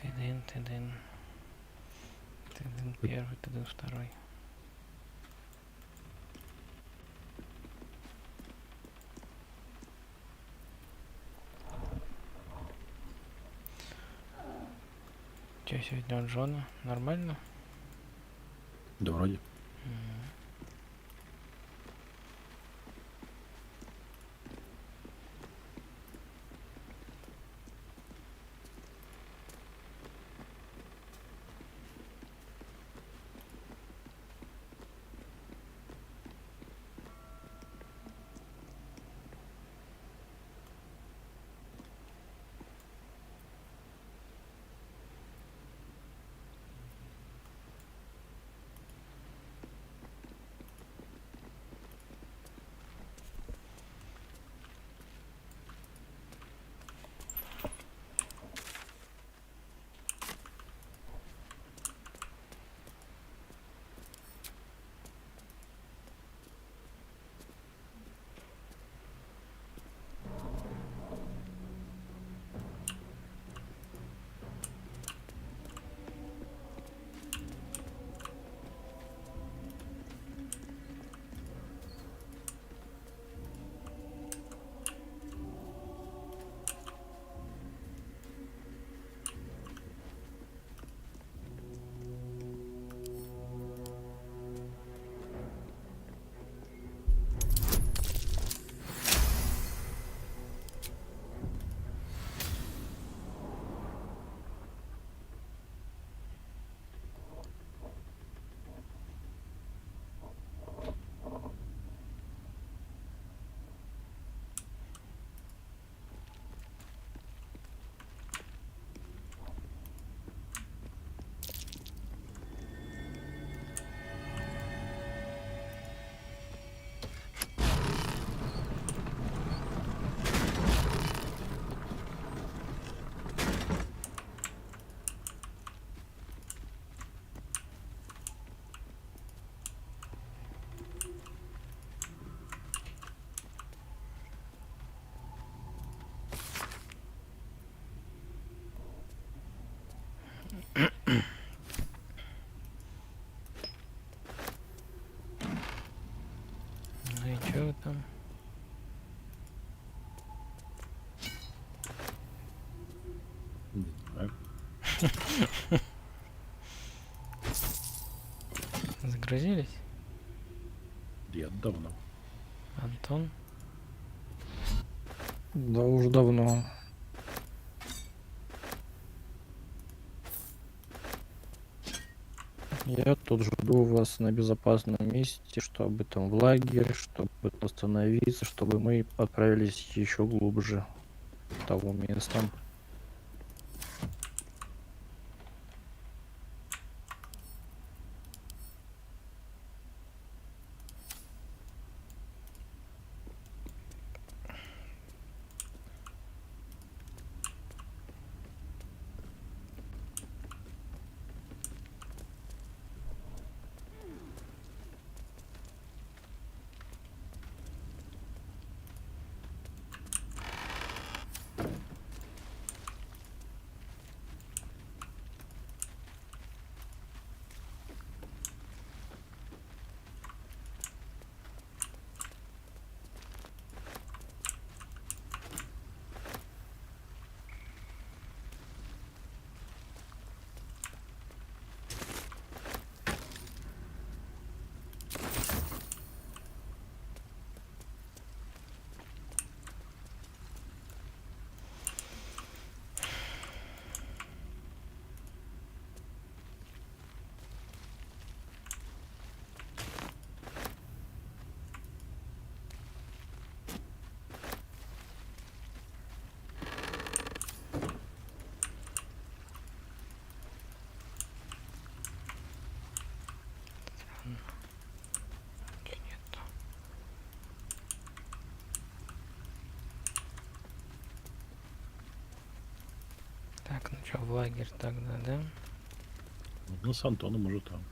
Тыдын, тыдын. Тыдын первый, тыдын второй. Че сегодня у Джона? Нормально? Да, вроде. Ну и чё вы там? Не знаю. Загрузились? Я давно. Антон? Да уже давно. Я тут жду вас на безопасном месте, чтобы там в лагерь, чтобы остановиться, чтобы мы отправились еще глубже к тому месту. Так, ну чё, в лагерь тогда, да? Ну, с Антоном уже там.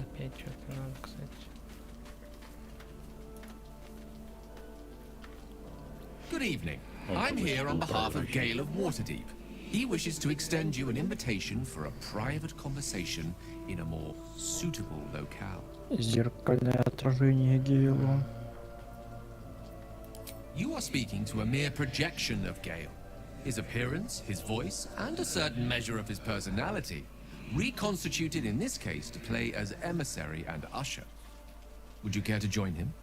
опять что-то надо, кстати. Good evening. Oh, I'm good. here on behalf of Project. Gale of Waterdeep. He wishes to extend you an invitation for a private conversation in a more suitable locale. Зеркальное отражение Гейлу. You are speaking to a mere projection of Gale. His appearance, his voice, and a certain measure of his personality, reconstituted in this case to play as emissary and usher. Would you care to join him?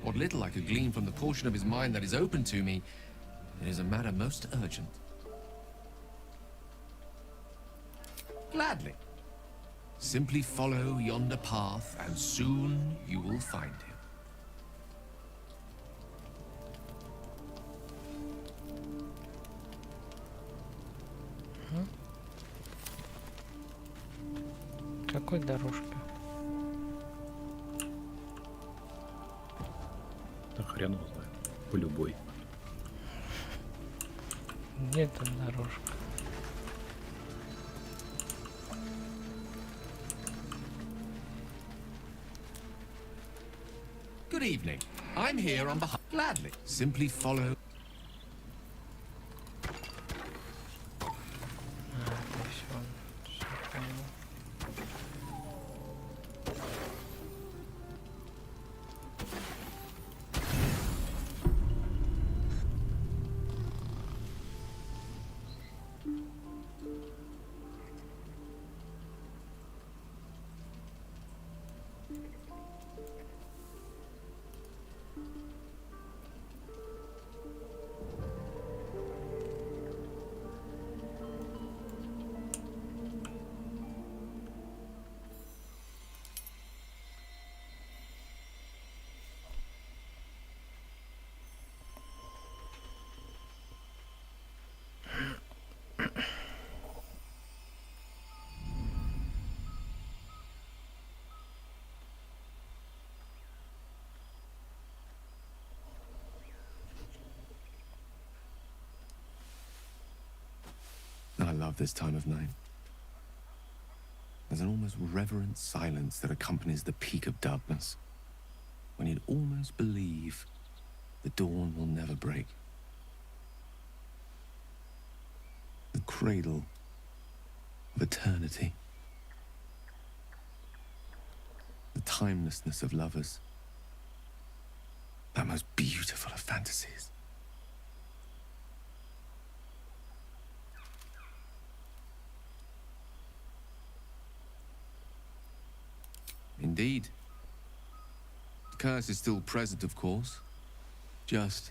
What little I could glean from the portion of his mind that is open to me, it is a matter most urgent. Gladly. Simply follow yonder path, and soon you will find him. Какой дорожка? Да хрен его знает. По любой. Где там дорожка? Good evening. I'm here on behalf. Gladly. Simply follow. То есть он всё понял. I love this time of night. There's an almost reverent silence that accompanies the peak of darkness, when you'd almost believe the dawn will never break. The cradle of eternity. The timelessness of lovers. That most beautiful of fantasies. Indeed. The curse is still present, of course. Just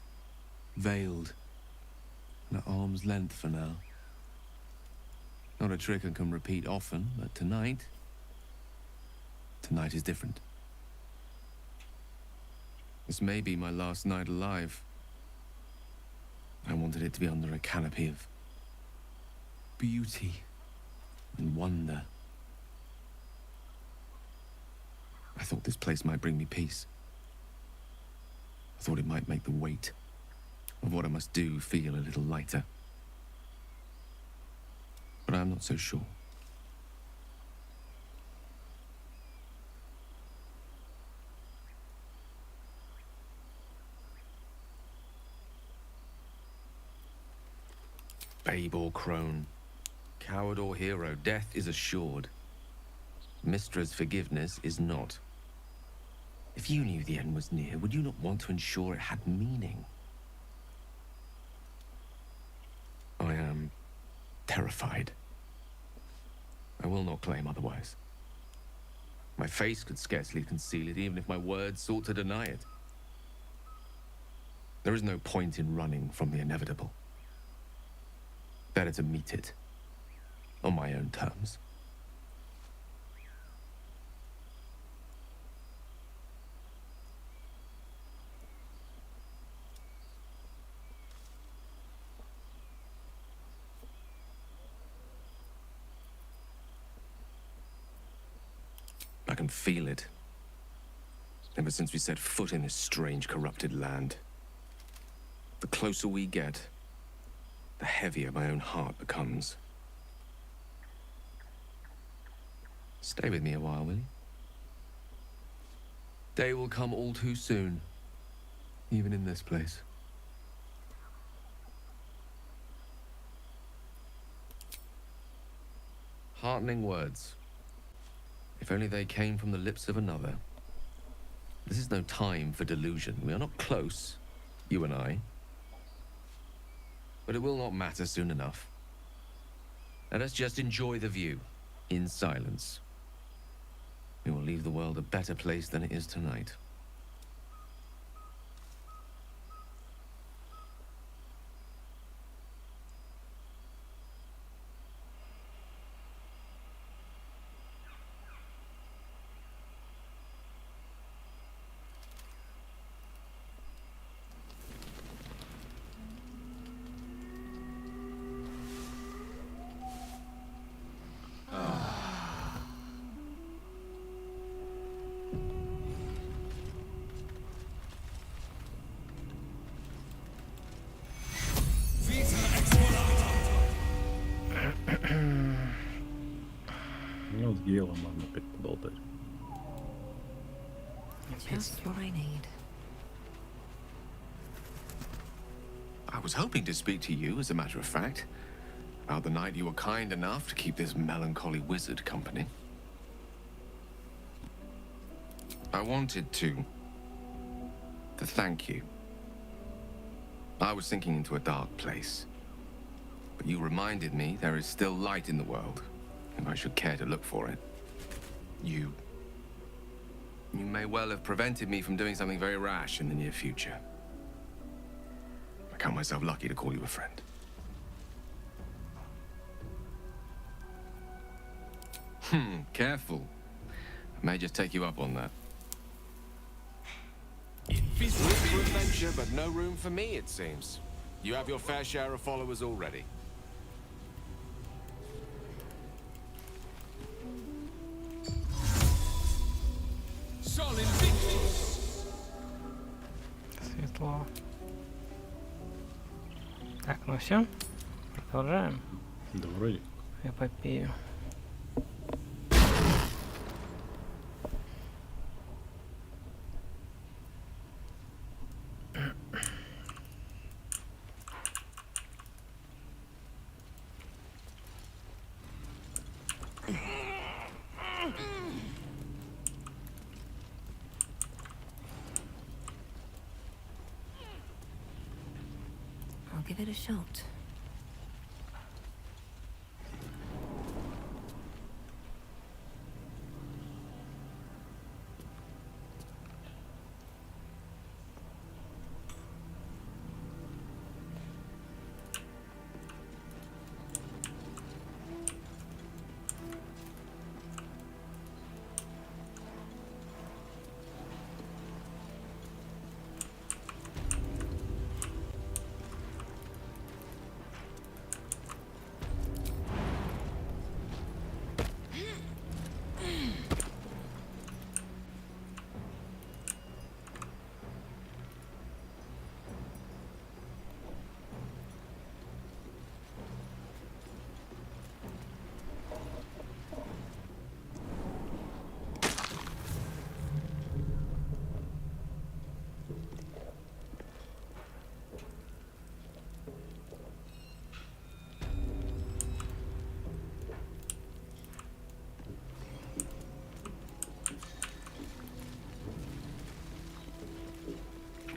veiled and at arm's length for now. Not a trick I can repeat often, but tonight is different. This may be my last night alive. I wanted it to be under a canopy of beauty and wonder. I thought this place might bring me peace. I thought it might make the weight of what I must do feel a little lighter. But I'm not so sure. Babe or crone, coward or hero, death is assured. Mistra's forgiveness is not. If you knew the end was near, would you not want to ensure it had meaning? I am terrified. I will not claim otherwise. My face could scarcely conceal it, even if my words sought to deny it. There is no point in running from the inevitable. Better to meet it on my own terms. I can feel it. Ever since we set foot in this strange, corrupted land. The closer we get, the heavier my own heart becomes. Stay with me a while, will you? Day will come all too soon, even in this place. Heartening words. If only they came from the lips of another. This is no time for delusion. We are not close, you and I. But it will not matter soon enough. Let us just enjoy the view, in silence. We will leave the world a better place than it is tonight. Ну, с Гейлом можно опять поболтать. Just what I need. I was hoping to speak to you, as a matter of fact, about the night you were kind enough to keep this melancholy wizard company. I wanted to thank you. I was sinking into a dark place, but you reminded me there is still light in the world, if I should care to look for it. You may well have prevented me from doing something very rash in the near future. I count myself lucky to call you a friend. Careful. I may just take you up on that. Room for adventure, but no room for me, it seems. You have your fair share of followers already. Светло. Так, ну все. Продолжаем Да вроде. эпопею. I'll give it a shot.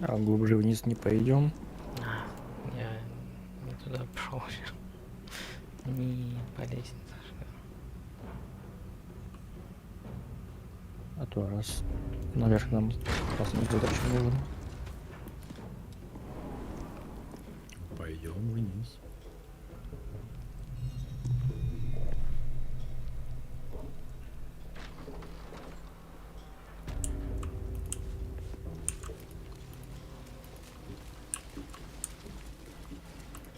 А глубже вниз не пойдем. Я не туда пошел. Не по лестнице. А то раз наверх нам раз не задачу нужно. Пойдем вниз.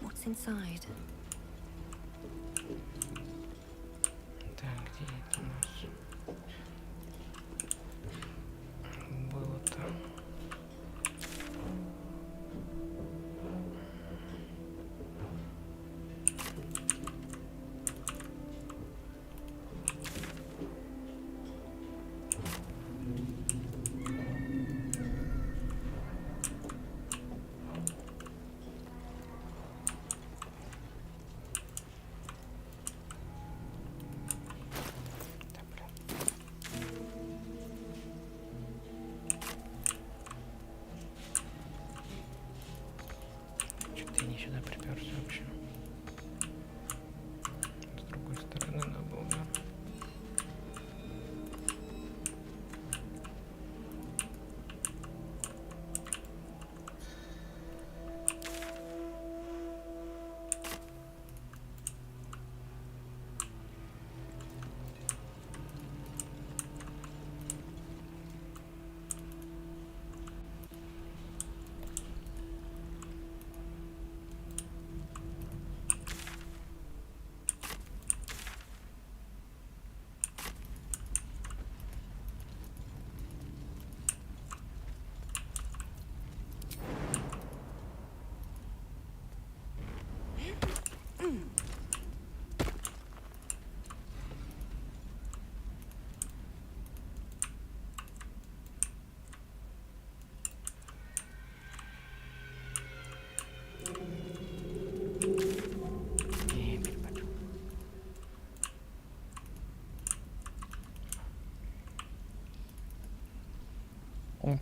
What's inside? Так, где это у нас? Было-то.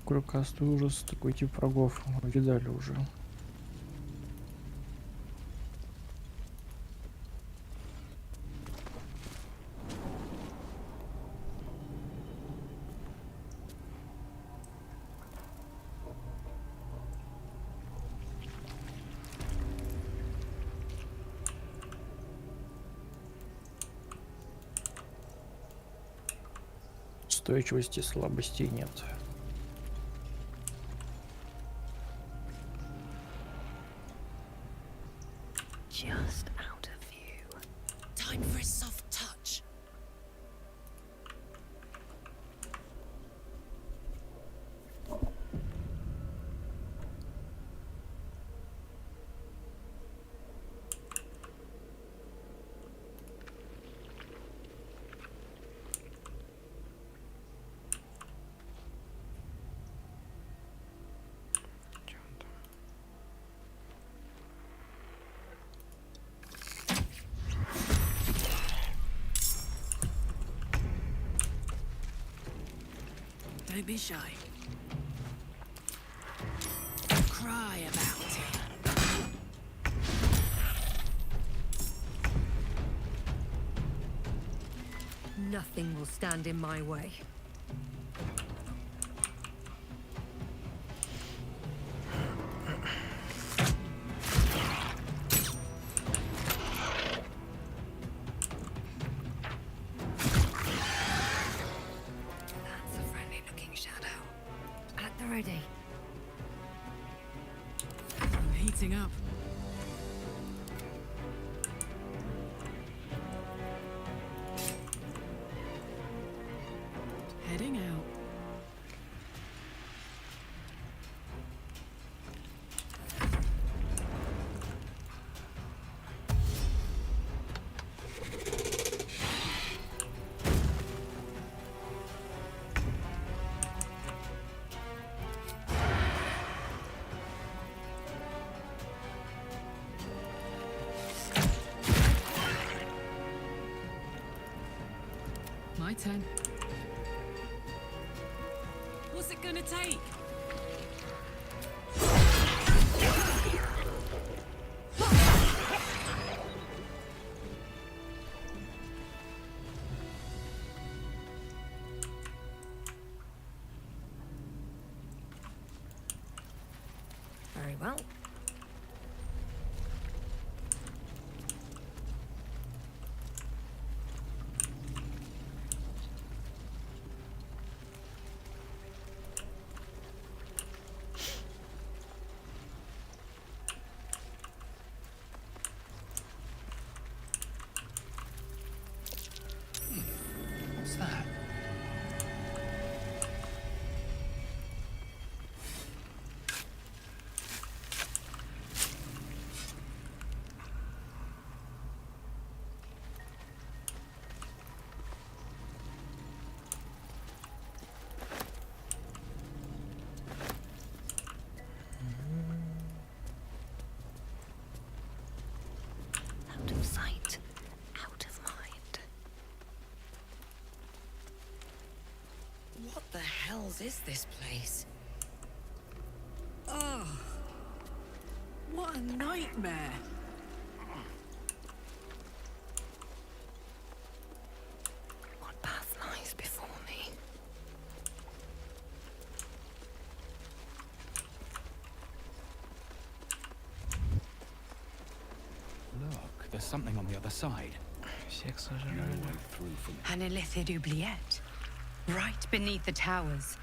Крюкастый ужас, такой тип врагов видали уже. Устойчивости, слабостей нет. Just out of view. Time for a soft touch. Чё он там? Don't be shy. Cry about it. Nothing will stand in my way. That's a friendly looking shadow. At the ready. I'm heating up. Heading out. My turn. What's it gonna take? Very well. What's that? Out of sight, out of mind. What the hells is this place? Oh, what a nightmare. What path lies before me? Look, there's something on the other side. Всех No сожрали. way through from An illithid oubliette. Right beneath the towers.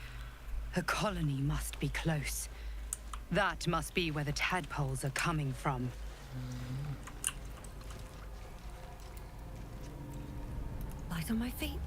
A colony must be close. That must be where the tadpoles are coming from. Light on my feet.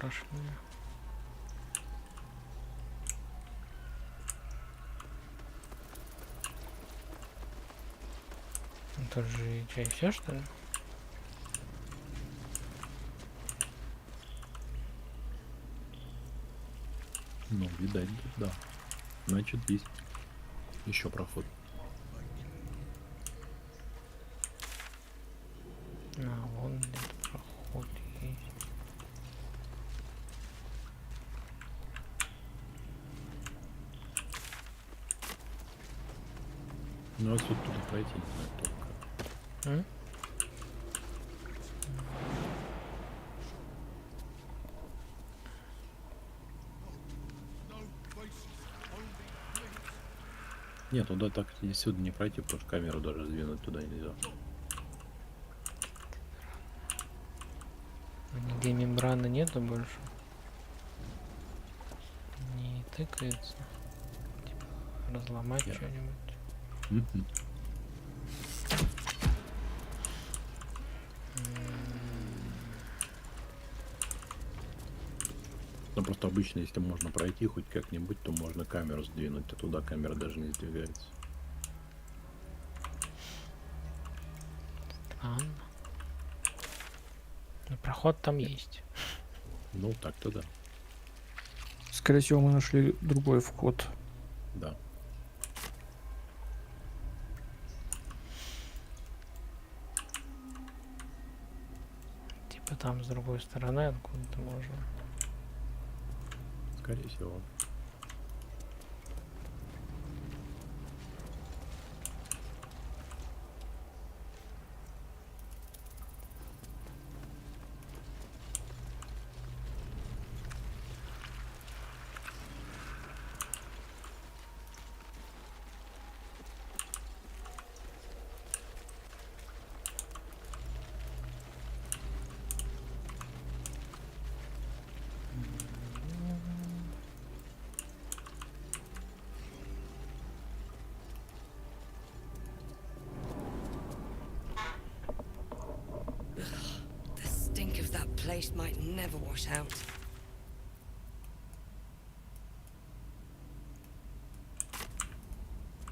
пошли. Ну, тут же чай все, что ли? Ну, видать, да. Значит, есть еще проход. А, вон где-то проход есть. Ну, а тут туда пройти не знаю только. М? Нет, туда так и сюда не пройти, потому что камеру даже сдвинуть туда нельзя. Нигде мембраны нету больше. Не тыкается. Типа, разломать Нет. что-нибудь. Мгм. Ну, просто обычно, если можно пройти хоть как-нибудь, то можно камеру сдвинуть, а туда камера даже не сдвигается. Странно. Но проход там есть. Ну, так-то да. Скорее всего, мы нашли другой вход. Да. Типа там с другой стороны откуда-то можно. Скорее всего. The stink of that place might never wash out.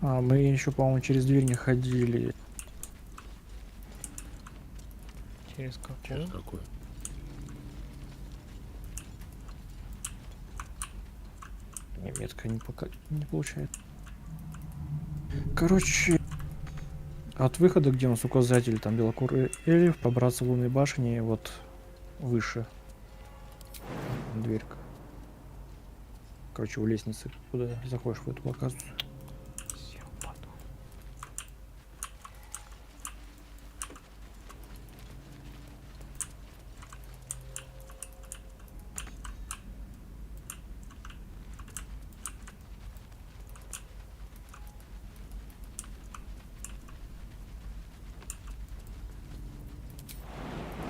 А, мы еще, по-моему, через дверь не ходили. Через Через какую? какой? Немецкая не получается. Короче, от выхода, где у нас указатель, там белокурый эльф, побраться в лунной башне, вот выше. Дверька. Короче, у лестницы, куда заходишь в эту локацию. Все, потом.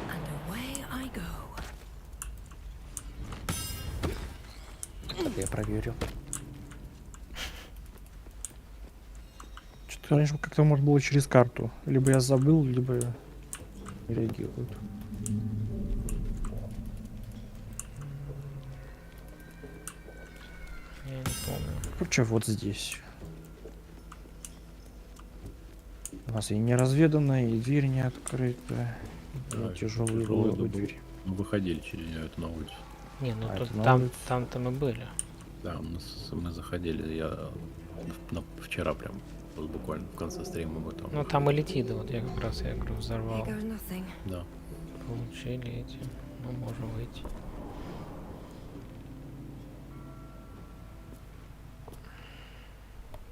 And away I go. Так я проверю. Что-то раньше как-то можно было через карту. Либо я забыл, либо не реагируют. Я не помню. Короче, вот здесь. У нас и неразведанная, и дверь не открыта. Да, Тяжелые тяжелая головы дуб- дверь. Мы выходили через нее это на улицу. Не, ну А тут это на там, улице? там-то мы были. Да, мы заходили, вчера прям, вот буквально в конце стрима мы там. Ну там и летит, вот я как раз, я говорю, Here взорвал. goes nothing. Да. Получили эти. Ну, можем выйти.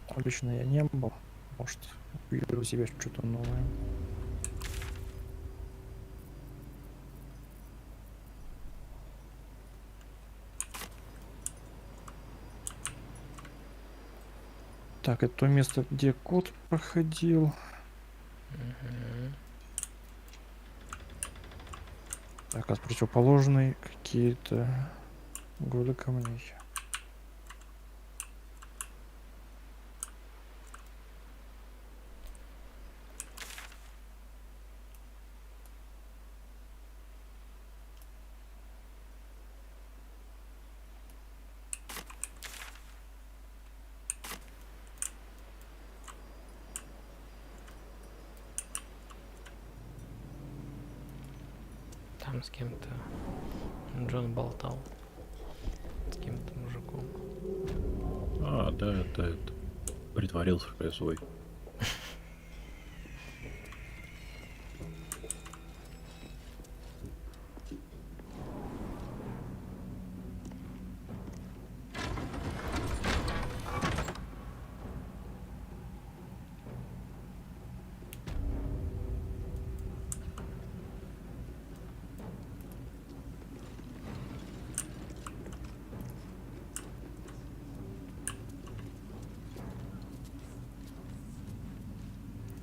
Обычно я не был. Может, увижу у себя что-то новое. Так, это то место, где кот проходил. Мгм. Так, а с противоположной какие-то груды камней. Там с кем-то Джон болтал. С кем-то мужиком. А, да, это притворился, что я свой.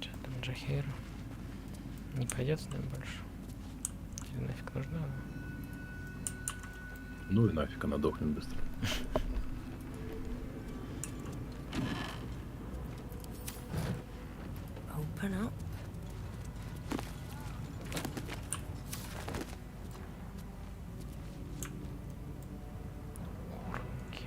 Че там, Джахейра? Не пойдет с ним больше? Или нафиг нужна она? Ну и нафиг, она дохнет быстро. Open up. Руки.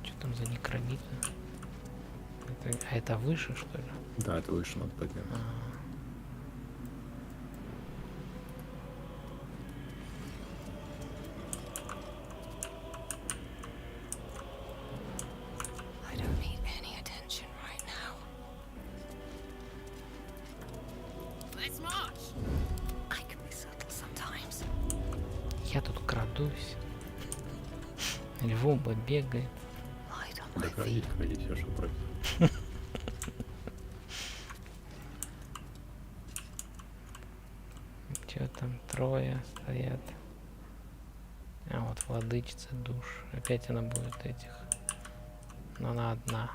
Что там за некромиты? Это выше, что ли? Да, это выше надо поднять. I don't need any attention right now. Let's march! I can be subtle sometimes. Я тут крадусь. Львоба бегает. Light on Да my feet. крадись, крадись, я что против. Че там, трое стоят. А вот владычица душ. Опять она будет этих. Но она одна.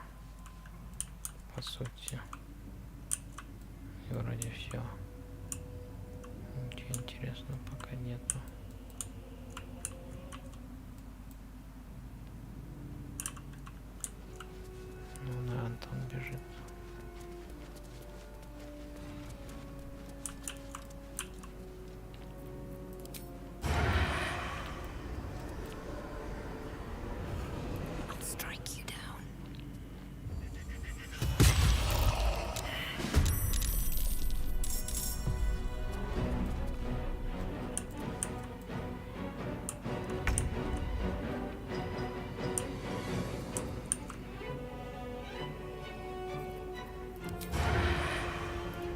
По сути. И вроде все. Ничего интересного пока нету. Ну да, Антон бежит. I'll strike you down.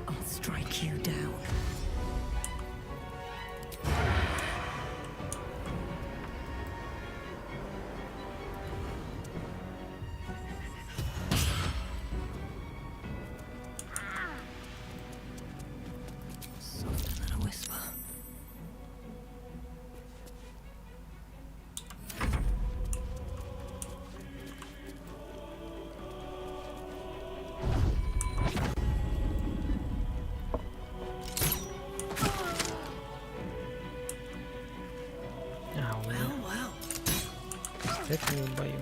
I'll strike you down. Softer than a whisper. А, у меня Well, well. это не в бою.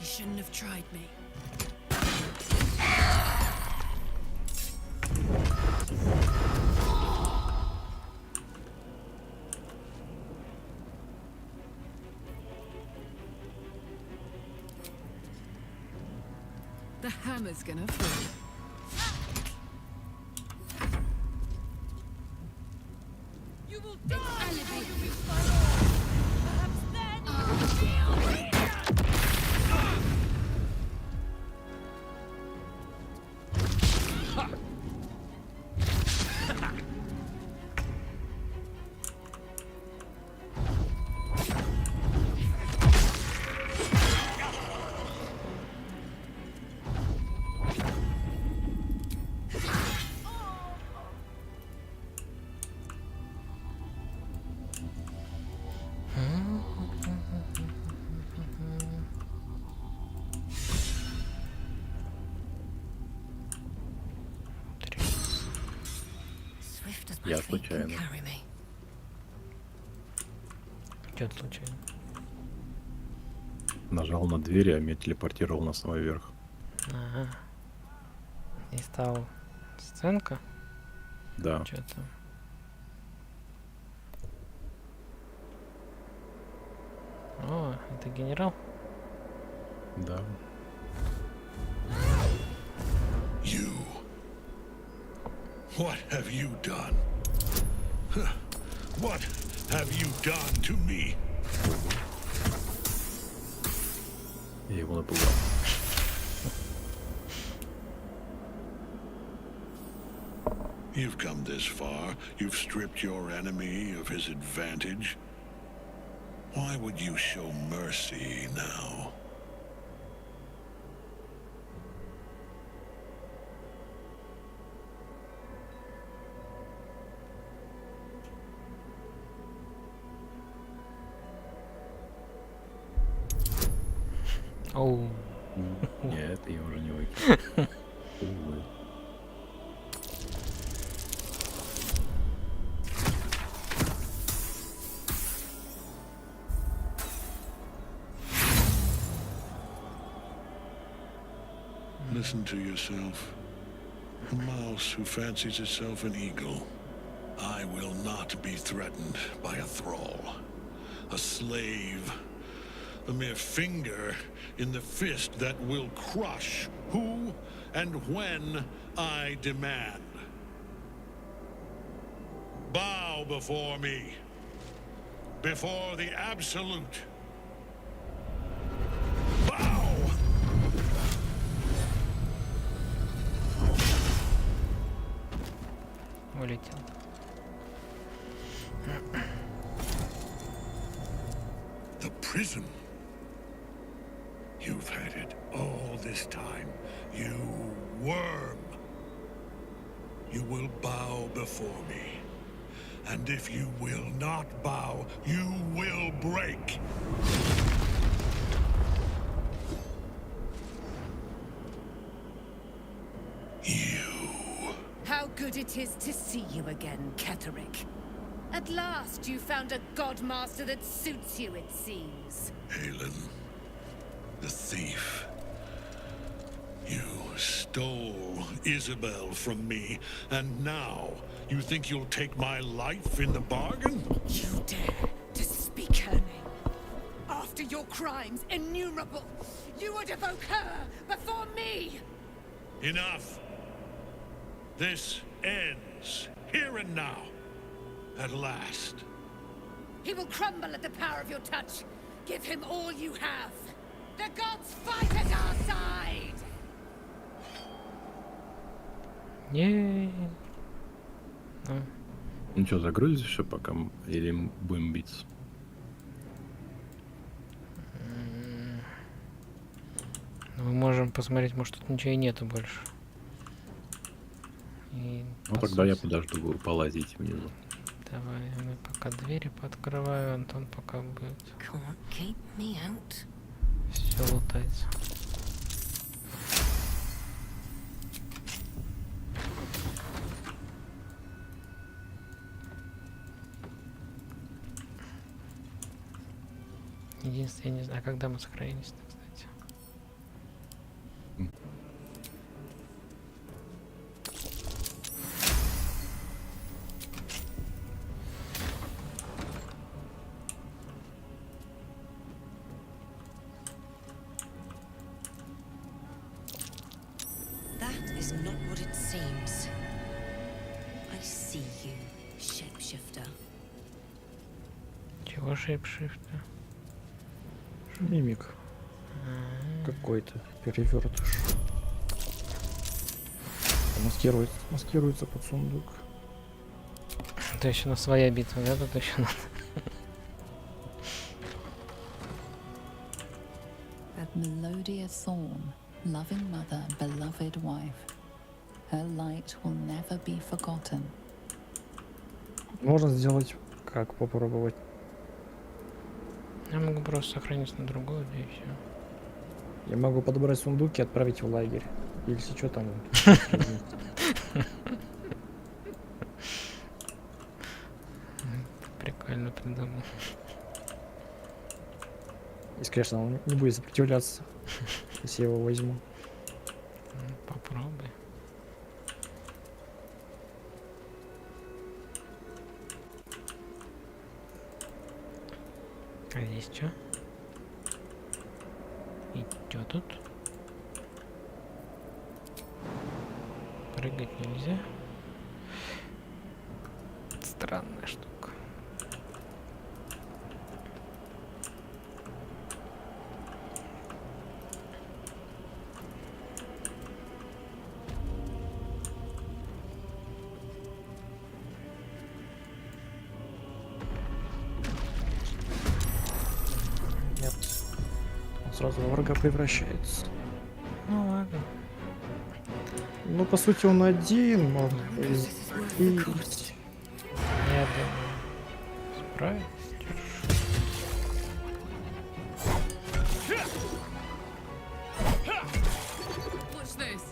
You shouldn't have tried me. The hammer's gonna fall. You will die! Swift as my Я feet can случайно. carry me. Что-то случайно. Нажал на дверь, а меня телепортировал на самый верх. Ага. И стал сценка. Да. Что там? О, это генерал? Да. You. What have you done? Huh. What have you done to me? Я его напугал. You've come this far. You've stripped your enemy of his advantage. Why would you show mercy now? Оу. Нет, я уже не выкину. Увы. Listen to yourself. A mouse who fancies itself an eagle. I will not be threatened by a thrall. A slave. A mere finger in the fist that will crush who and when I demand. Bow before me. Before the absolute. Bow! Улетел. The prison. You've had it all this time, you worm. You will bow before me. And if you will not bow, you will break. You. How good it is to see you again, Ketherick. At last you found a godmaster that suits you, it seems. Halen, the thief. You stole Isabel from me, and now you think you'll take my life in the bargain? You dare to speak her name. After your crimes innumerable, you would evoke her before me! Enough! This ends here and now. At last. He will crumble at the power of your touch. Give him all you have. The gods fight at our side! Ей. Ну, Ну что, загрузишь все пока или будем биться? мы можем посмотреть, может тут ничего и нету больше. И Ну тогда я подожду, вы полазите внизу. Давай, мы пока двери пооткрываю, Антон пока будет Can't keep me out. все лутать. Единственное, я не знаю, когда мы сохранились-то, кстати. That is not what it seems. I see you, shapeshifter. Чего шейпшифта? Мимик. Какой-то перевертыш. Маскируется под сундук. Это еще на своя битва, да? Тут еще надо. That Melodia Thorn, loving mother, beloved wife. Her light will never be forgotten. Можно сделать как попробовать. Я могу просто сохранить на другую, да и все. Я могу подобрать сундук и отправить в лагерь. Или если что там. Прикольно придумал. Если, конечно, он не будет сопротивляться, если я его возьму. Ну, попробуй. А здесь что? И что тут? Прыгать нельзя. Странная штука. Нет. Он сразу в врага превращается. Ну ладно. Ну, по сути, он один, можно This is worth и... the cost. Я думаю, справится. Watch this.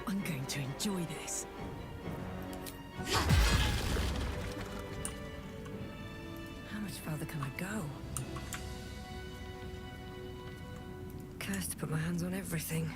I'm going to enjoy this. How much further can I go? Cursed to put my hands on everything.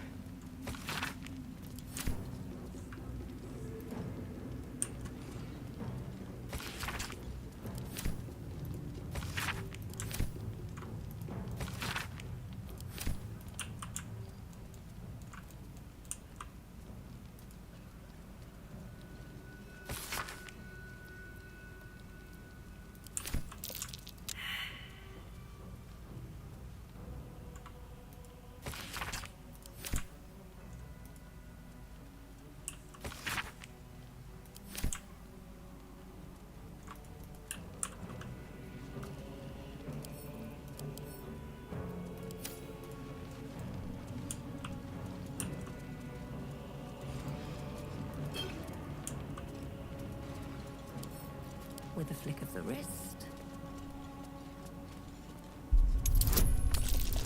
With a flick of the wrist.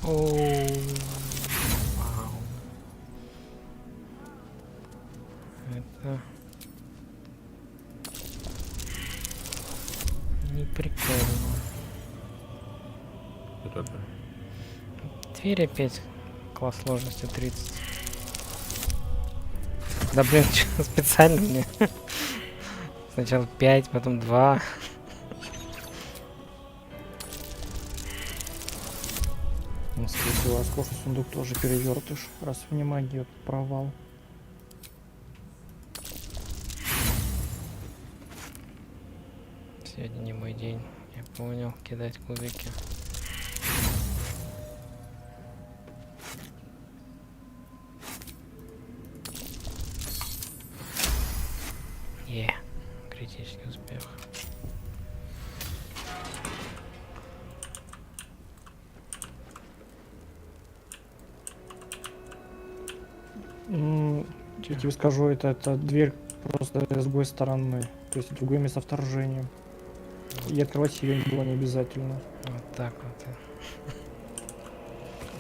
О, вау. Это не прикольно. Это да. Дверь опять. Класс сложности 30. Да блин, чё, специально мне. Сначала 5, потом 2. Ну, скорее всего, роскошный сундук тоже перевертыш, раз в магию провал. Сегодня не мой день. Я понял, кидать кубики. Критический успех. Я тебе скажу, это дверь просто с другой стороны, то есть другое место вторжения. И открывать ее было не обязательно. Вот так вот.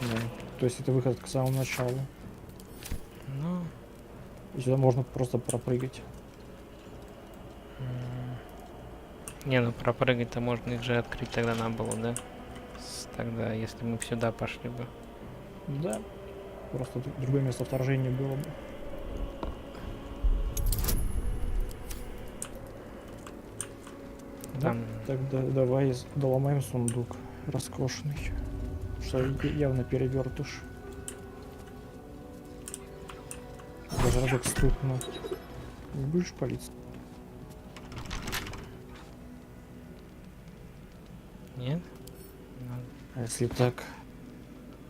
Да. То есть это выход к самому началу. Ну, И сюда можно просто пропрыгать. не, ну пропрыгать-то можно их же открыть тогда нам было, да? Тогда, если мы сюда пошли бы. Да. Просто другое место вторжения было бы. Там... Тогда давай доломаем сундук роскошный. Что явно перевертыш. Даже разок стукнул. Не будешь палиться? Нет? Ну, А если так?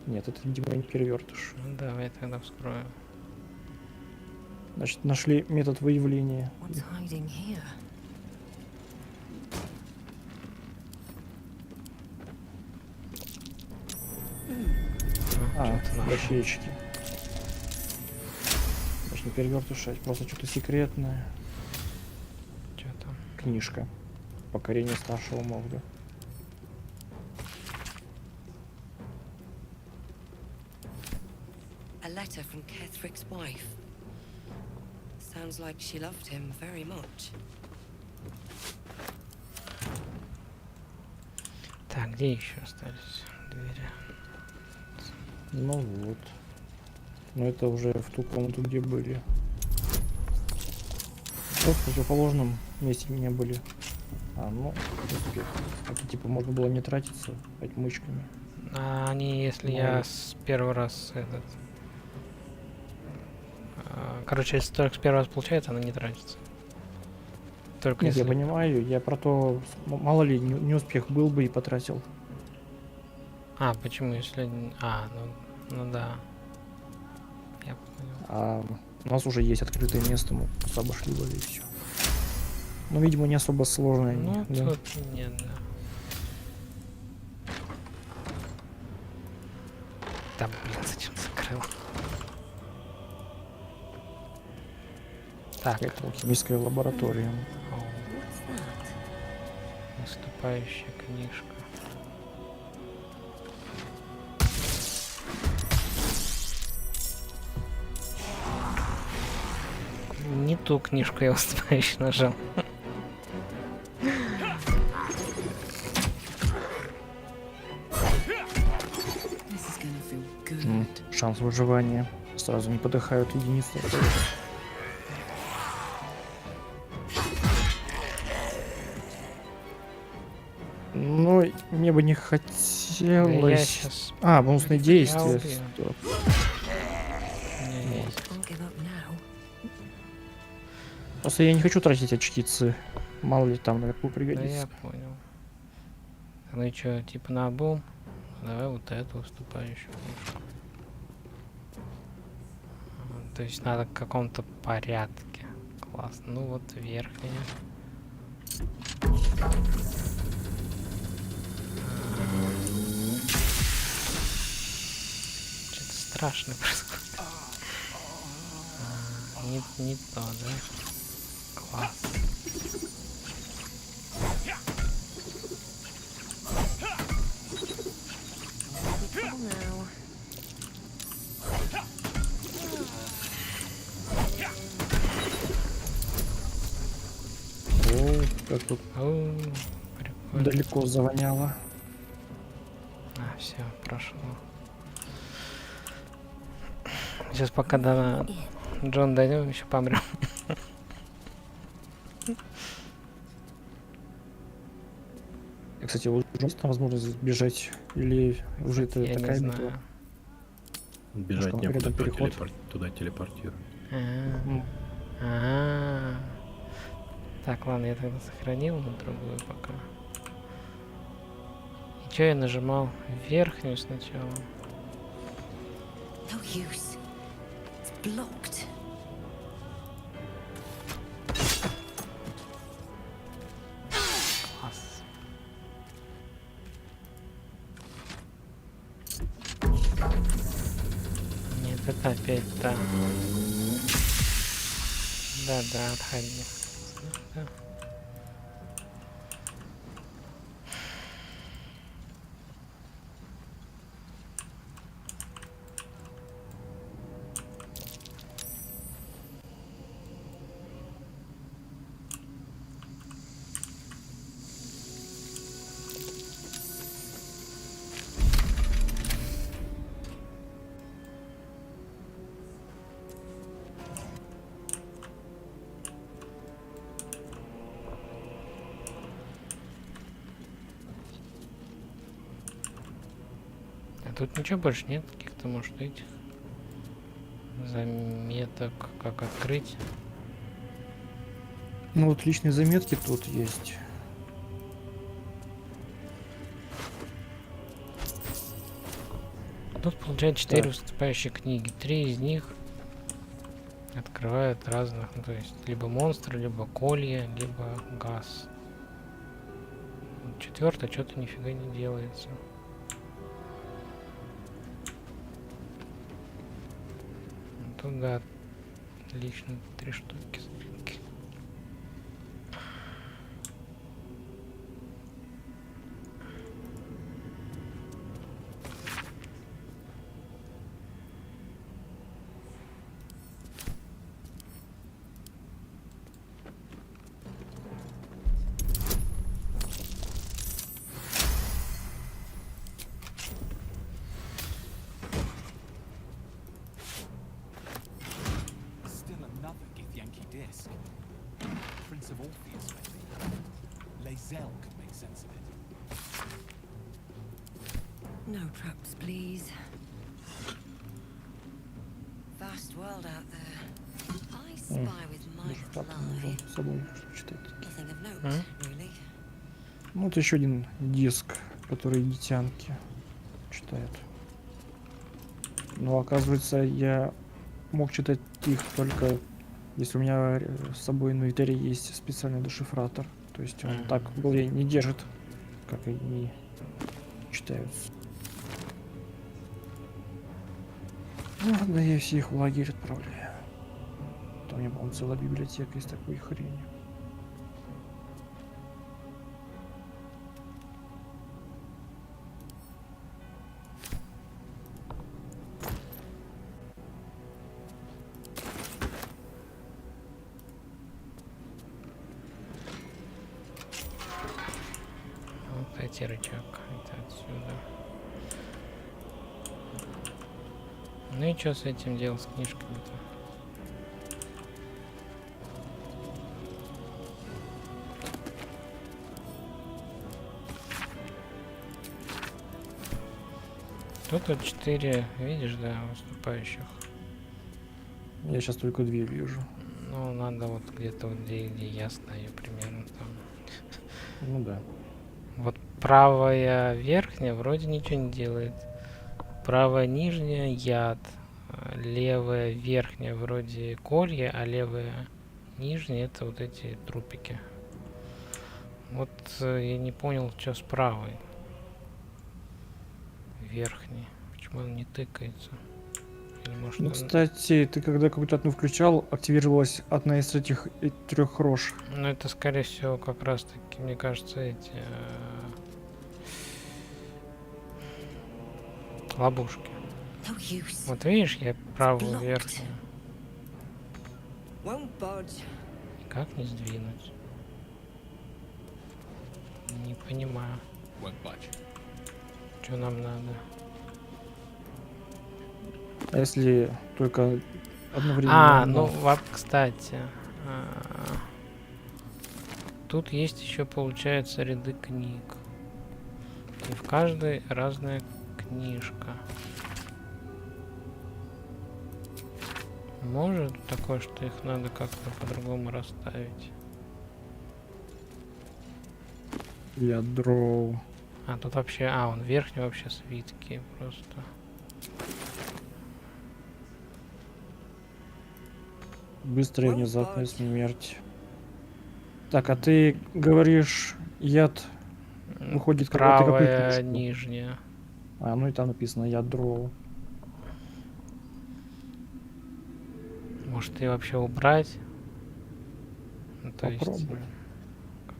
Нет, это, видимо, не перевертыш. ну давай тогда вскрою. Значит, нашли метод выявления. What's hiding here? Ячейки. Значит, не перевертыш, просто что-то секретное. Что там? Книжка. Покорение старшего мозга. A letter from Kethric's wife. Sounds like she loved him very much. Так, где еще остались двери? Ну вот. Но это уже в ту комнату, где были. Вот в противоположном месте меня были. А, ну, успех. Это типа можно было не тратиться отмычками. А они, если Ну, я и- с первый раз этот... короче, если только с первого раз получается, она не тратится. Только Нет, я если... понимаю, я про то, мало ли, не успех был бы и потратил. А, почему, если... А, ну да. Я понял. А у нас уже есть открытое место, мы просто обошли бы и все. Ну, видимо, не особо сложно. Ну, да. тут нет, да. Да, блин, зачем закрыл? Так. Это химическая лаборатория. Оу. Наступающая книжка. Не ту книжку я выступающий нажал. This is gonna feel good. Шанс выживания. Сразу не подыхают единицы. Ну, мне бы не Да я хотелось... сейчас... А, бонусные действия. убью. Стоп. У меня есть. Can't give up now. Просто я не хочу тратить очкицы. Мало ли там наверху Да пригодится. я понял. Ну и чё, типа на обум? Давай вот эту выступающую книжку. То есть надо в каком-то порядке. Классно. Ну вот верхняя. Что-то страшное происходит. Не то, да? Класс. Trouble now. О, как тут Оу, прикольно. далеко завоняло. А, все, прошло. Сейчас пока до Джон дойдем, еще помрем. Кстати, вот есть там возможность сбежать? Или уже это Я не такая знаю. битва? Бежать Может, некуда, конкретно переход? туда телепортируй. А. А. Так, ладно, я тогда сохранил на другую пока. И чё я нажимал? Верхнюю сначала. No use. It's blocked. Класс. Нет, это опять та. Да, отходи. Да. А тут ничего больше нет, каких-то, может, этих заметок, как открыть. Ну вот личные заметки тут есть. Тут получается 4 Так. выступающие книги. 3 из них открывают разных, ну, то есть либо монстры, либо колья, либо газ. 4-я что-то нифига не делается. Тут, да, лично 3 штуки. скринки. Lae'zel could make sense of it. No traps, please. Vast world out there. I spy with my Шифратор нужен с собой, чтобы читать. nothing of note, really. Ну, вот еще один диск, который детянки читают. Но оказывается, я мог читать их только если у меня с собой в инвентаре есть специальный дешифратор. То есть он так в голове не держит, как они читаются. Ну, ладно, я все их в лагерь отправляю. Там у меня, по-моему, целая библиотека из такой хрени. Вот эти рычаг. Это отсюда. Ну и что с этим делать, с книжками-то? Тут вот 4, видишь, да, выступающих. Я сейчас только 2 вижу. Ну, надо вот где-то вот где я стою примерно там. Ну да. Вот правая верхняя вроде ничего не делает. Правая нижняя яд. Левая верхняя вроде колья, а левая нижняя это вот эти трупики. Вот я не понял, что с правой. Верхней. Почему он не тыкается? Или, может, Ну, он- кстати, ты когда какую-то одну включал, активировалась одна из этих 3 рож. Ну, это, скорее всего, как раз таки, мне кажется, эти ловушки. No use. Вот видишь, я правую blocked. верхнюю Won't budge. никак не сдвинуть. Не понимаю, Won't budge. что нам надо. А если только одновременно... Ну, кстати, тут есть еще, получается, ряды книг. И в каждой разная книжка. Может такое, что их надо как-то по-другому расставить? Ядро. А тут вообще... он верхний вообще свитки просто. Быстрая внезапная смерть. Так, а ты говоришь, яд выходит когда ты какую Правая книжку? нижняя. Ну и там написано ядро. Может, ее вообще убрать? Ну, то есть, Попробуй.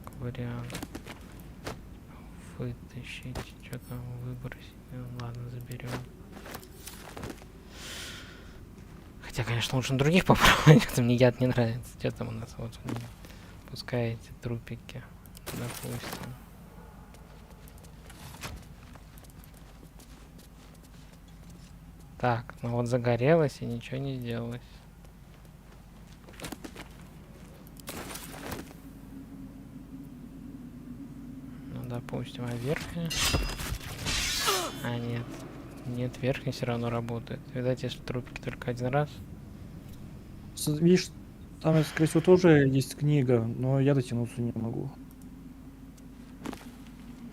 как вариант. Вытащить, что там выбросить. Ну, ладно, заберем. Хотя, конечно, лучше на других попробовать. Это мне яд не нравится. Что там у нас? Вот, пускай эти трупики, допустим. Так, ну вот загорелось и ничего не сделалось. Ну, допустим, а верхняя? Нет. Нет, верхняя все равно работает. Видать, если трупики только один раз. Видишь, там, скорее всего, тоже есть книга, но я дотянуться не могу.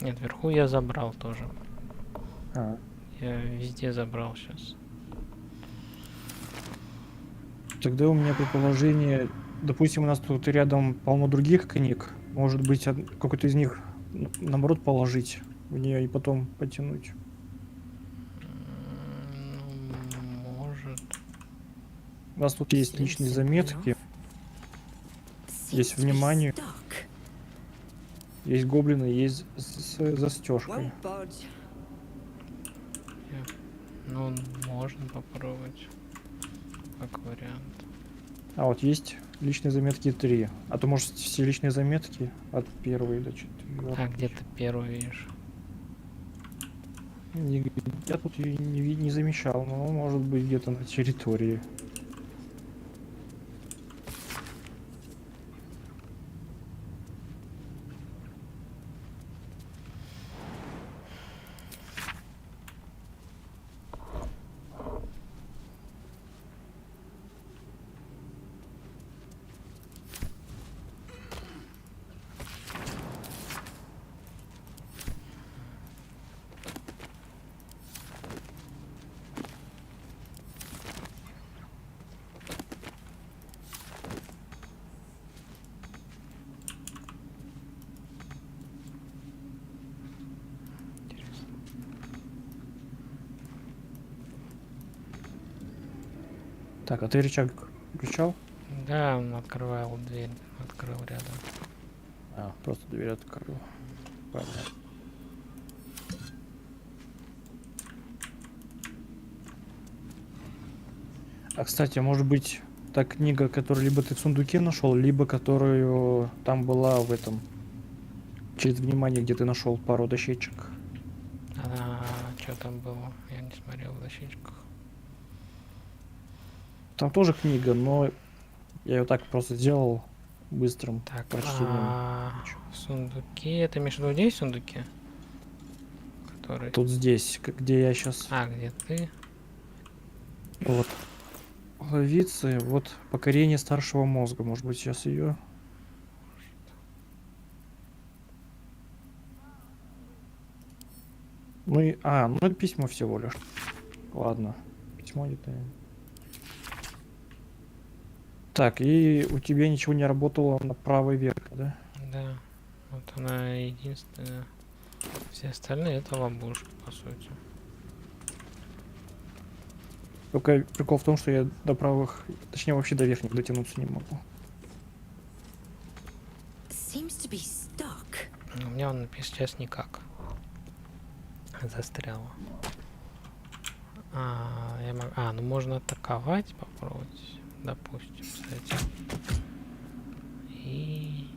Нет, вверху я забрал тоже. А, Я везде забрал сейчас. тогда у меня предположение, допустим, у нас тут рядом полно других книг. Может быть, какой-то из них, наоборот, положить в нее и потом потянуть. Ну, может. У нас тут есть личные заметки, есть внимание, Stuck. есть гоблины, есть с застежкой. Won't budge. Ну, можно попробовать. Как вариант. А вот есть личные заметки 3. А то, может, все личные заметки от 1 до 4. А где ты первый видишь? Я тут ее не замечал, но может быть где-то на территории. Так, а ты рычаг включал? Да, он открывал дверь, открыл рядом. А, просто дверь открыл. Понятно. А, кстати, может быть, та книга, которую либо ты в сундуке нашел, либо которую там была в этом... Через внимание, где ты нашел пару дощечек. А что там было? Я не смотрел в дощечках. Там тоже книга, но я ее так просто сделал быстрым Так, прочтением. в сундуке, это имеешь в виду здесь сундуки? Который... Тут здесь, где я сейчас. А, где ты? Вот. Главицы, вот покорение старшего мозга. Может быть, сейчас ее. Ну и. А, ну это письмо всего лишь. Ладно. Письмо где-то. Так, и у тебя ничего не работало на правой верх, да? Да. Вот она единственная. Все остальные это ловушки, по сути. Только прикол в том, что я до правых, точнее вообще до верхних дотянуться не могу. Seems to be stuck. У меня он сейчас никак. Застряло. Ну можно атаковать, попробовать. Допустим, кстати. И...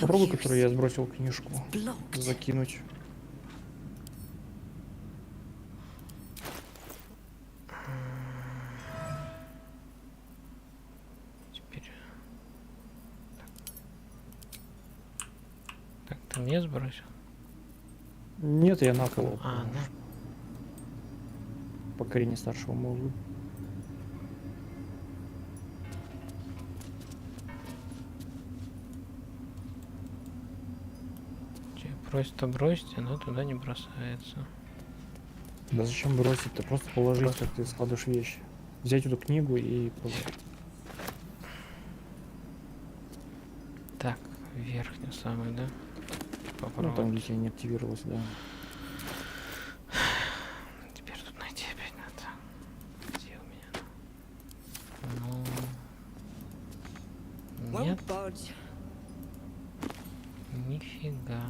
Попробуй, которую я сбросил книжку, Blocked. закинуть. Теперь... Так, ты мне сбросил? Нет, я на кого. Да. Покорение старшего мозга. Просит бросьте, но туда не бросается. Да зачем бросить? Ты просто положить, Просто. как ты складываешь вещи. Взять эту книгу и положить. Так, верхнюю самую, да? Ну, Попробуем. там, где тебя не активировалось, да. Теперь тут найти опять надо. Где у меня? Ну... Нет, Won't budge. нифига.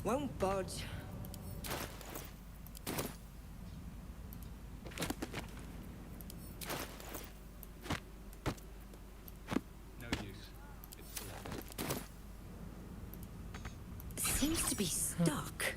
Won't budge. No use. It's selected. Seems to be stuck.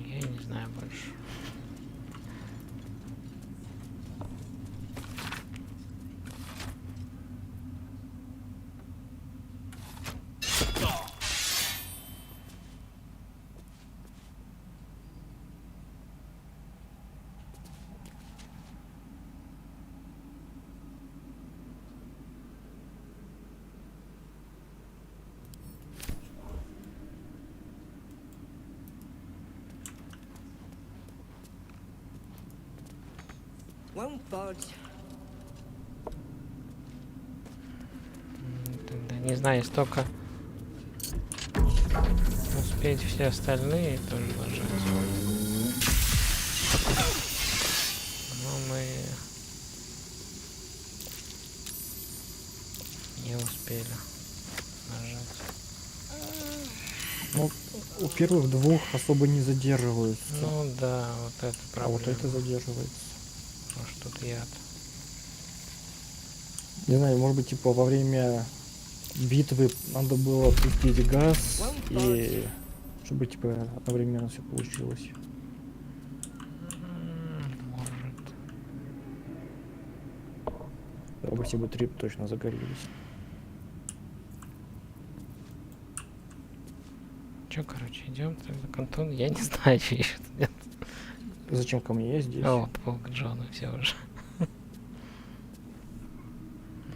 Я не знаю больше. Won't budge. Тогда не знаю, столько успеть все остальные тоже нажать. Но мы не успели нажать. Ну, у первых двух особо не задерживаются. Ну да, вот это А проблема. вот это задерживается. Потому что тут яд. Не знаю, может быть, типа во время битвы надо было пустить газ и чтобы типа одновременно все получилось. Оба все бы 3 точно загорелись. Че, короче, идем тогда к Антону. Я не знаю, что еще тут делать. Зачем ко мне? Я здесь. О, пол к Джону, все уже.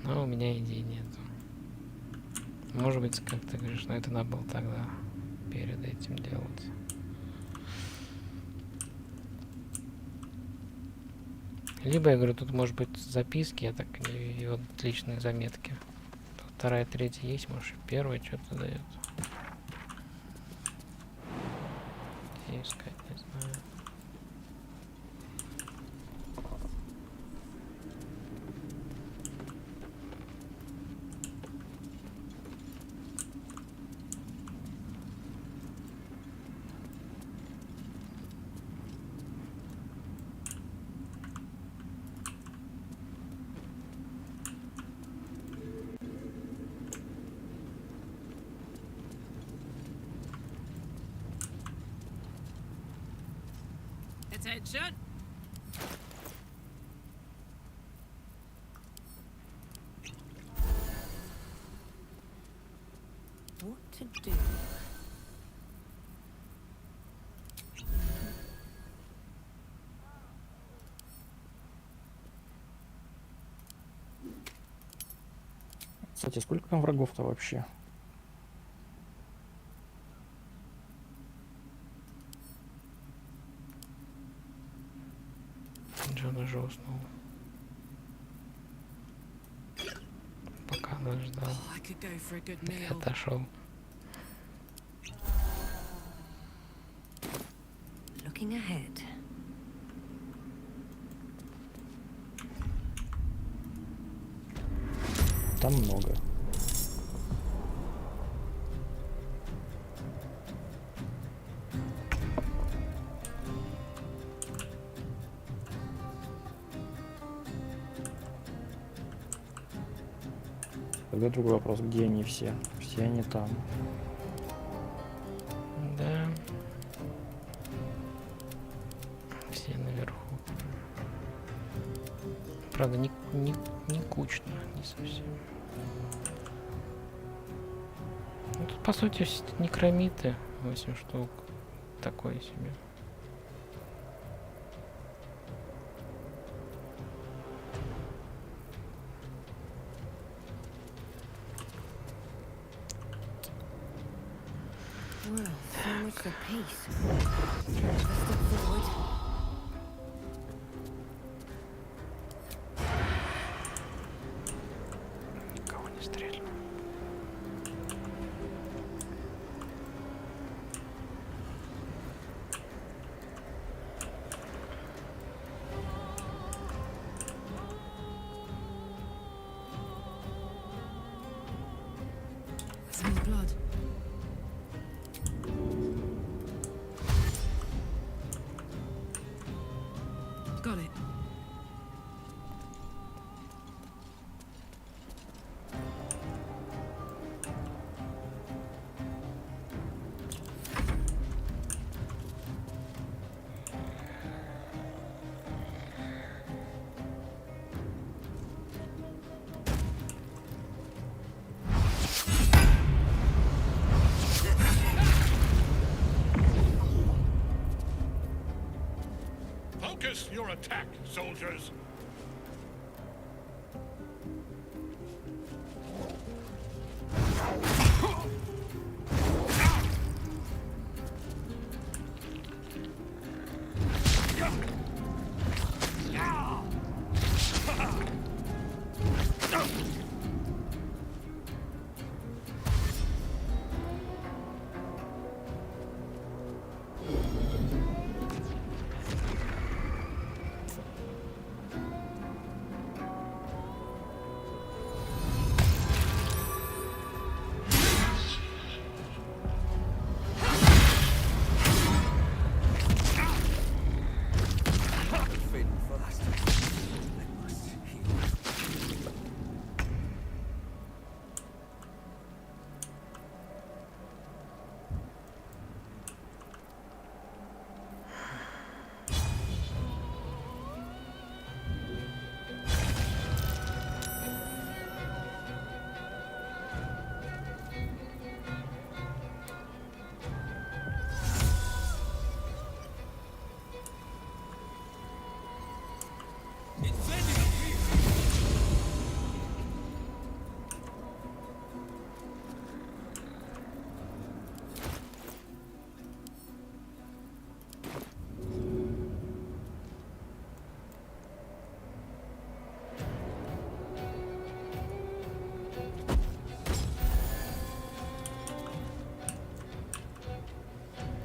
Но у меня идей нету. Может быть, как ты говоришь, но это надо было тогда перед этим делать. Либо, я говорю, тут может быть записки, я так и вот личные заметки. Тут вторая, третья есть, может, первая что-то дает. Где искать, не знаю. Attention! What to do? Кстати, сколько там врагов-то вообще? Джон уже уснул. Пока нас ждал. Oh, I could go for a good meal. Отошел. Looking ahead. Там много. Тогда другой вопрос, где они все? Все они там. Да. Все наверху. Правда, не кучно, не совсем. Ну, тут, по сути, некромиты. 8 штук. Такое себе. Well, so much for peace. Let's step forward. Никого не стрелял. I smell blood. Got it. Focus your attack, soldiers.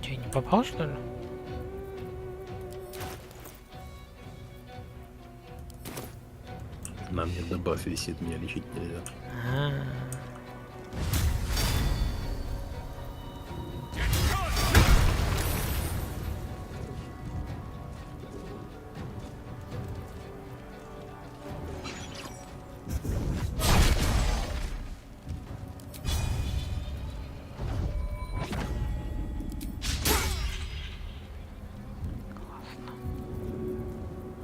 Че, не попал, что ли? На мне дебаф висит, меня лечить нельзя. А,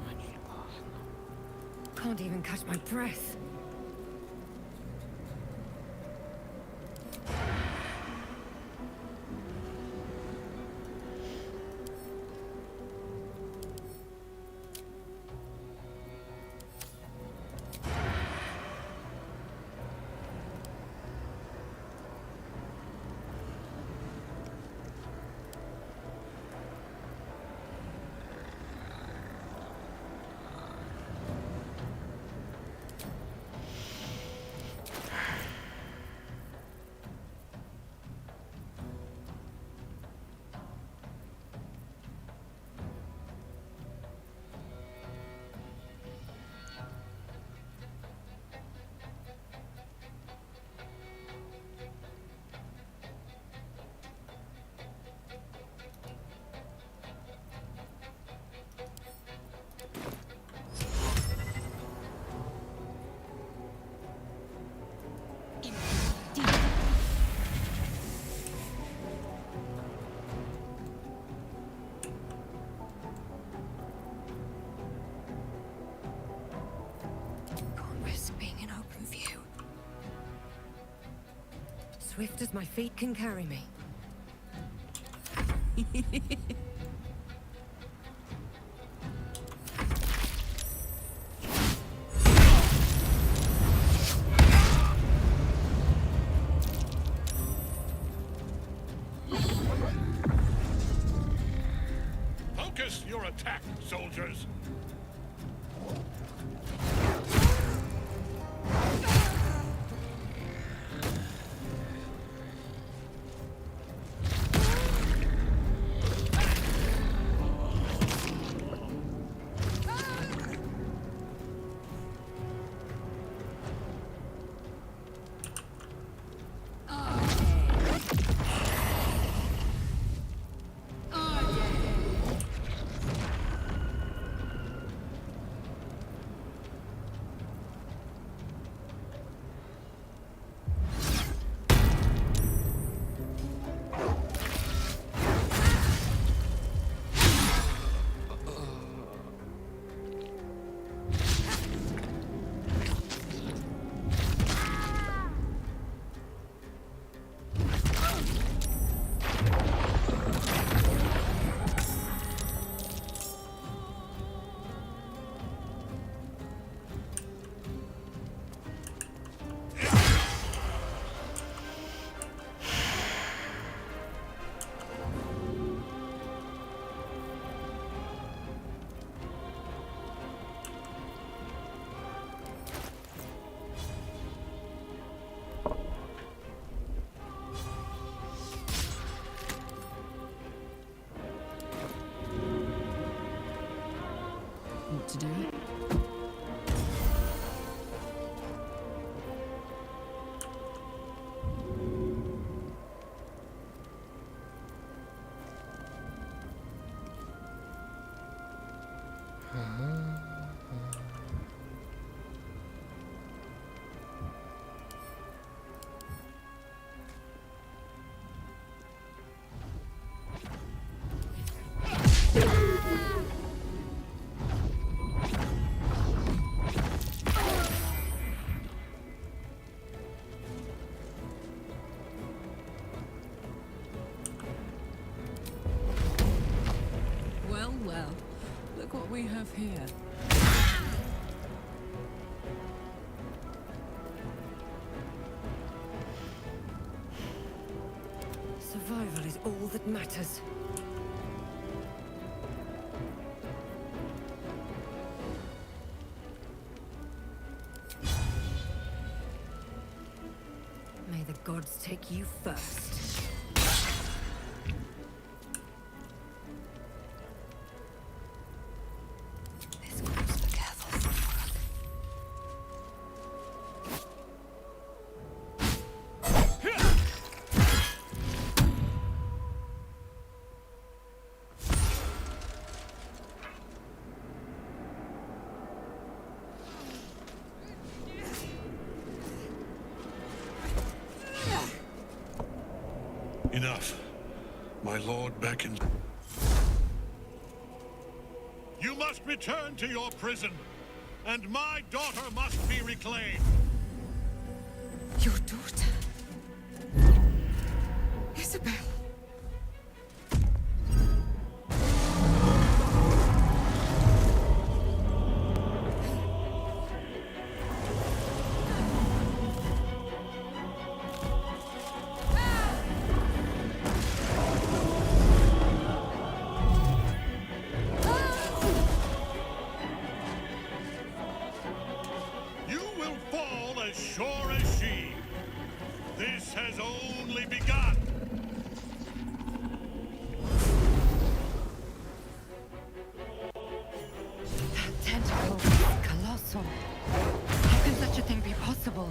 очень классно. Can't even catch my breath. Can't risk being in open view. Swift as my feet can carry me. Focus your attack, soldiers. What to do? Well, well. Look what we have here. Survival is all that matters. May the gods take you first. My lord beckons. You must return to your prison, and my daughter must be reclaimed. Your daughter? Isabel. You will fall as sure as she. This has only begun. That tentacle is colossal. How can such a thing be possible?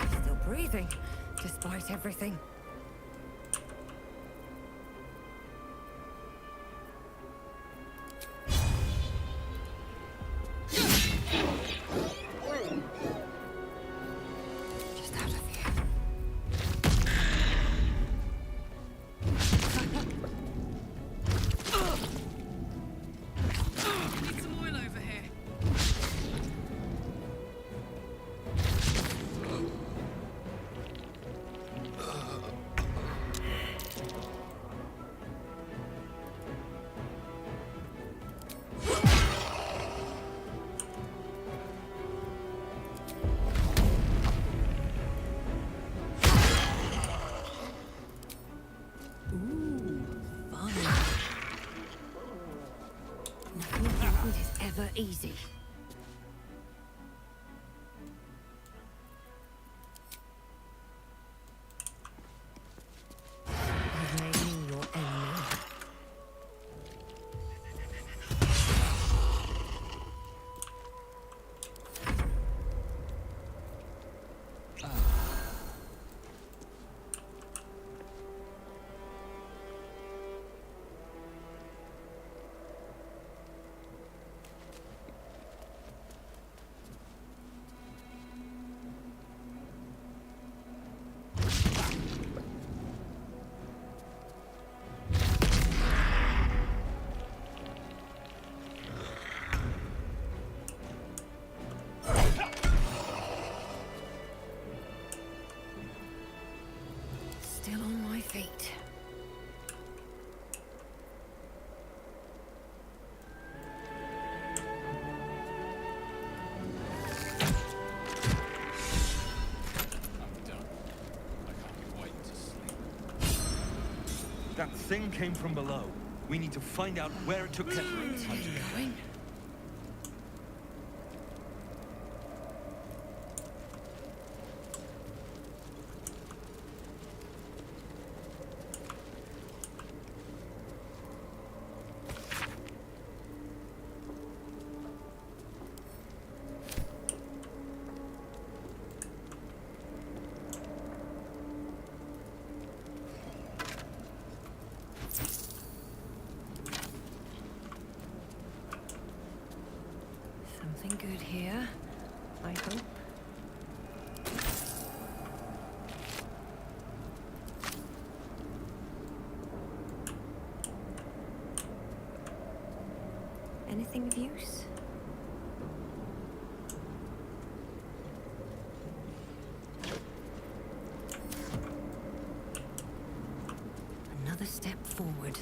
Still breathing, despite everything. Just out of here. Need some oil over here. Nothing important is ever easy. You've made me your enemy. Still on my feet. I'm done. I can't wait to sleep. That thing came from below. We need to find out where it took Kettering. Going. I hope. Anything of use? Another step forward.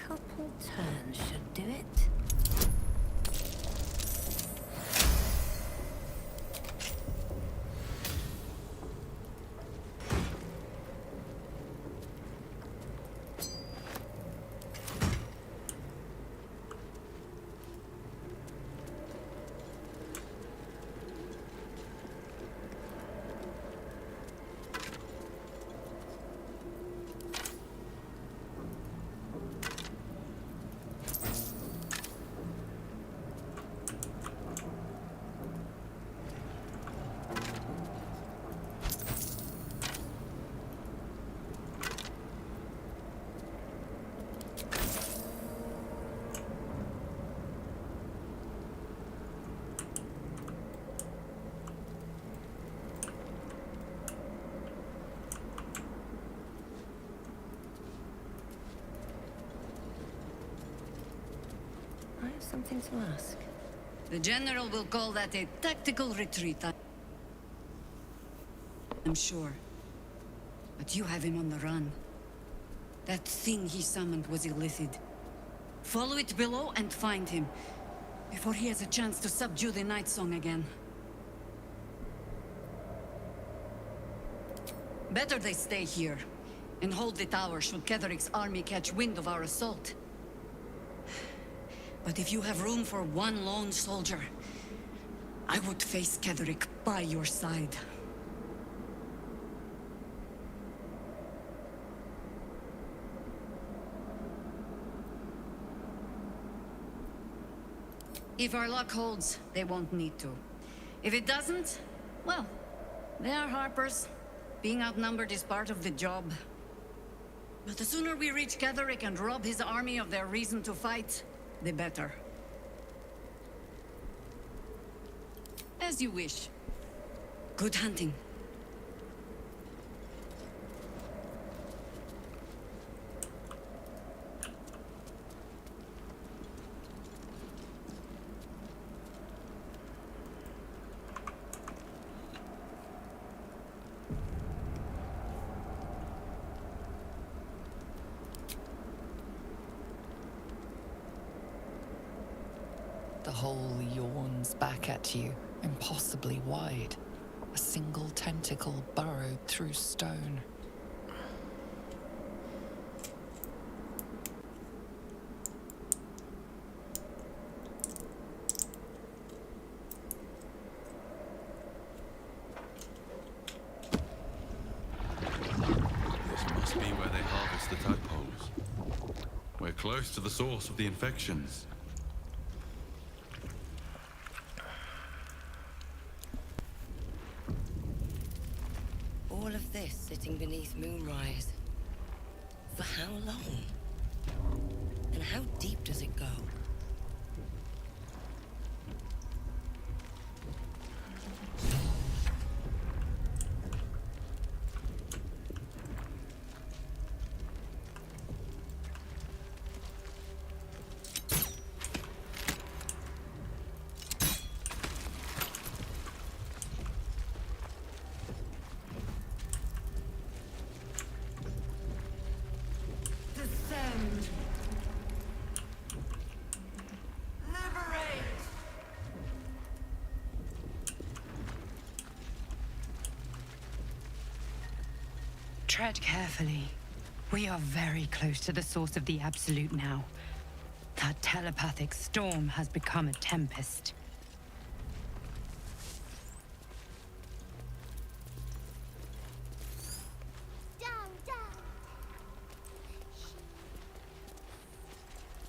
Couple turns should do it. I have something to ask. The General will call that a tactical retreat, I'm sure. But you have him on the run. That thing he summoned was illicit. Follow it below and find him, before he has a chance to subdue the Night Song again. Better they stay here, and hold the tower should Ketheric's army catch wind of our assault. But if you have room for one lone soldier, I would face Ketheric by your side. If our luck holds, they won't need to. If it doesn't, well, they are Harpers. Being outnumbered is part of the job. But the sooner we reach Ketheric and rob his army of their reason to fight, the better. As you wish. Good hunting. The hole yawns back at you, impossibly wide. A single tentacle burrowed through stone. This must be where they harvest the tadpoles. We're close to the source of the infections. All of this sitting beneath moonrise. For how long? And how deep does it go? Tread carefully. We are very close to the source of the Absolute now. That telepathic storm has become a tempest.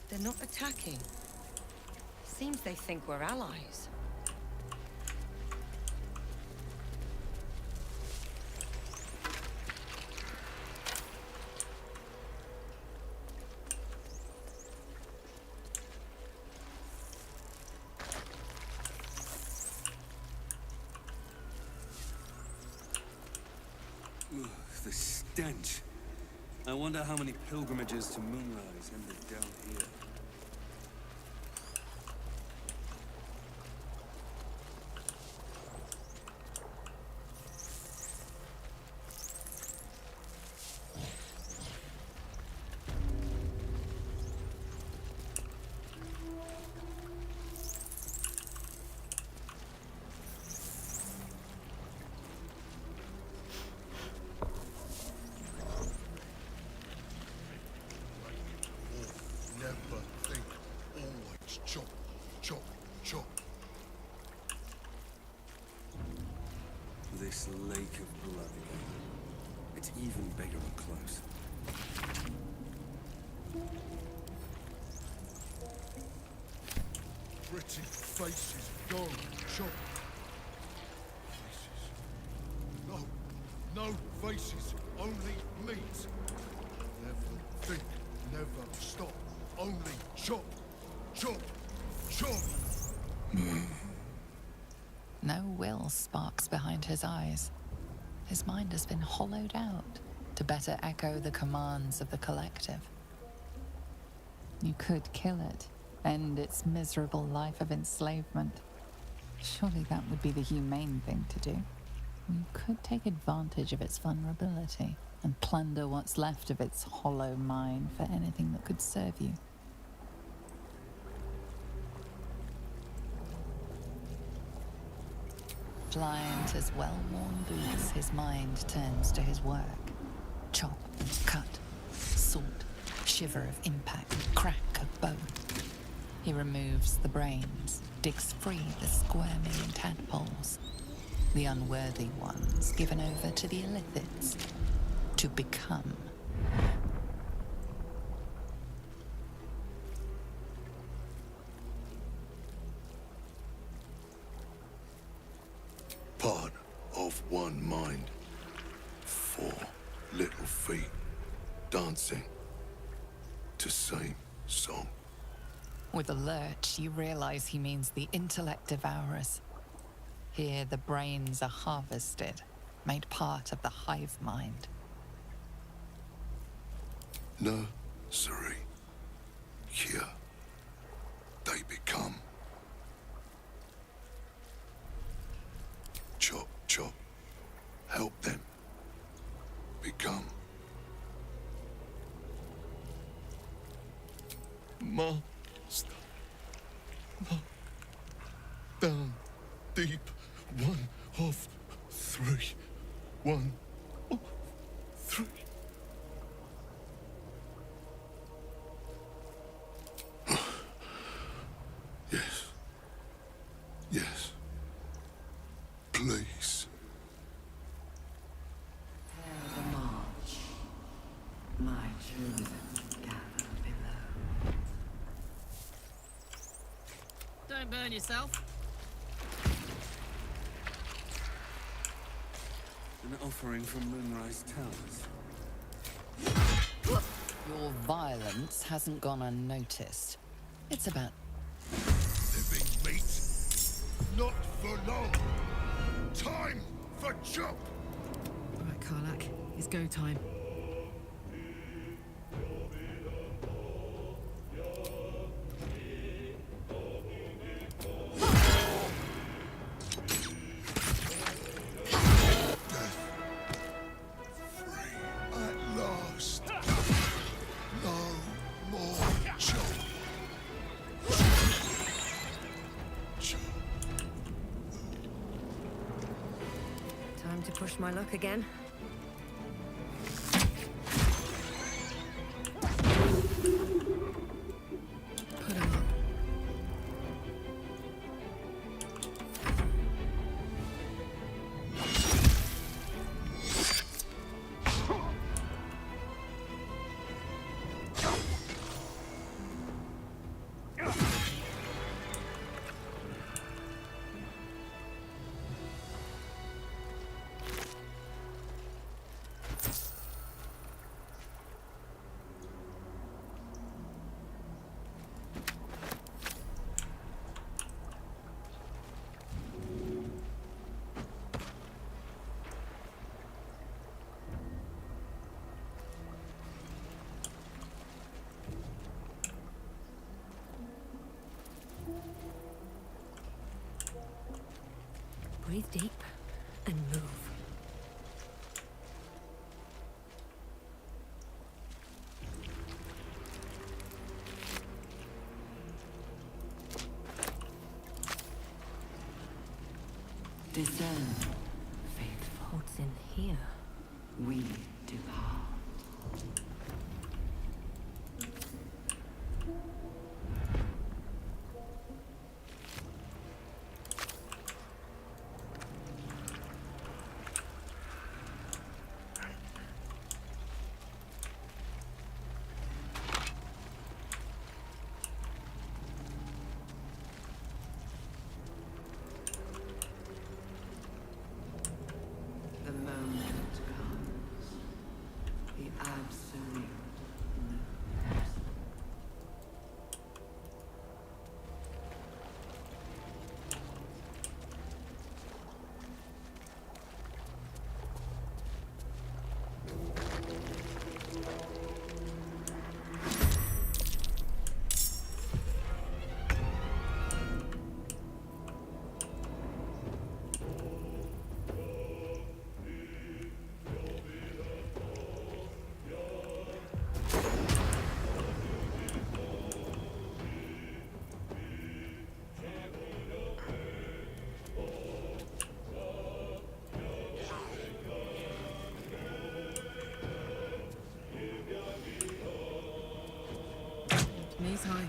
They're not attacking. Seems they think we're allies. Ugh, the stench. I wonder how many pilgrimages to Moonrise ended down here. Never think, always chop, chop, chop. This lake of blood again. It's even bigger up close. Pretty faces gone, chop. Faces. No, no faces, only meat. Never think, never stop, only chop, chop, chop. No will sparks behind his eyes. His mind has been hollowed out to better echo the commands of the collective. You could kill it, end its miserable life of enslavement. Surely that would be the humane thing to do. You could take advantage of its vulnerability and plunder what's left of its hollow mind for anything that could serve you. Blind as well-worn boots, his mind turns to his work. Chop, cut, sort, shiver of impact, crack of bone. He removes the brains, digs free the squirming tadpoles, the unworthy ones given over to the illithids, to become. Part of one mind. 4 little feet dancing to same song. With a lurch, you realize he means the intellect devourers. Here, the brains are harvested, made part of the hive mind. Nursery. Here, they become. Chop, chop. Help them become. Master. Low. Down. Deep. 1 of 3. 1 of 3. Yes. Yes. Please. The march. My chosen gather below. Don't burn yourself. An offering from Moonrise Towers. Your violence hasn't gone unnoticed. It's about Living meat. Not for long. Time for chop. All right, Karlak, it's go time. At last. No more chop. Chop. Time to push my luck again. Breathe deep and move. Discern, faithful. What's in here? We depart. The moment comes. The absolute knows. Knees high.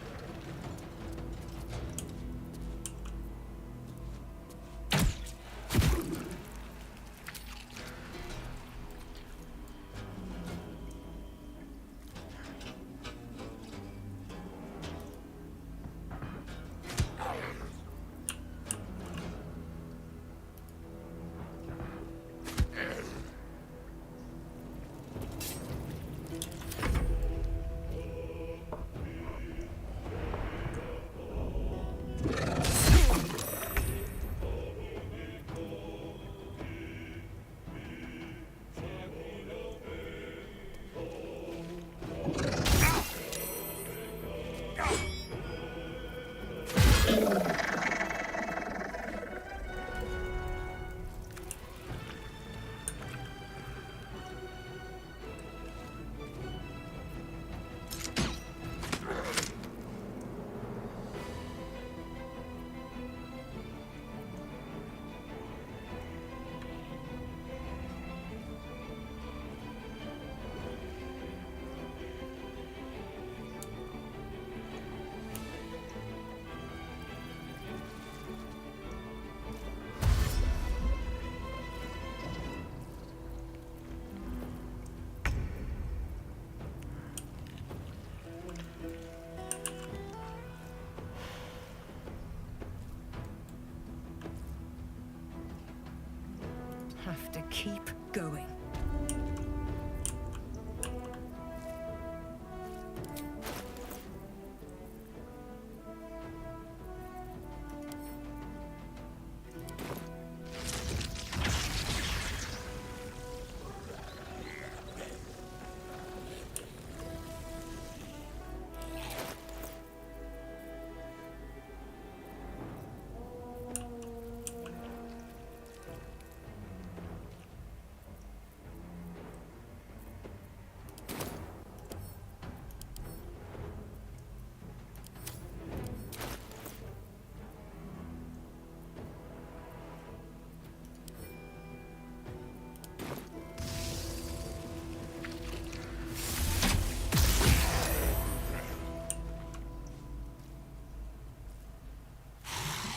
Have to keep going.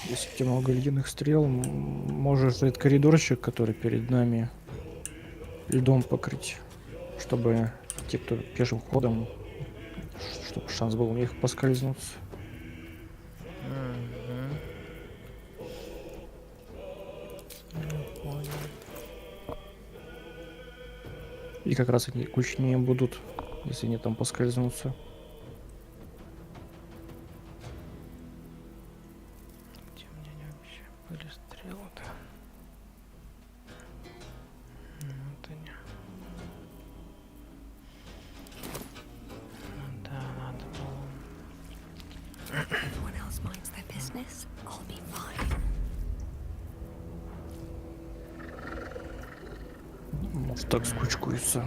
Если у тебя много ледяных стрел, можешь этот коридорчик, который перед нами, льдом покрыть, чтобы те, кто пешим ходом, чтобы шанс был у них поскользнуться. И как раз они кучнее будут, если они там поскользнутся. Где у меня вообще были стрелы-то? Вот они. Ну да, надо было. Everyone else minds their business. I'll be fine. Может, так скучкуется.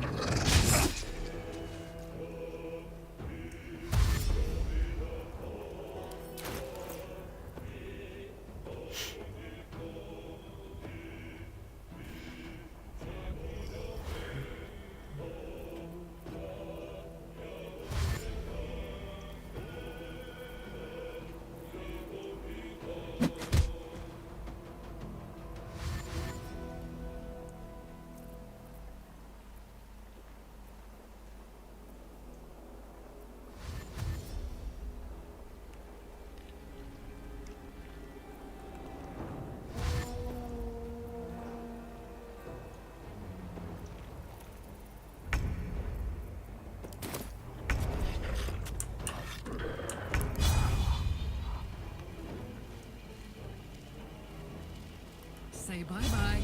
Say bye-bye.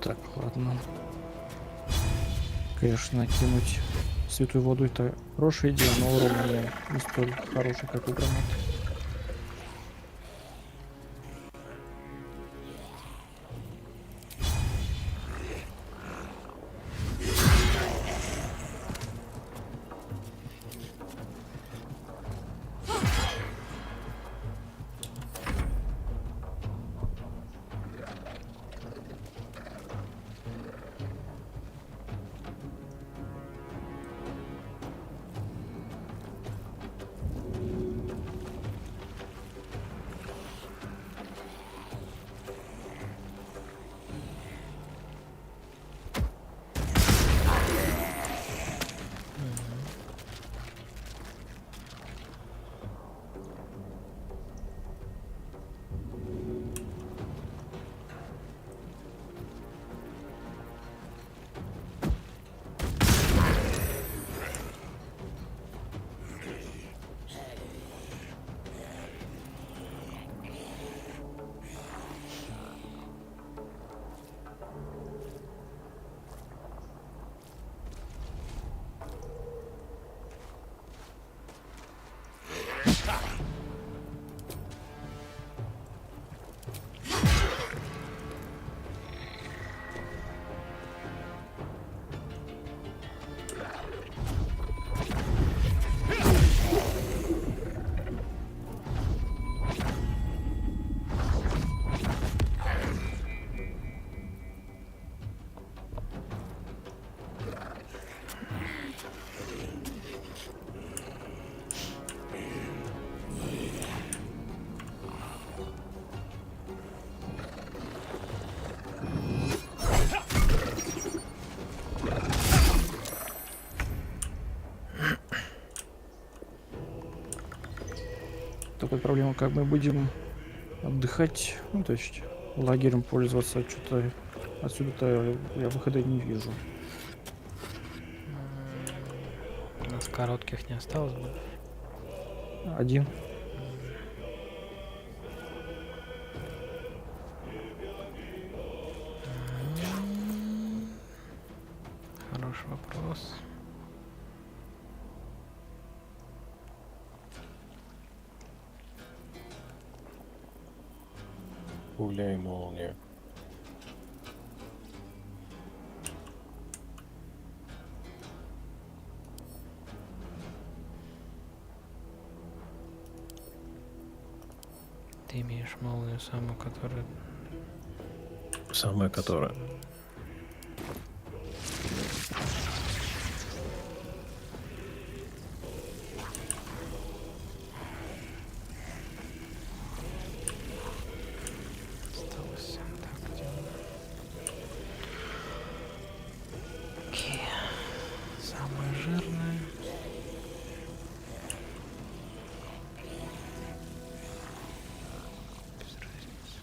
Так, ладно. Конечно, кинуть святую воду это хорошая идея, но урон у меня не столь хороший, как у гранат. Такая проблема, как мы будем отдыхать, ну то есть лагерем пользоваться, что-то отсюда-то я выхода не вижу. У нас коротких не осталось бы. Один. Хороший вопрос. Пуля и молния. Ты имеешь молнию самую, которая... Самая которая. Осталось. Так, где она? Окей. Самая жирная. Без разницы.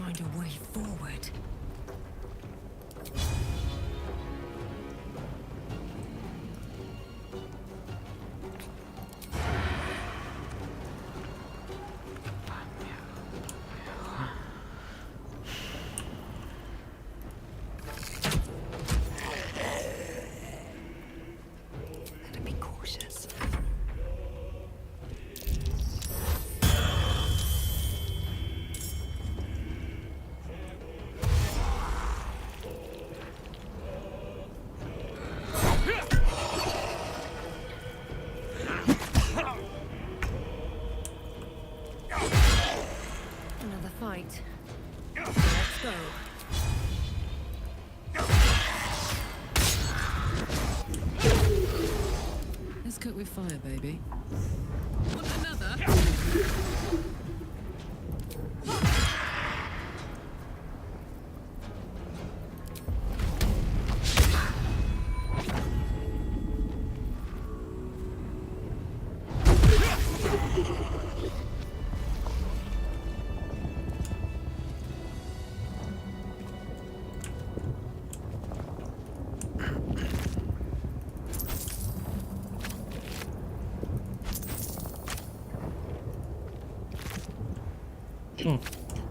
find a way forward. Gotta be cautious. Another fight. Let's go. Let's cook with fire, baby. Want another?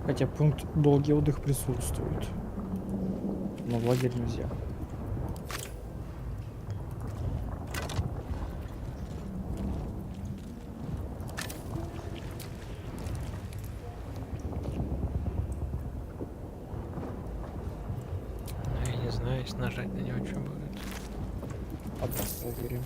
Хотя пункт долгий отдых присутствует. Но в лагерь нельзя. Ну, я не знаю, если нажать на него, что будет. Одна проверим.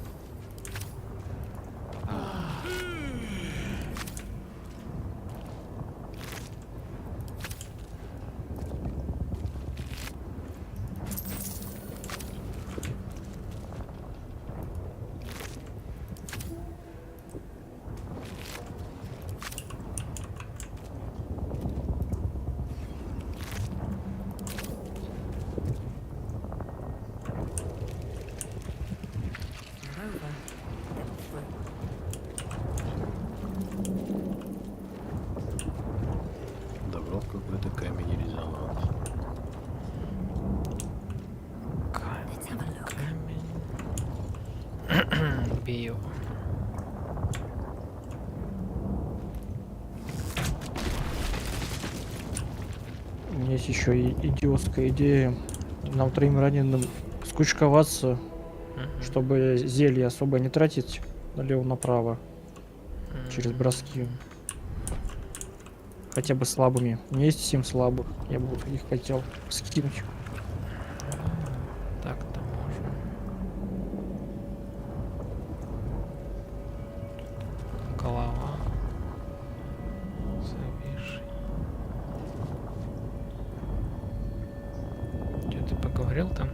Добро в какой-то камень резонанс. Камень. Бью. У меня есть еще и идиотская идея. Нам троим раненым скучковаться, чтобы зелье особо не тратить налево-направо через броски. Хотя бы слабыми. У меня есть 7 слабых. Я бы их хотел скинуть. Так-то можно. Голова. Зависший. Что ты поговорил там?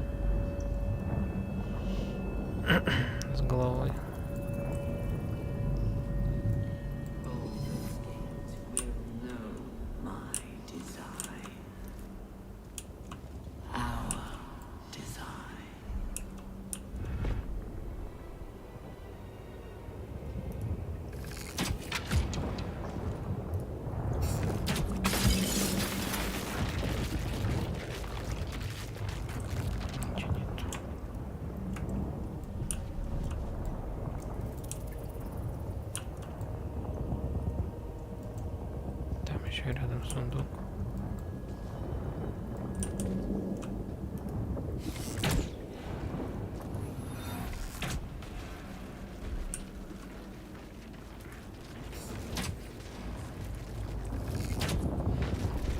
С головой. Еще рядом сундук.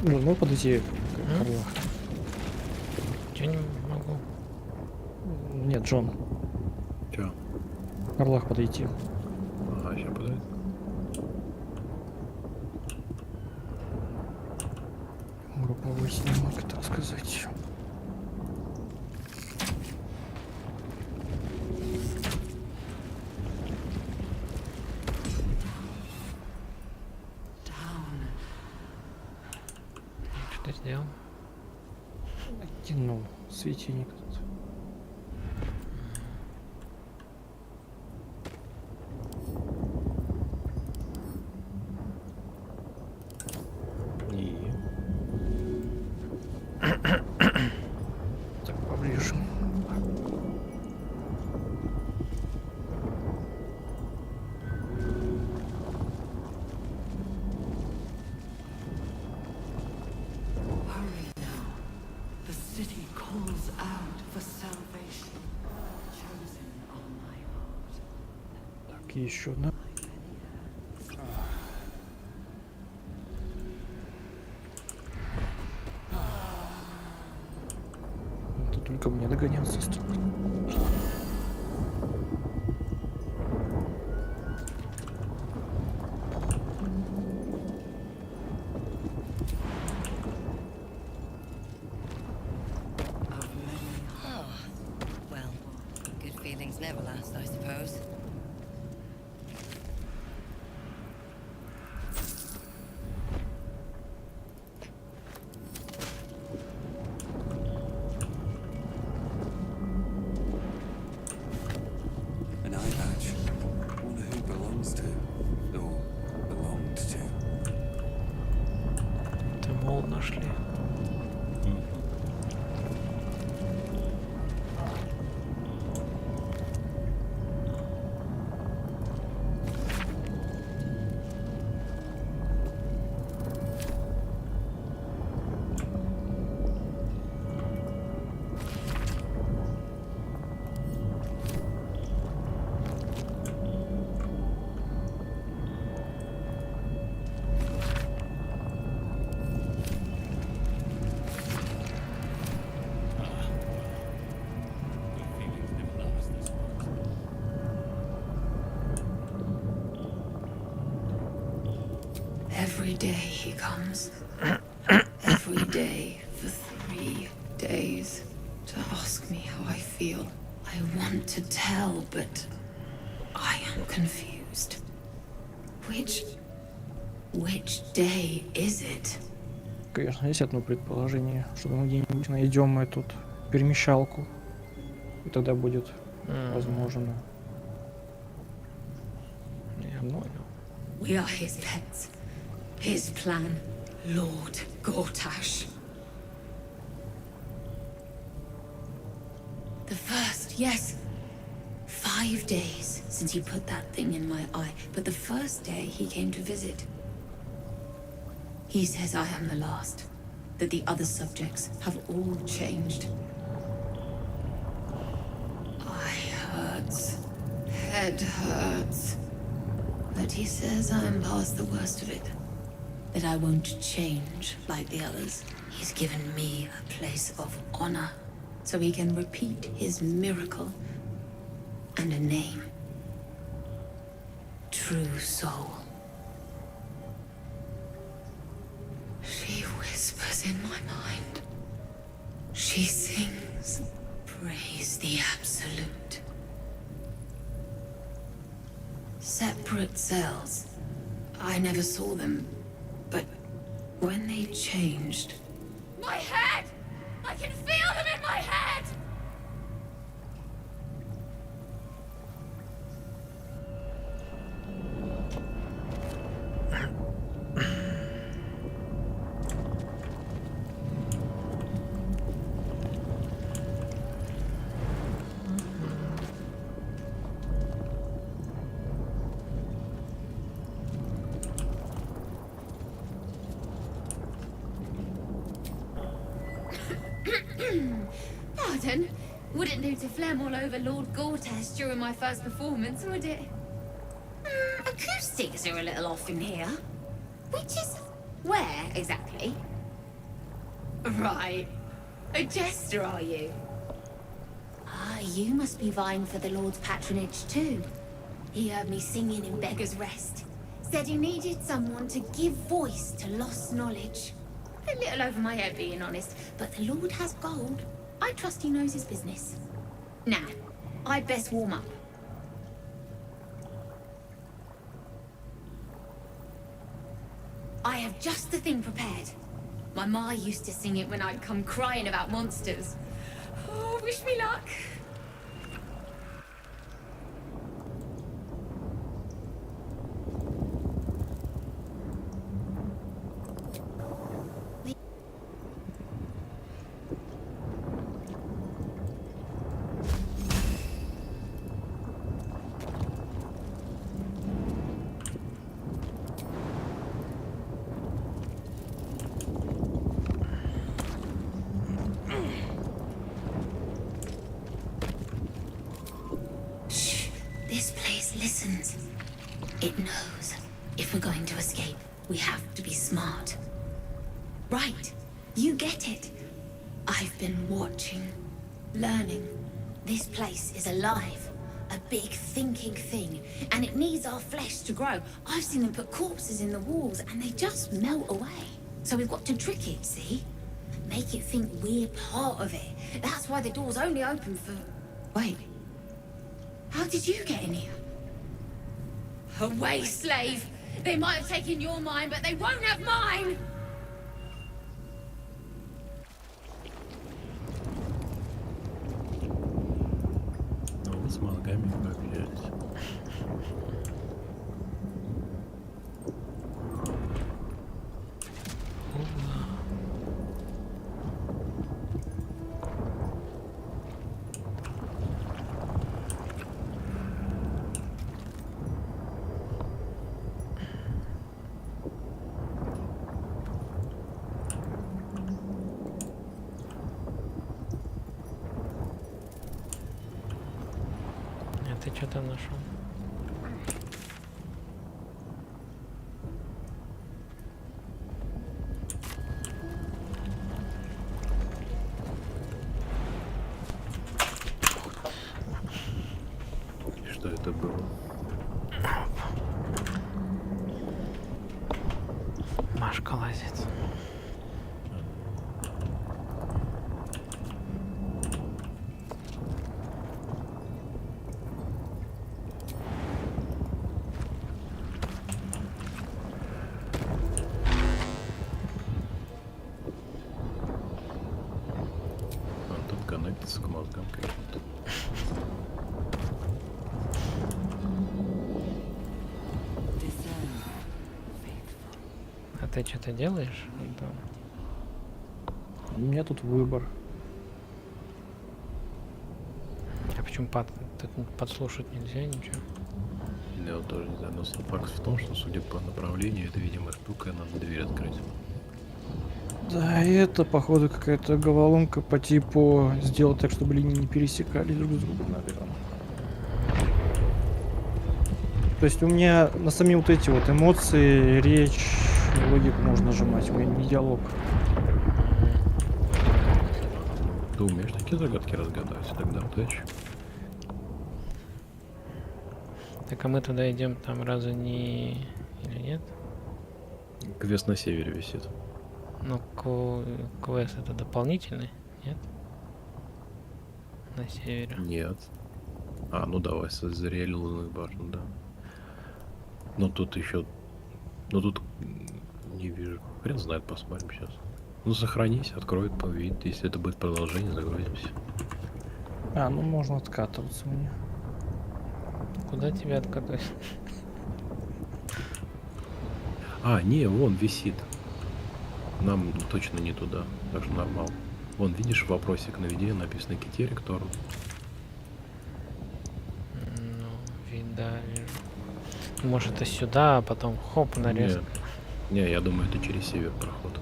Ну, подойти к Карлах. Че не могу? Нет, Джон. Че? К Карлах подойти. Ага, сейчас подойду. Групповой снимок, так сказать. Что сделал? Кинул светильник этот. И calls out for salvation, chosen on my heart. Так, еще одна. Это только мне догоняться осталось. Oh, well, good feelings never last, I suppose. An eye patch. Wonder who it belongs to. Or belonged to. Это мол нашли. Every day he comes. Every day for 3 days to ask me how I feel. I want to tell, but I am confused. Which day is it? Конечно, есть одно предположение, что мы где-нибудь найдем эту перемещалку, и тогда будет возможно. Я понял. We are his pets. His plan, Lord Gortash. The first, yes. 5 days since he put that thing in my eye, but the first day he came to visit. He says I am the last, that the other subjects have all changed. Eye hurts, head hurts, but he says I am past the worst of it. That I won't change like the others. He's given me a place of honor, so he can repeat his miracle and a name. True soul. She whispers in my mind. She sings, praise the absolute. Separate cells. I never saw them, but when they changed... My head! I can feel them in my head! Pardon? Wouldn't do to phlegm all over Lord Gortash during my first performance, would it? Acoustics are a little off in here. Which is... where, exactly? Right. A jester, are you? Ah, you must be vying for the Lord's patronage, too. He heard me singing in Beggar's Rest. Said he needed someone to give voice to lost knowledge. A little over my head, being honest, but the Lord has gold. I trust he knows his business. Now, I'd best warm up. I have just the thing prepared. My ma used to sing it when I'd come crying about monsters. Oh, wish me luck. It knows if we're going to escape, we have to be smart. Right, you get it. I've been watching, learning. This place is alive, a big thinking thing, and it needs our flesh to grow. I've seen them put corpses in the walls and they just melt away. So we've got to trick it, see? Make it think we're part of it. That's why the door's only open for... Wait. How did you get in here? Away, slave! They might have taken your mind, but they won't have mine! Ну, вы с мозгами пообщались. Ты что там нашел? Что это было? Машка лазит. Антон коннектится к мозгам каким-то. А ты что-то делаешь, Антон? У меня тут выбор. А почему тут подслушать нельзя ничего? Я вот тоже не знаю, но факт в том, что, судя по направлению, это, видимо, штука, надо дверь открыть. Да, и это, походу, какая-то головоломка по типу сделать так, чтобы линии не пересекались друг с другом, наверное. То есть у меня на сами вот эти вот эмоции, речь, логику можно нажимать, у меня не диалог. Ты умеешь такие загадки разгадать? Тогда удачи. Так а мы туда идем там разве не... или нет? Квест на севере висит. Ну, квест это дополнительный, нет? На севере. Нет. А, ну давай, созрели лунную башню, да. Но тут еще... Ну тут не вижу. Хрен знает, посмотрим сейчас. Ну сохранись, откроет, повидит. Если это будет продолжение, загрузимся. А, ну можно откатываться мне. Куда тебя откатывать? А, не, вон висит. Нам точно не туда, так что нормал. Вон, видишь, вопросик наведения написано Китерик Торн. Ну, да, вижу. Может это сюда, а потом хоп, нарез. Не, я думаю, это через север проход.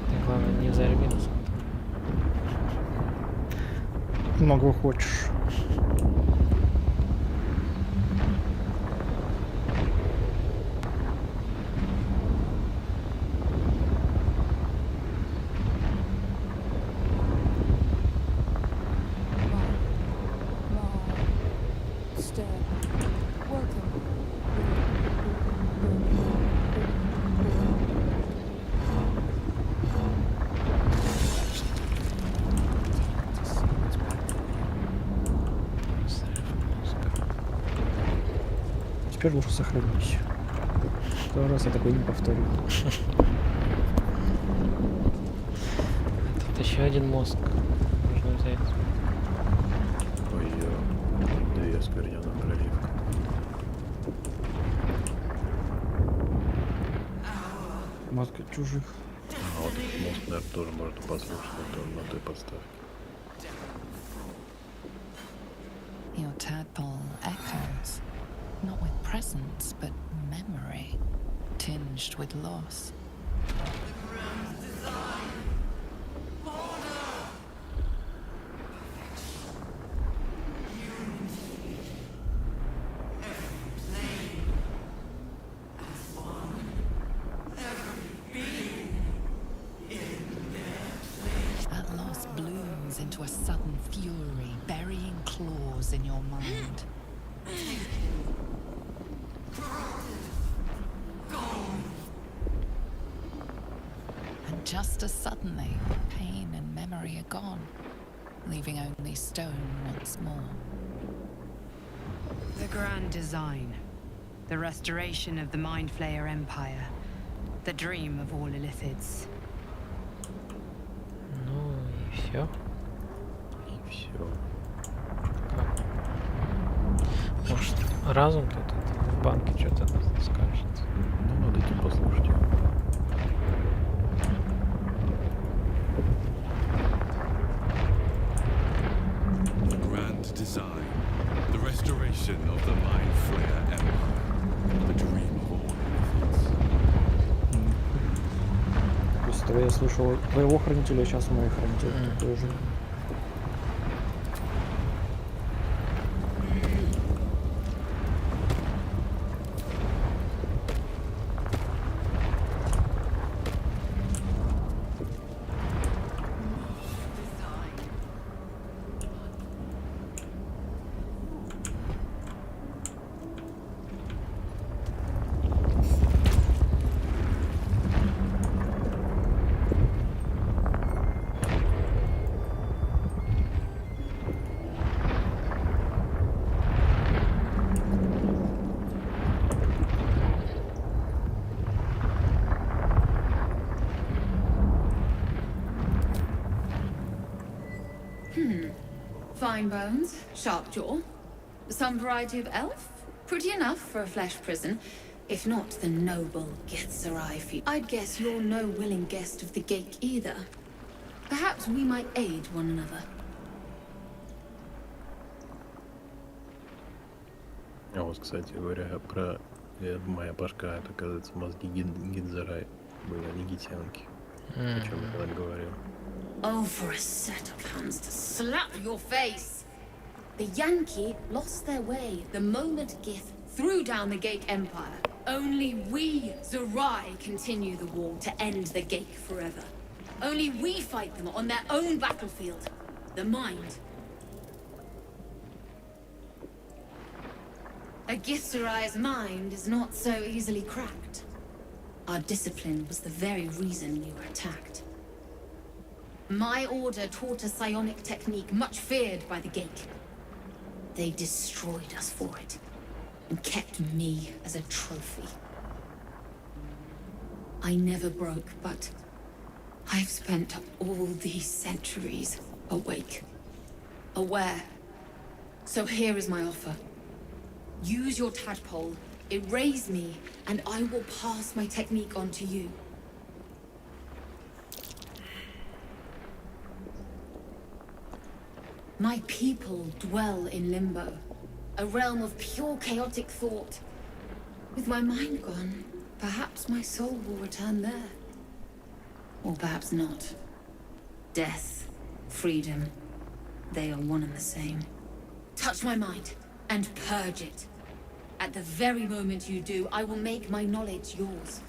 Ты, главное, не взорви нас. Много хочешь. Теперь лучше сохранись. Второй раз я такой не повторю. Тут еще один мозг нужно взять. Ой, две скверненная проливка. Мозг от чужих. А вот этот мост, наверное, тоже можно послушать на той подставке. presence, but memory, tinged with loss. That loss blooms into a sudden fury, burying claws in your mind. And just as suddenly, pain and memory are gone, leaving only stone once more. The grand design. The restoration of the Mind Flayer Empire. The dream of all Illithids. Ну и все. И все. Может, разум тут в банке что-то скажет. Ну, надо идти послушать. The grand design. The restoration of the Mind Flayer Empire. The dream of all Illithids. То есть я слышал твоего хранителя, сейчас мой хранитель такой же. Fine bones, sharp jaw. Some variety of elf? Pretty enough for a flesh prison. If not, the noble Githzerai feat. I'd guess you're no willing guest of the Gate either. Perhaps we might aid one another. А вот, кстати говоря, про моя башка, это, оказывается, мозги Гидзарай были, а не гитянки. О чем я когда говорил. Oh, for a set of hands to slap your face! The Yankee lost their way the moment Gith threw down the Gate Empire. Only we, Zerai, continue the war to end the Gate forever. Only we fight them on their own battlefield. The mind. A Githzerai's mind is not so easily cracked. Our discipline was the very reason you were attacked. My order taught a psionic technique much feared by the Gate. They destroyed us for it, and kept me as a trophy. I never broke, but I've spent all these centuries awake, aware. So here is my offer. Use your tadpole, erase me, and I will pass my technique on to you. My people dwell in limbo, a realm of pure chaotic thought. With my mind gone, perhaps my soul will return there. Or perhaps not. Death, freedom, they are one and the same. Touch my mind, and purge it. At the very moment you do, I will make my knowledge yours.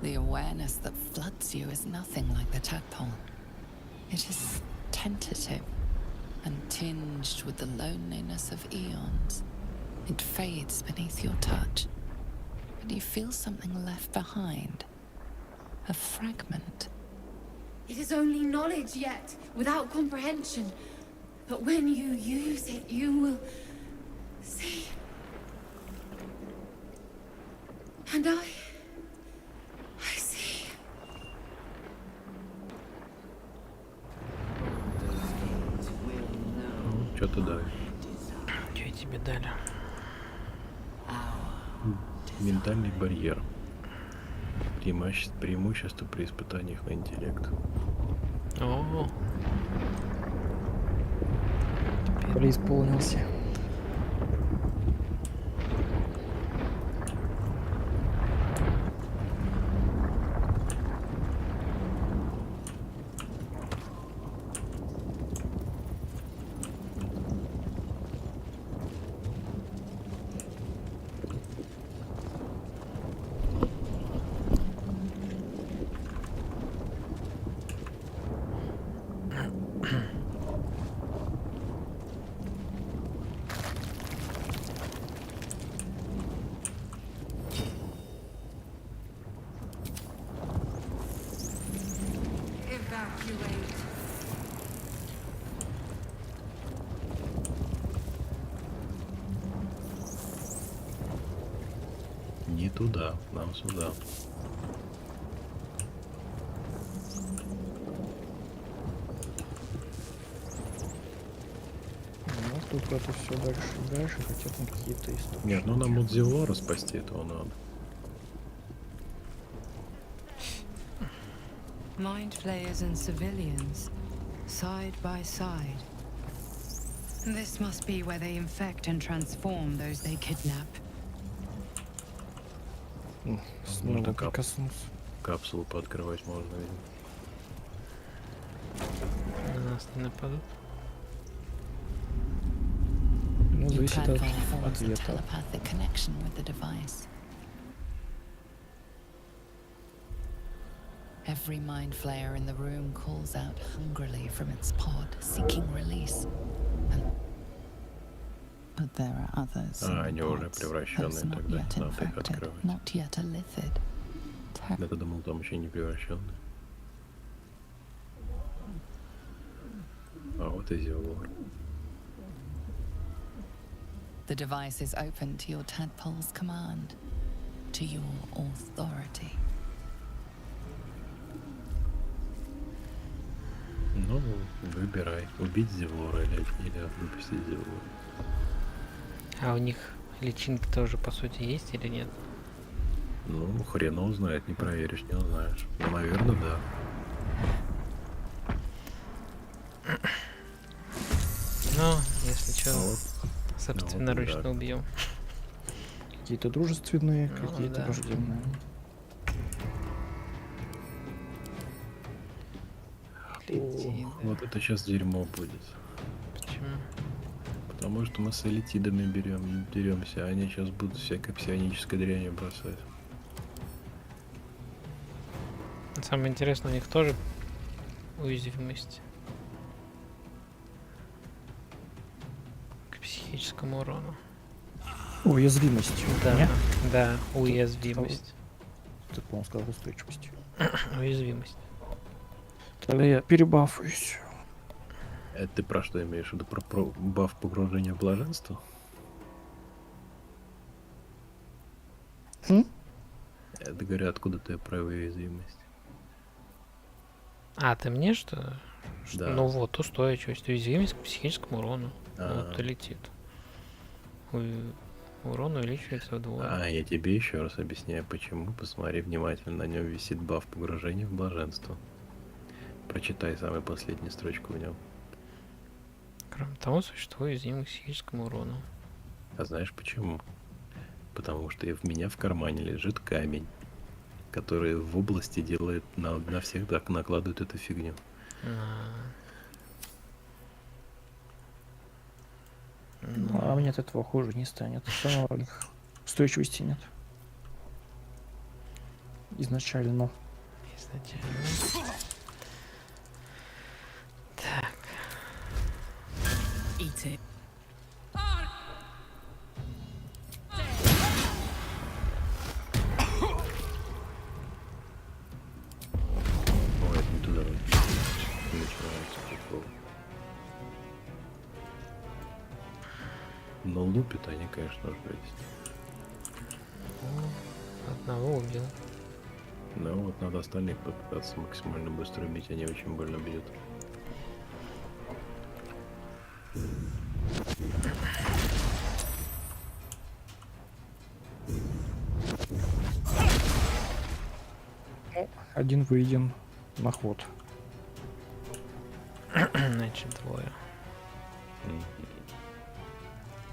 The awareness that floods you is nothing like the tadpole. It is tentative and tinged with the loneliness of eons. It fades beneath your touch, but you feel something left behind. A fragment. It is only knowledge yet, without comprehension. But when you use it, you will see. And I see. Что-то дали. Что тебе дали? Ментальный барьер. Преимущество при испытаниях на интеллект. О, Преисполнился. Evacuate. Не туда, нам сюда. Ну, тут это все дальше и дальше, хотя там какие-то источники. Нет, ну нам вот Зевлора спасти этого надо. Mind flayers and civilians, side by side. This must be where they infect and transform those they kidnap. Снова прикоснуться. Капсулу пооткрывать можно, видимо. на нас не нападут. Ну, Your зависит от tadpole forms a ответа. telepathic connection with the device. Every mind flayer in the room calls out hungrily from its pod, seeking release. But there are others. in the Они уже pods, превращенные those not тогда, yet надо их infected, открывать. not yet elithid. Я-то думал, там еще не превращенные. А вот и Зевлор. The device is open to your tadpole's command, to your authority. Ну, выбирай. Убить Зевлора или выпустить Зевлора. А у них личинки тоже, по сути, есть или нет? Ну, хрен его знает, не проверишь, не узнаешь. Ну, наверное, да. Ну, если что, Вот. собственноручно да. убьем. Какие-то дружественные, Ну, какие-то да. враждебные. Вот это сейчас дерьмо будет. Почему? Потому что мы с элитидами деремся, а они сейчас будут всякой псионической дрянью бросать. Самое интересное, у них тоже уязвимость к психическому урону. Уязвимость. Да, Не? да, уязвимость. Ты, по-моему, сказал устойчивость. Уязвимость. Тогда я перебафуюсь. Это ты про что имеешь в виду? Про баф погружения в блаженство? Это говорю, откуда ты про уязвимость? А, ты мне что? Да. Ну вот, устойчивость, уязвимость к психическому урону. А. Вот и летит. Урон увеличивается вдвое. А, я тебе еще раз объясняю, почему. Посмотри внимательно, на нем висит баф погружения в блаженство. Прочитай самую последнюю строчку в нем. Кроме того, существует уязвимость к психическому урону. А знаешь почему? Потому что в меня в кармане лежит камень, который в области делает на всех так накладывает эту фигню. А мне от этого хуже не станет. Все равно у них устойчивости нет. Изначально. Изначально. Так. Eat it. Ой, это не туда. Начинается прикол. Но лупят они, конечно, жесть. Одного убил. Но вот надо остальных попытаться максимально быстро убить, они очень больно бьют. Один выйден на ход. Значит, двое.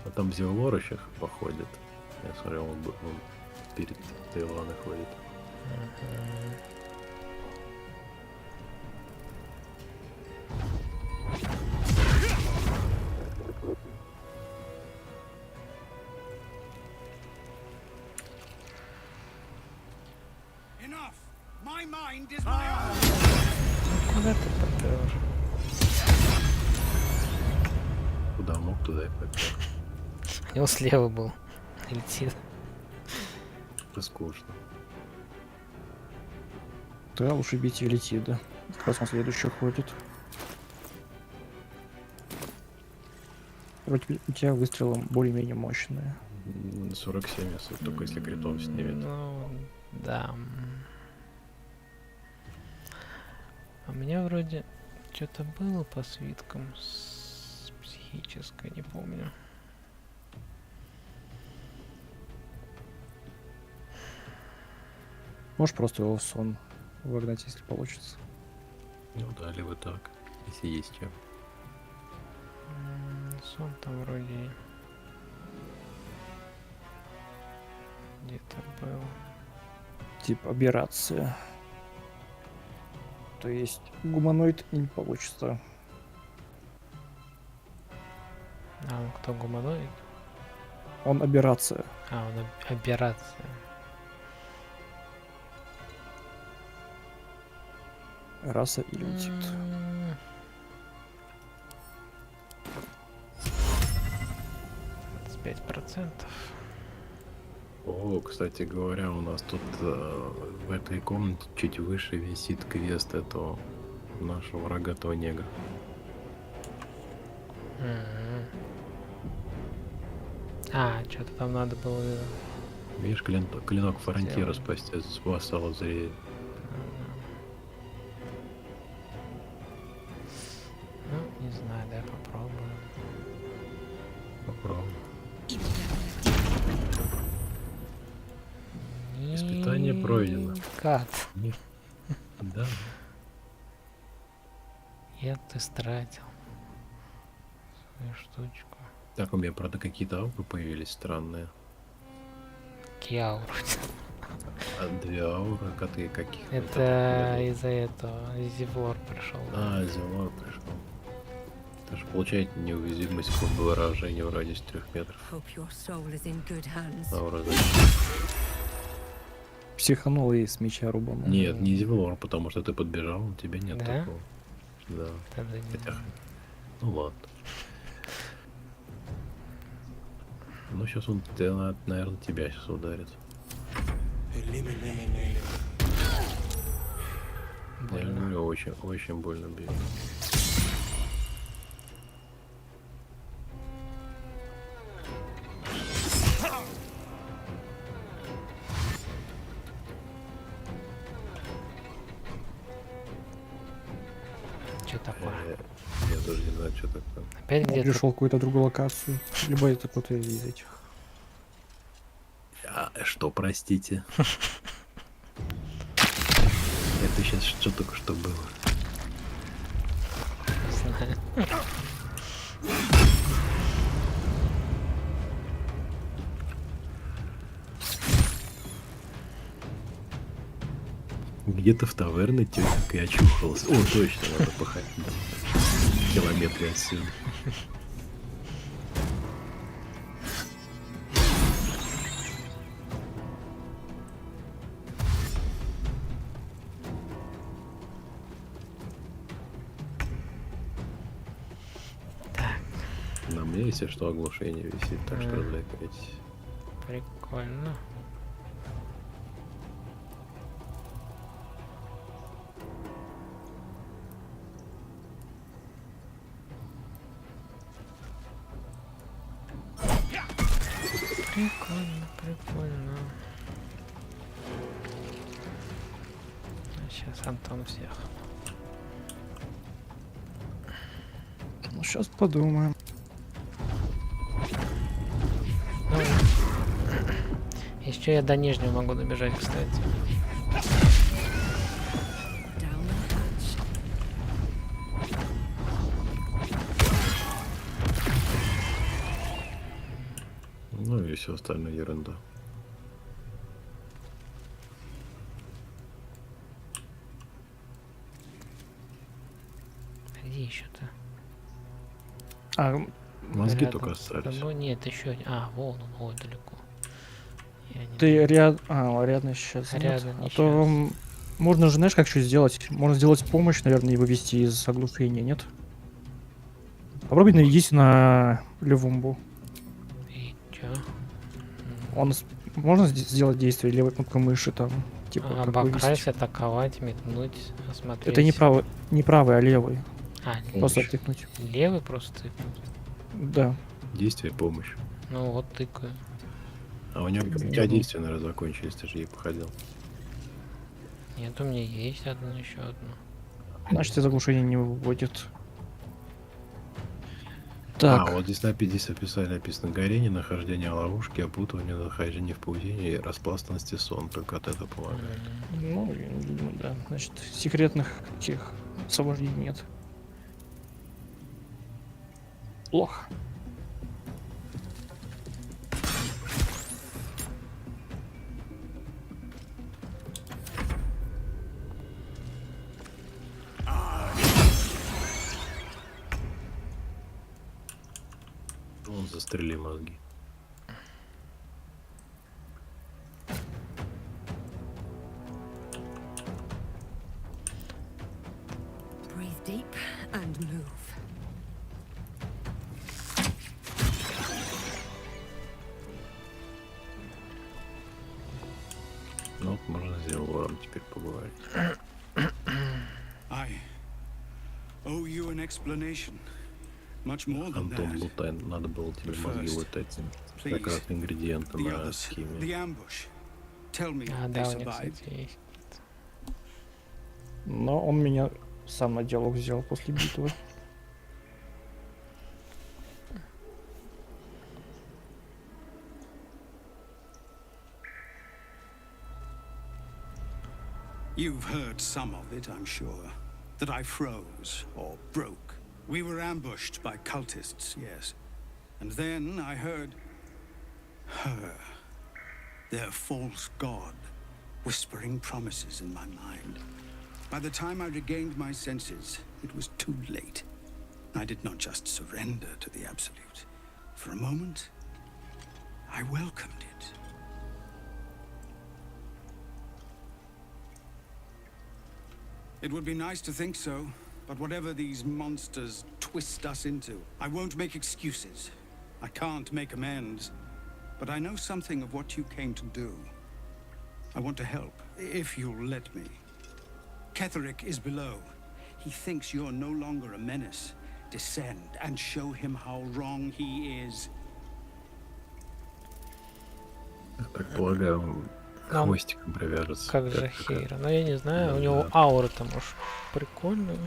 А там Зевлор еще походит. Я смотрел, он перед Таиландом ходит. Куда ты попёр? Куда мог, туда и попер. У него слева был. Летит. Это скучно. Да, лучше бить и летит, да. Как раз он следующий ходит. Вроде у тебя выстрелы более-менее мощные. 47, если только если критом снимет. Ну, да. А у меня вроде что-то было по свиткам с психической, не помню. Можешь просто его в сон вогнать, если получится. Ну да, либо так, если есть чем. Сон там вроде где-то был. Типа операция. То есть гуманоид не получится. А он кто, гуманоид? Он аберрация. А, он операция. Раса и летит. 25%. О, кстати говоря, у нас тут в этой комнате чуть выше висит квест этого нашего рогатого негра. А, что-то там надо было... Видишь, клинок фронтира спасти от вассала зреет. Ну, не знаю, дай попробуем. Попробуем. Испытание пройдено. Кат. Да. Я ты стратил свою штучку. Так, у меня, правда, какие-то ауры появились странные. Какие ауры? А 2 ауры, коты каких? Это из-за этого Зевлор пришел. А, Зевлор пришел. Это же получает неуязвимость к выражению в радиусе 3 метров. Аура Психанул и с меча рубанул. Нет, не Зевлор, потому что ты подбежал, у тебя нет Да? такого. Да. Тогда не Хотя... знаю. Ну ладно. Ну сейчас он, наверное, тебя сейчас ударит. Я говорю, очень больно бьет. Что такое? Я тоже не знаю, что такое. Опять Он где-то... пришел в какую-то другую локацию. Либо это какой-то из этих. Что, простите? Это сейчас что только что было? Не знаю. Где-то в таверне тетенька очухалась. О, точно, надо походить. В километре отсюда. На мне, если что, оглушение висит, так что развлекайтесь. Прикольно. Прикольно, прикольно. Сейчас Антон всех. Ну, сейчас подумаем. Ну, еще я до нижнего могу добежать, кстати. и все остальное ерунда. Где еще-то? Мозги Рядом только с остались. тобой? Нет, еще один. А, вон он, ой, далеко. Я не Ты рядом сейчас. Рядом не А то можно же, знаешь, как что сделать? Можно сделать помощь, наверное, и вывести из оглушения, нет? Попробуй наведись на Левумбу. И чё? Можно сделать действие левой кнопкой мыши там, типа как Обокрасть, вывести? атаковать, метнуть, осмотреть. Это не правый, а левый. А, Просто тыкнуть. левый просто тыкнуть? Да. Действие, помощь. Ну вот тыкаю. А у тебя действия, наверное, закончились, ты же ей походил. Нет, у меня есть одно, еще одно. Значит, из оглушения не выводит. Так. А, вот здесь описание написано: горение, нахождение ловушки, опутывание, нахождение в паутине и распластанности сон. Только от этого помогает. Ну, видимо, да. Значит, секретных тех освобождений нет. Плохо. Вон застрели мозги. Breathe deep and move. Ну, вот можно с Зелвором теперь поговорить. I owe you an explanation. Much more than Антон, that. лутай, надо было тебе But мозги first, лутать. please, Как раз ингредиенты the на others, схеме. the ambush. Tell me А, they да, у них, survived. кстати, есть. Но он меня сам на диалог взял после битвы. You've heard some of it, I'm sure. That I froze or broke. We were ambushed by cultists, yes. And then I heard her, their false god, whispering promises in my mind. By the time I regained my senses, it was too late. I did not just surrender to the Absolute. For a moment, I welcomed it. It would be nice to think so, but whatever these monsters twist us into, I won't make excuses. I can't make amends. But I know something of what you came to do. I want to help, if you'll let me. Ketherick is below. He thinks you're no longer a menace. Descend and show him how wrong he is. Так полагаю, хвостиком привяжется. Как же Хейра. Но я не знаю, Да, у него да. аура-то, может, прикольная.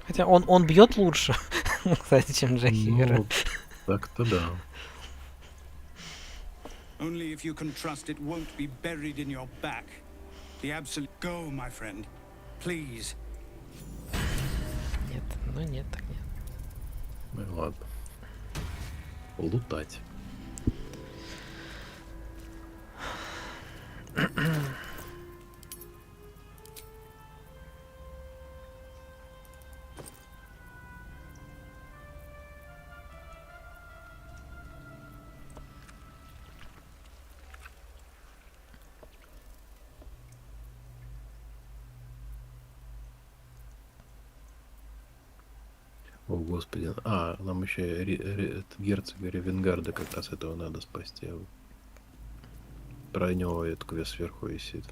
Хотя он бьет лучше, кстати, чем Джахира. Ну, так-то да. Only if you can trust it won't be buried in your back. The absolute... Go, my friend. Please. Нет, ну нет, так нет. Ну и ладно. Лутать. О, господи. А, нам еще герцога Ревенгарда как раз этого надо спасти. Про него этот квест сверху висит.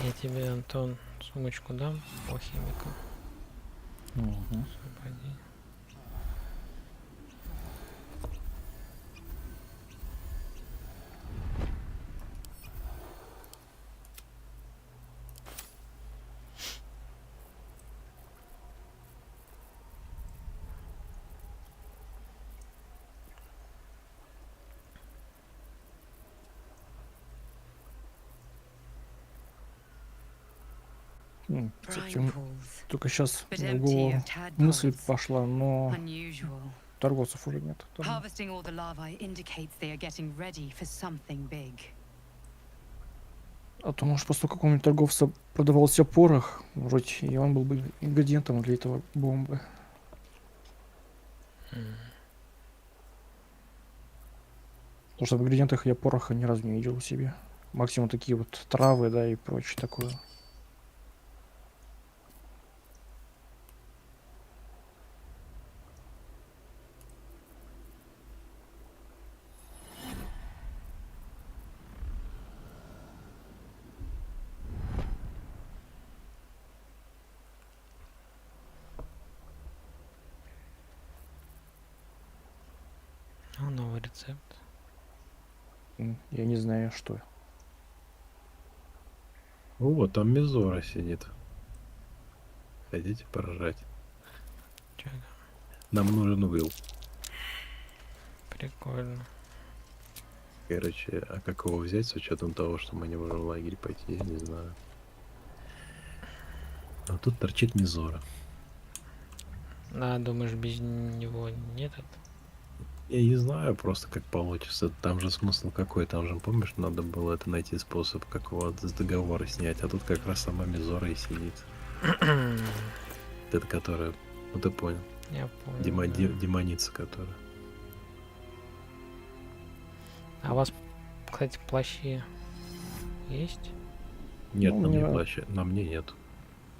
Я тебе, Антон, сумочку дам алхимика. Освободи. Кстати, только сейчас в голову мысль пошла, но торговцев уже нет. Harvesting all the larvae indicates they are getting ready for something big. А то, может, просто у какого-нибудь торговца продавался порох, вроде, и он был бы ингредиентом для этого бомбы. Потому что в ингредиентах я пороха ни разу не видел у себя. Максимум такие вот травы, да, и прочее такое. Ну, новый рецепт. Я не знаю, что. О, там Мизора сидит. Хотите поржать? Чё это? Нам нужен Уилл. Прикольно. Короче, а как его взять с учетом того, что мы не можем в лагерь пойти, я не знаю. А тут торчит Мизора. А, думаешь, без него нет? Я не знаю просто, как получится. Там же смысл какой? Там же, помнишь, надо было это найти способ, как его с договора снять. А тут как раз сама Мизора и сидит. Это которая... Ну ты понял. Я понял. Демоница, которая. А у вас, кстати, плащи есть? Нет, Ну, на у мне меня- плаща. На мне нет.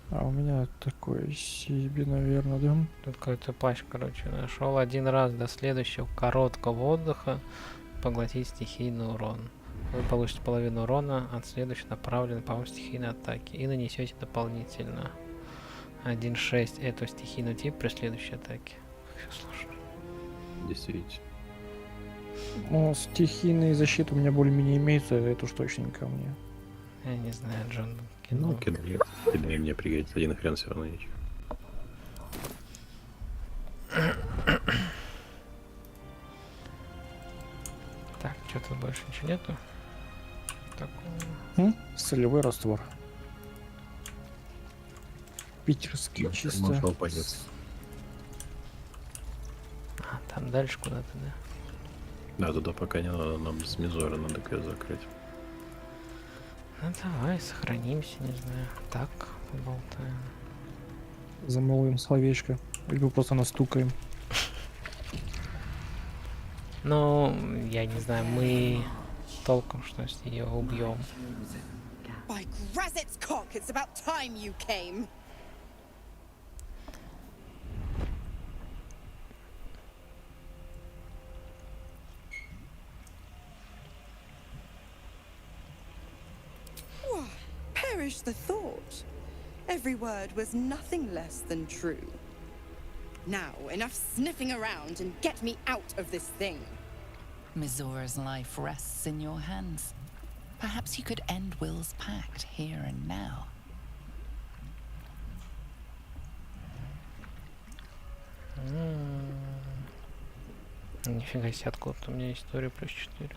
А у меня такой себе, наверное, да? Тут какой-то плащ, короче, нашел один раз до следующего короткого отдыха поглотить стихийный урон. Вы получите половину урона от следующей направленной по вам стихийной атаки и нанесете дополнительно 1/6 этого стихийного типа при следующей атаке. Всё сложно. Действительно. Ну, стихийные защиты у меня более-менее имеются, это уж точно не ко мне. Я не знаю, Джон. Ну, кино нет. Или мне пригодится. Один хрен все равно ничего. Так, что-то больше ничего нету. Такого. Солевой раствор. Питерский Может, чисто. может, упадет. А, там дальше куда-то, да? Да, туда пока не надо, нам с Мизора надо ее закрыть. Ну давай, сохранимся, не знаю. Так, поболтаем. Замолвим словечко. Либо просто настукаем. Ну, я не знаю, мы толком что с ее убьем. By Grazit's cock, it's about time you came. Why, perish the thought. Every word was nothing less than true. Now, enough sniffing around and get me out of this thing. Mizora's life rests in your hands. Perhaps you could end Will's pact here and now. Нифига себе, откуда-то у меня история плюс 4.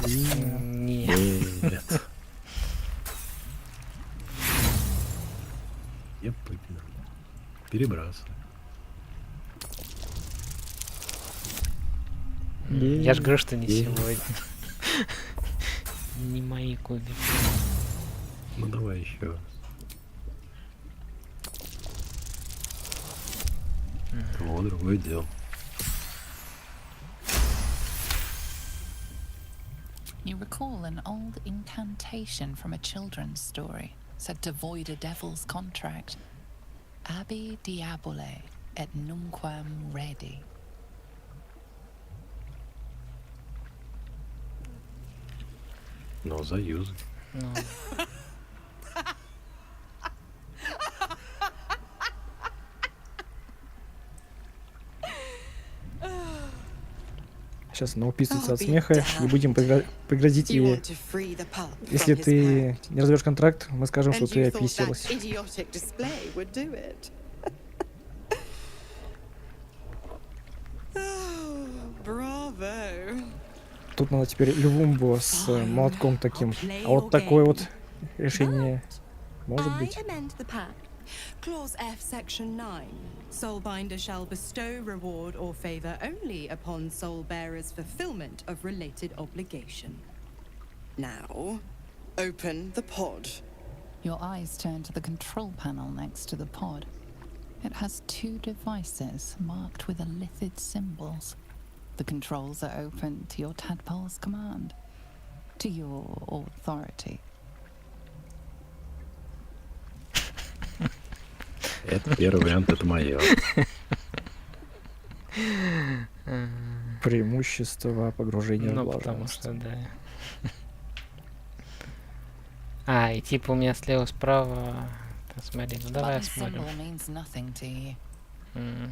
Нет. Я понял. Перебрасывай. Я ж говорю, что не сегодня. Не мои кубики. Ну давай еще раз. Вот другое дело. You recall an old incantation from a children's story, said to void a devil's contract. Abi diabole et nunquam redi. Ну, заюзай. Ну. Сейчас она уписывается от смеха и будем пригрозить ей. Если ты не разовьешь контракт, мы скажем, что ты описалась. Bravo. Тут надо теперь Лювумбу с молотком таким. А вот такое вот решение может I быть. amend the pact. Clause F, Section 9. Soulbinder shall bestow reward or favor only upon soul bearers' fulfillment of related obligation. Now, open the pod. Your eyes turn to the control panel next to the pod. It has two devices marked with elithid symbols. The controls are open to your tadpole's command, to your authority. Это первый вариант, это моя. Преимущество погружения в Ну, потому блаженство. что, да. А, и типа у меня слева-справа... Да, смотри, ну давай But the осмотрим. symbol means nothing to you.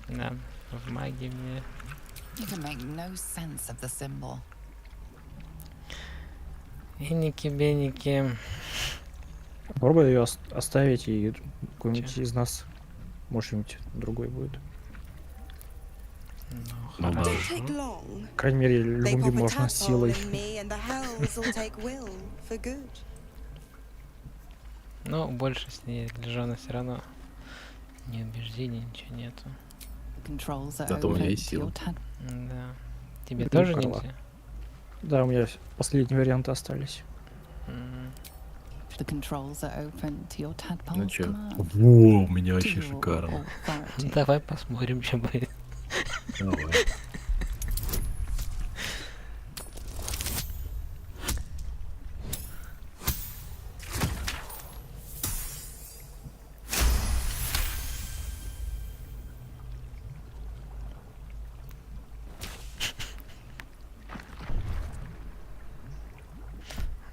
Да, в магии мне... You can make no sense of the symbol. Эники-беники. Попробуй ее оставить, и какой-нибудь из нас, может, что-нибудь другой будет. Ну да. Don't take long. По крайней мере, They Лювумби pop a можно tadpole силой. in me, and the hells will take will for good. Но больше с ней лежана все равно. Ни убеждений, ничего нету. Controls are Зато у меня open есть to your сила. Да. Тебе Блин, тоже права. нельзя? Да, у меня последние варианты остались. The controls are open to your Ну tadpole's чё? command. Во, у меня To вообще your шикарно. authority. Давай посмотрим, что будет. Давай.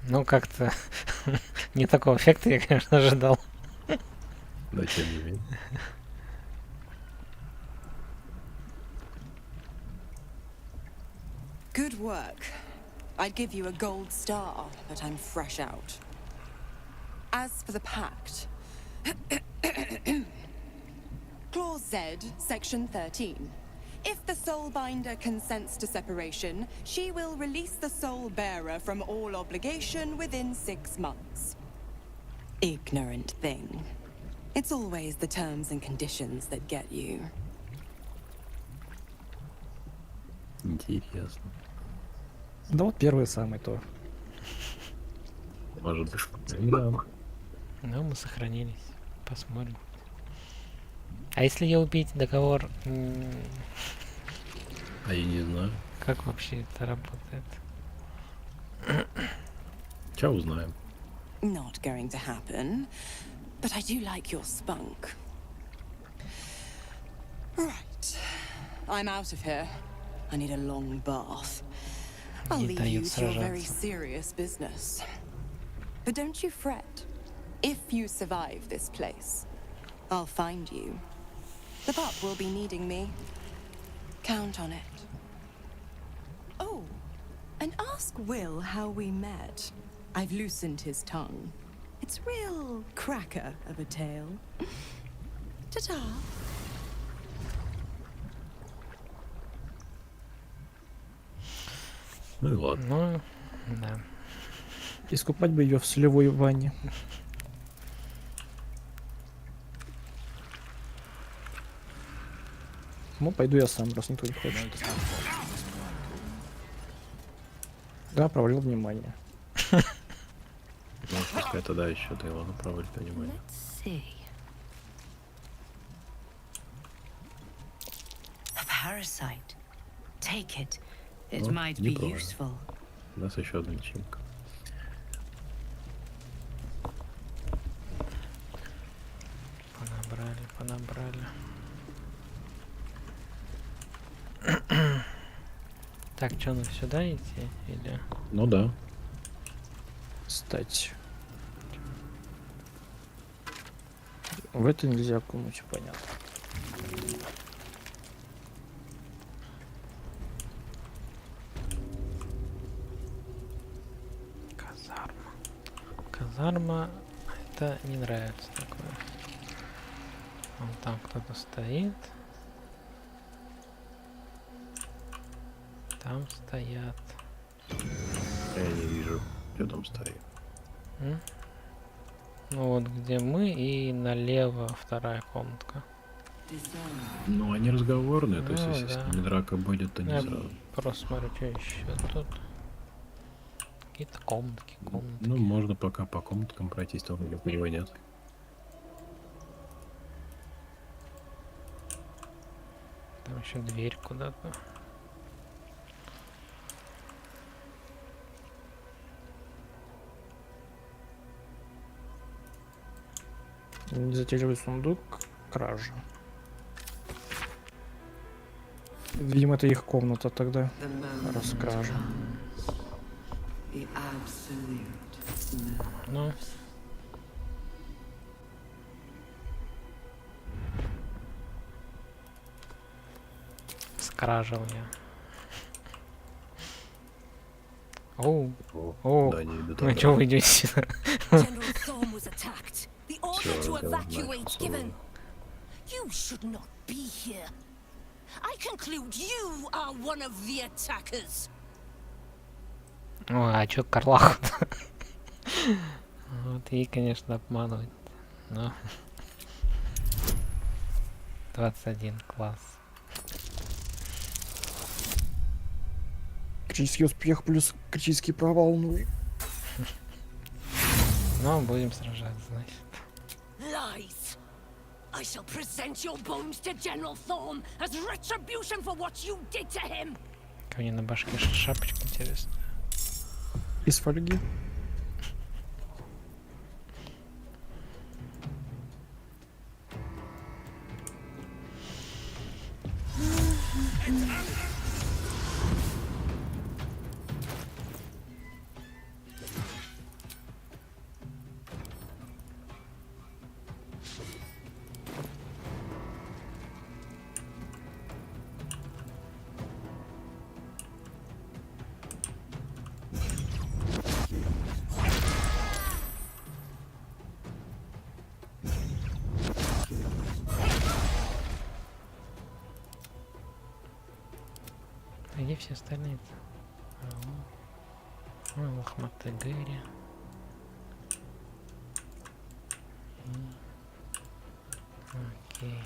Ну, как-то не такого эффекта я, конечно, ожидал. Да, тем не менее. Good work. I'd give you a gold star, but I'm fresh out. As for the pact, Clause Z, Section 13. If the Soulbinder consents to separation, she will release the Soul Bearer from all obligation within 6 months. Ignorant thing. It's always the terms and conditions that get you. Интересно. Да вот первый самый то. Может быть. Да. Ну, мы сохранились. Посмотрим. А если я убить договор, А я не знаю. как вообще это работает? Сейчас узнаем. Not going to happen, but I do like your spunk. Right. I'm out of here. I need a long bath. I'll Не leave дают you to your very сражаться. serious business. But don't you fret. If you survive this place, I'll find you. The pup will be needing me. Count on it. Oh, and ask Will how we met. I've loosened his tongue. It's real cracker of a tale. Ta-ta. Ну и ладно. Ну, да. Искупать бы ее в солевой ванне. Ну, пойду я сам, раз никто не хочет. Да, провалил внимание. Ну, пускай тогда еще ты его направили внимание. Let's see. A parasite. Take it. It Ну, might be неплохо. useful. У нас еще одна личинка. Понабрали. Так, что, нам сюда идти? Или... Ну да. Кстати. В это нельзя окунуть, понятно. Казарма, это не нравится такое. Вон там кто-то стоит. Там стоят. Я не вижу, кто там стоит. Ну вот где мы, и налево вторая комнатка. Ну, они разговорные, то есть, Ну, если с да. ними драка будет, то не Я сразу. просто смотрю, что еще тут. Какие-то комнатки. Ну, можно пока по комнаткам пройтись, там него нет. Там еще дверь куда-то. Незатейливый сундук. Кража. Видимо, это их комната тогда. Раз кража. Ну. Скражил я. Оу. Оу. Да, не иду Ну туда. что вы идете сюда? General Thorm was attacked. The order Всё, to разговор evacuate начался. given. You should not be here. I conclude you are one of the attackers. Ой, а чё Карлах? Вот ей, конечно, обманывать. Но 21 класс. Критический успех плюс критический провал, ну и... Ну, будем сражаться, значит. Lies. I shall present your bones to General Thorm as retribution for what you did to him. Ко мне на башке шапочка, интересно. Из фольги. А где все остальные-то? Ой, лохматый Гэри. Окей.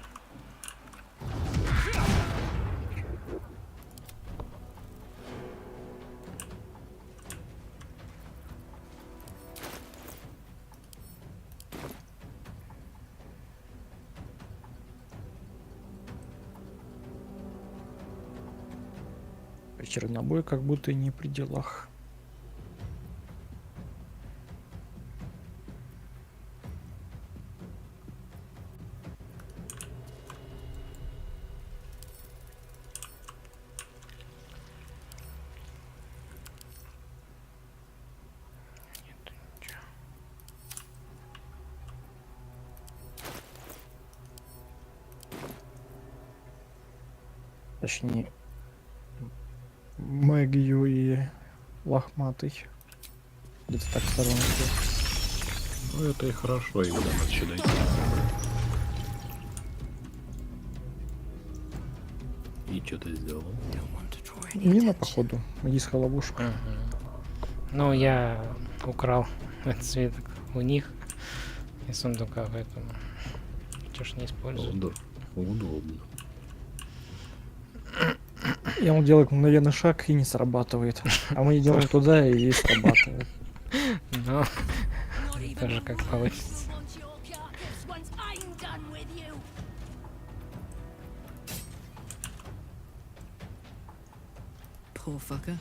Чернобой как будто и не при делах. Точнее, магию и лохматый. Где-то так сторонки. Ну, это и хорошо, именно начинать. И что ты сделал? Мина, походу. Магическая ловушка. Ну, я украл этот свиток у них из сундука, поэтому чё ж не использую. Удобно. Я ему делаю мгновенный шаг и не срабатывает. А мы идем туда и срабатывает. Ну, тоже как получится. Poor fucker.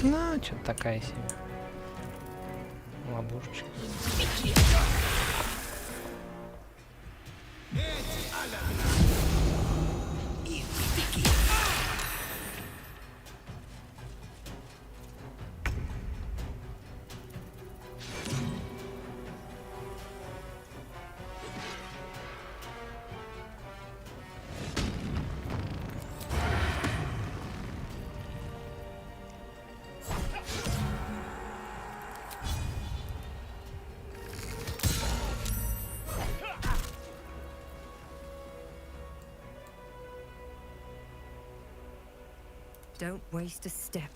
Ну, что-то такая себе. Ловушечка. Don't waste a step.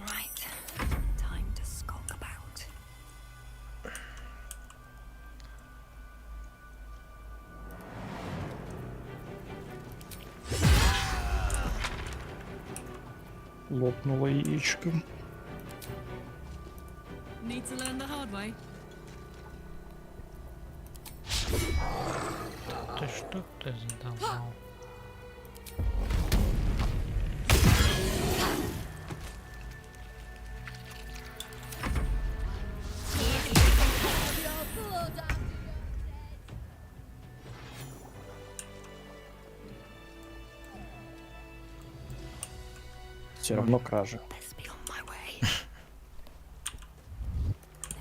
Right. Time to skulk about. Лопнуло яичко. Need to learn the hard way. Ты что ты задавал? Все равно кража.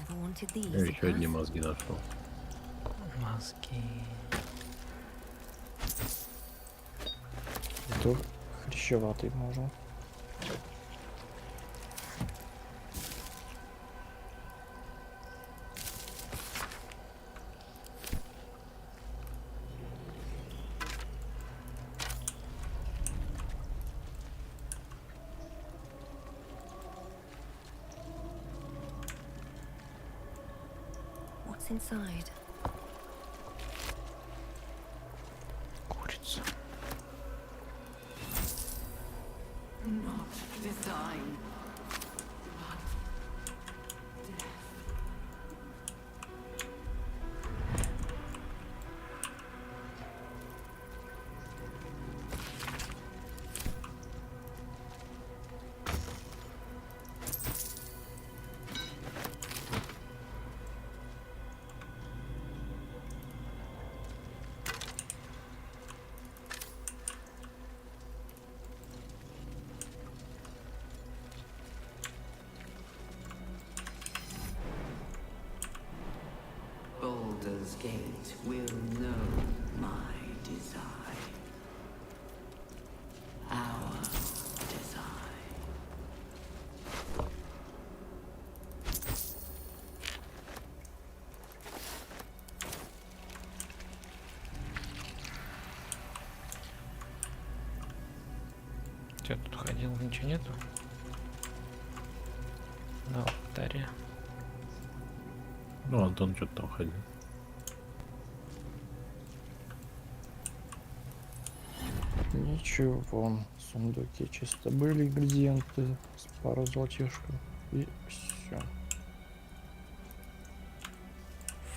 Never wanted these. Я еще одни мозги нашел. Мозги. То хрящеватый можно. What's inside? Курица. Not design. Baldur's Gate will know my design. Our design. Че тут ходил? Ничего нету? На алтаре. Ну, Антон что-то там ходил. Ничего, в сундуке чисто были ингредиенты с пару золотишков и все.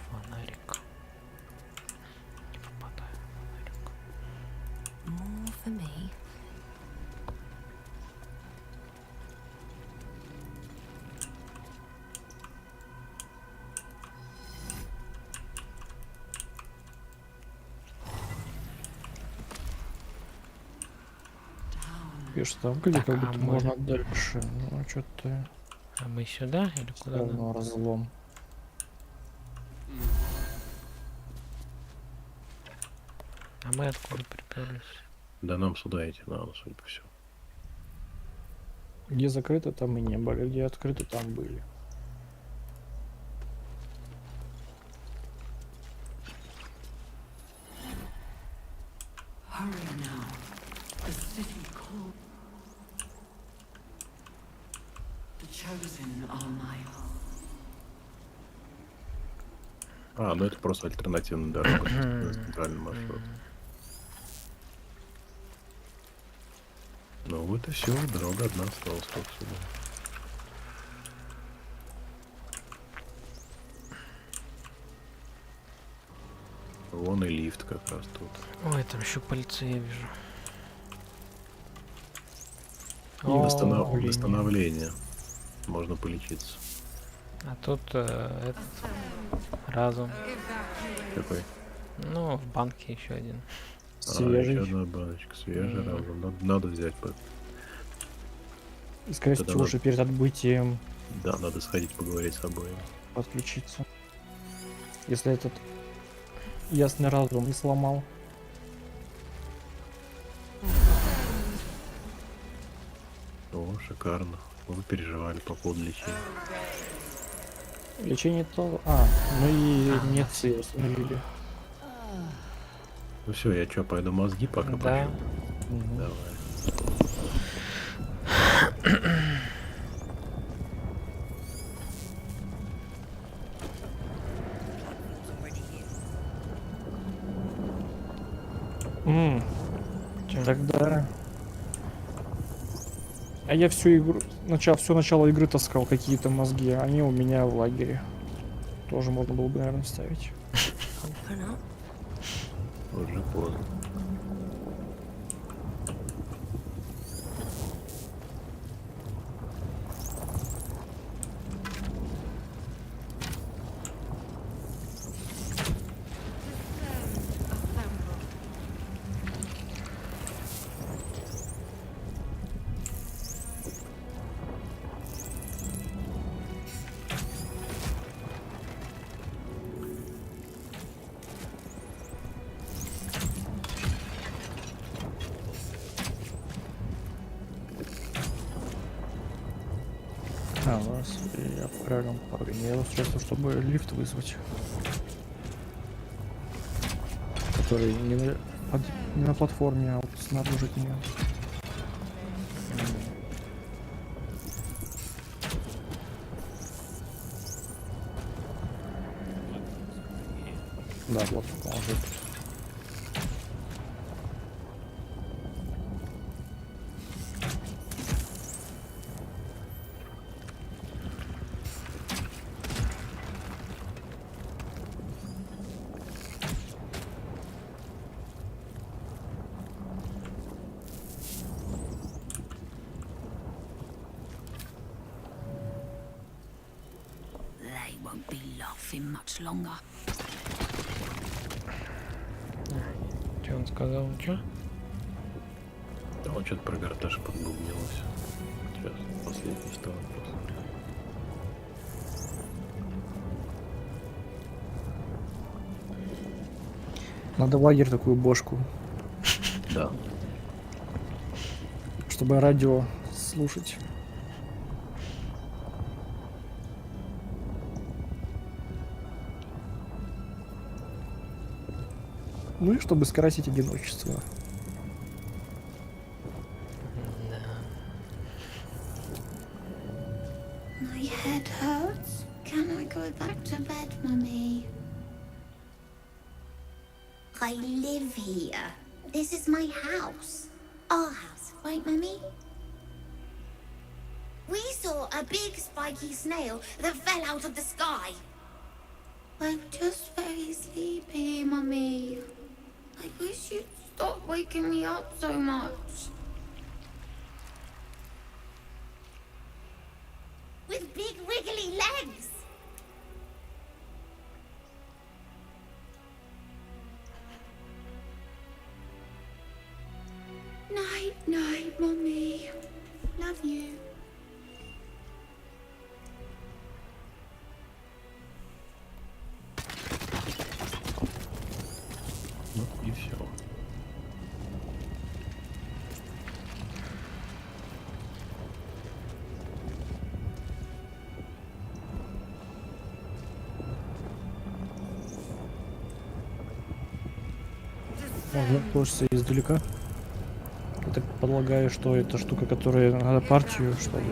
Фонарик. Не попадаю в фонарик. More for me. Видишь, там где Так, как а будто мы- можно дальше. Ну, что-то А мы сюда или все куда? равно разлом. А мы откуда приперлись? Да нам сюда идти надо, судя по всему. Где закрыто, там и не были. Где открыто, там были. Hurry now. The city call. The chosen are my home. А, ну это просто альтернативная дорога, центральный маршрут. Ну вот и все, дорога одна осталась только сюда. Вон и лифт как раз тут. Ой, там еще пальцы я вижу. И О, восстановление. Можно полечиться. А тут этот разум. Какой? Ну, в банке еще один. Свежий. Еще одна баночка. Свежий разум. Надо взять. И, скорее Тогда всего, уже перед отбытием Да, надо сходить поговорить с обоим. подключиться. Если этот ясный разум не сломал. О, шикарно. Вы переживали по поводу лечения. Лечение то... А, ну и нет, установили. Ну все, я что, пойду мозги пока Да. пощупаю? Давай. Тогда... А я всю игру, все начало игры таскал какие-то мозги, они у меня в лагере. Тоже можно было бы, наверное, ставить. Уже поздно. А, у нас я в правильном положении. Я устройство, чтобы лифт вызвать. Который не на платформе, а вот снаружи от нее. Да, вот положит. They won't be laughing much longer. Что он сказал? Что? Да, он что-то про гортаж подбубнилось. Сейчас, последний стал вопрос. Надо в лагерь такую бошку. Да. Чтобы радио слушать. Ну и чтобы скрасить одиночество. My head hurts. Can I go back to bed, Mummy? I live here. This is my house. Our house, right, Mummy? We saw a big spiky snail that fell out of the sky. I'm just very sleepy, Mummy. I wish you'd stop waking me up so much. With big wiggly legs. Night, night, Mummy. Love you. Ну и все. Можно слушаться издалека. Я так полагаю, что это штука, которая надо партию, чтобы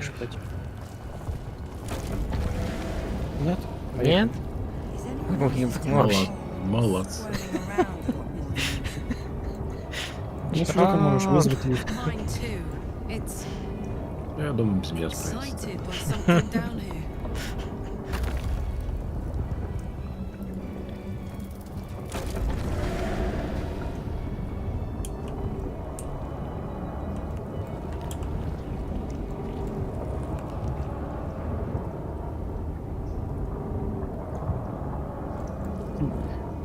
шептать. Нет? Нет? Молодцы. Ну что ты можешь вызвать лифт? Mine too. It's Я думаю, без меня справится. excited by something down here.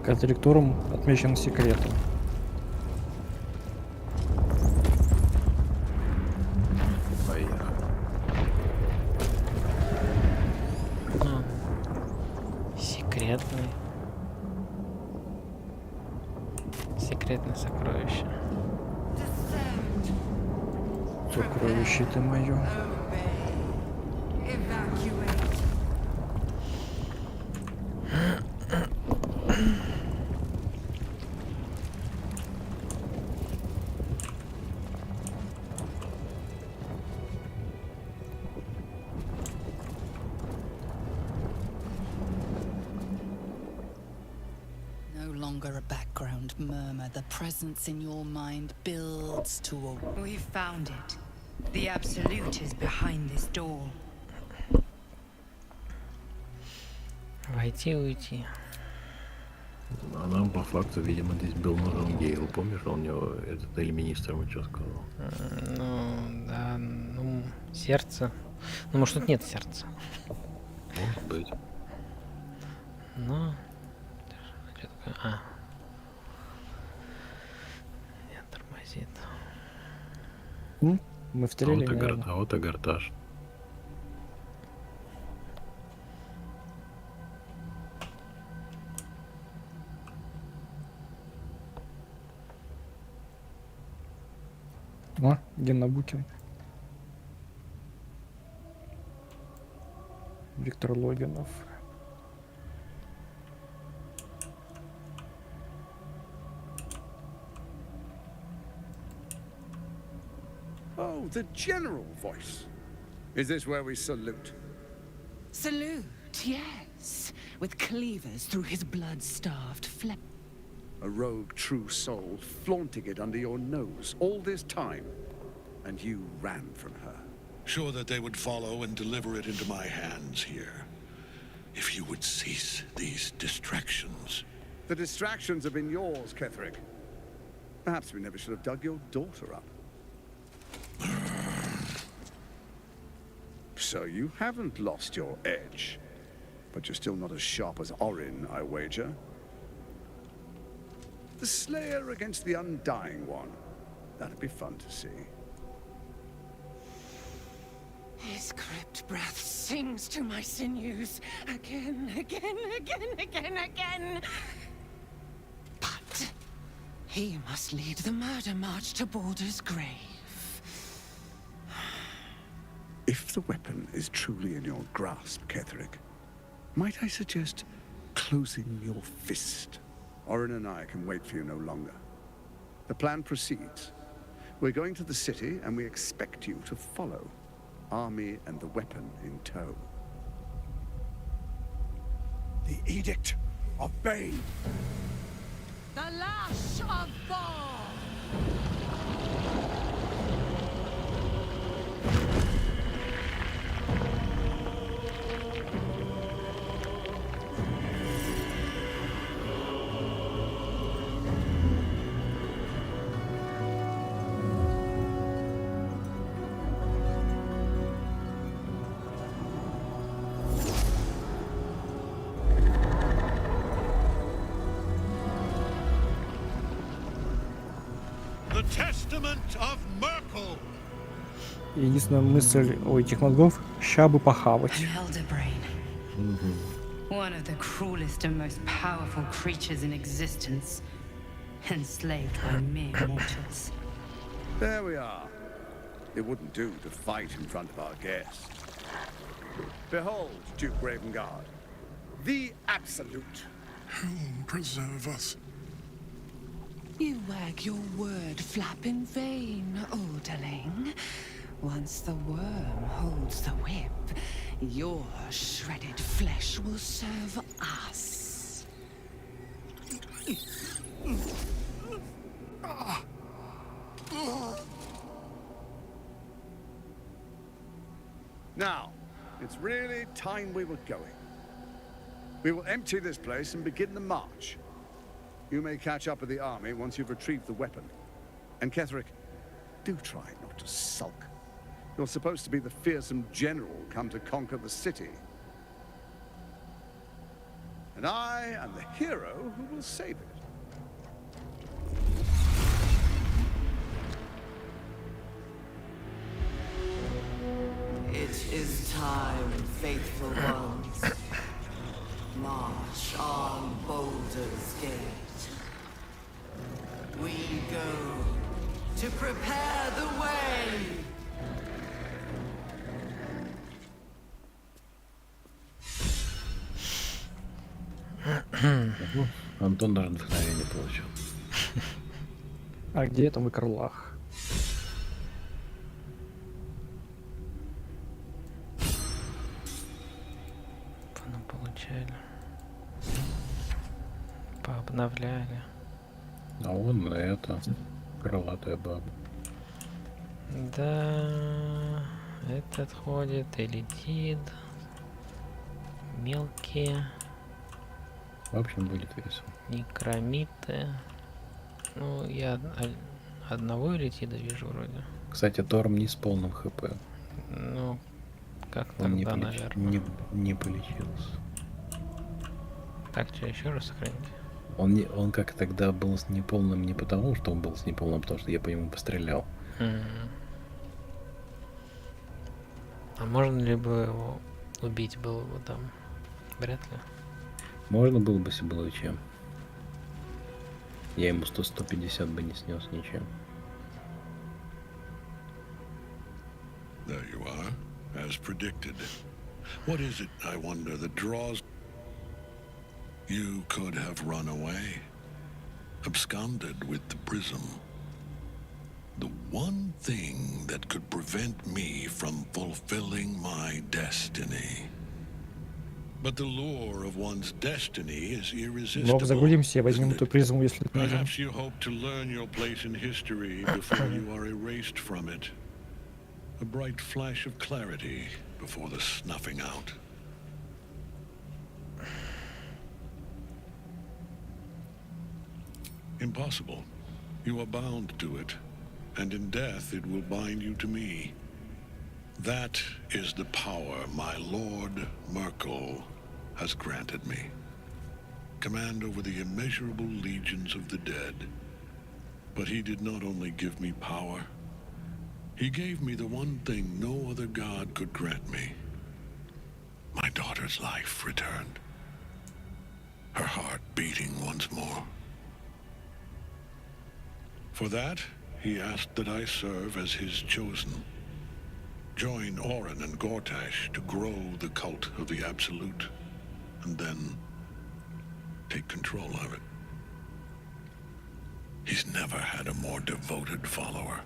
Корректором отмечен секретом. Поехали. Секретный. Секретное сокровище. Сокровище ты мое. longer a background murmur. The presence in your mind builds to a... We've found it. The Absolute is behind this door. Войти, уйти. А нам по факту, видимо, здесь был нужен Гейл. Помнишь, он у него этот эль-министр ему что сказал? Ну, да, ну, сердце. Ну, может, тут нет сердца. Может быть. Но... Что такое? А. Нет, тормозит. Мы в трейлере, наверное. А вот и гортаж. О, Генна Букин. Виктор Логинов. Oh, the general voice. Is this where we salute? Salute, yes. With cleavers through his blood-starved flesh. A rogue true soul flaunting it under your nose all this time. And you ran from her. Sure that they would follow and deliver it into my hands here. If you would cease these distractions. The distractions have been yours, Ketherick. Perhaps we never should have dug your daughter up. So you haven't lost your edge. But you're still not as sharp as Orin, I wager. The Slayer against the Undying One. That'd be fun to see. His crypt breath sings to my sinews. Again, again, again, again, again. But he must lead the murder march to Baldur's grave. If the weapon is truly in your grasp, Ketherick, might I suggest closing your fist? Orin and I can wait for you no longer. The plan proceeds. We're going to the city, and we expect you to follow. Army and the weapon in tow. The Edict of Bane. The Lash of Thor! The Testament of Merkel. Единственная мысль у этих мозгов — ща бы похавать. An elder brain. One of the cruelest and most powerful creatures in existence. Enslaved by mere mortals. There we are. It wouldn't do to fight in front of our guests. Behold, Duke Ravengard, the Absolute. Whom preserve us? You wag your word flap in vain, Oderling. Once the worm holds the whip, your shredded flesh will serve us. Now, it's really time we were going. We will empty this place and begin the march. You may catch up with the army once you've retrieved the weapon. And Ketherick, do try not to sulk. You're supposed to be the fearsome general come to conquer the city. And I am the hero who will save it. It is time, faithful ones. March on Baldur's Gate. We go to prepare the way. Антон даже вдохновение получил. А где это в Игрлах? Ну, получали. По обновляли. А он это крылатая баба. Да, этот ходит и летит. Мелкие. В общем, будет весело. Некромиты. Ну, я одного элитида вижу вроде. Кстати, Торм не с полным хп. Ну, как Он тогда, наверное. не полечился. Так, что еще раз сохранить? Он как тогда был с неполным не потому, что он был с неполным, а потому что я по нему пострелял. А можно ли бы его убить было бы там? Вряд ли. Можно было бы, если было чем. Я ему 100-150 бы не снес ничем. There you are, as predicted. What is it, I wonder, that draws... You could have run away, absconded with the prism. The one thing that could prevent me from fulfilling my destiny. But the lure of one's destiny is irresistible. Лоб загрузимся, возьмем эту призму, если найдем. Perhaps you hope to learn your place in history before you are erased from it. A bright flash of clarity before the snuffing out. Impossible. You are bound to it, and in death it will bind you to me. That is the power my Lord Merkel has granted me. Command over the immeasurable legions of the dead. But he did not only give me power, he gave me the one thing no other god could grant me. My daughter's life returned. Her heart beating once more. For that, he asked that I serve as his chosen. Join Orin and Gortash to grow the cult of the Absolute, and then take control of it. He's never had a more devoted follower.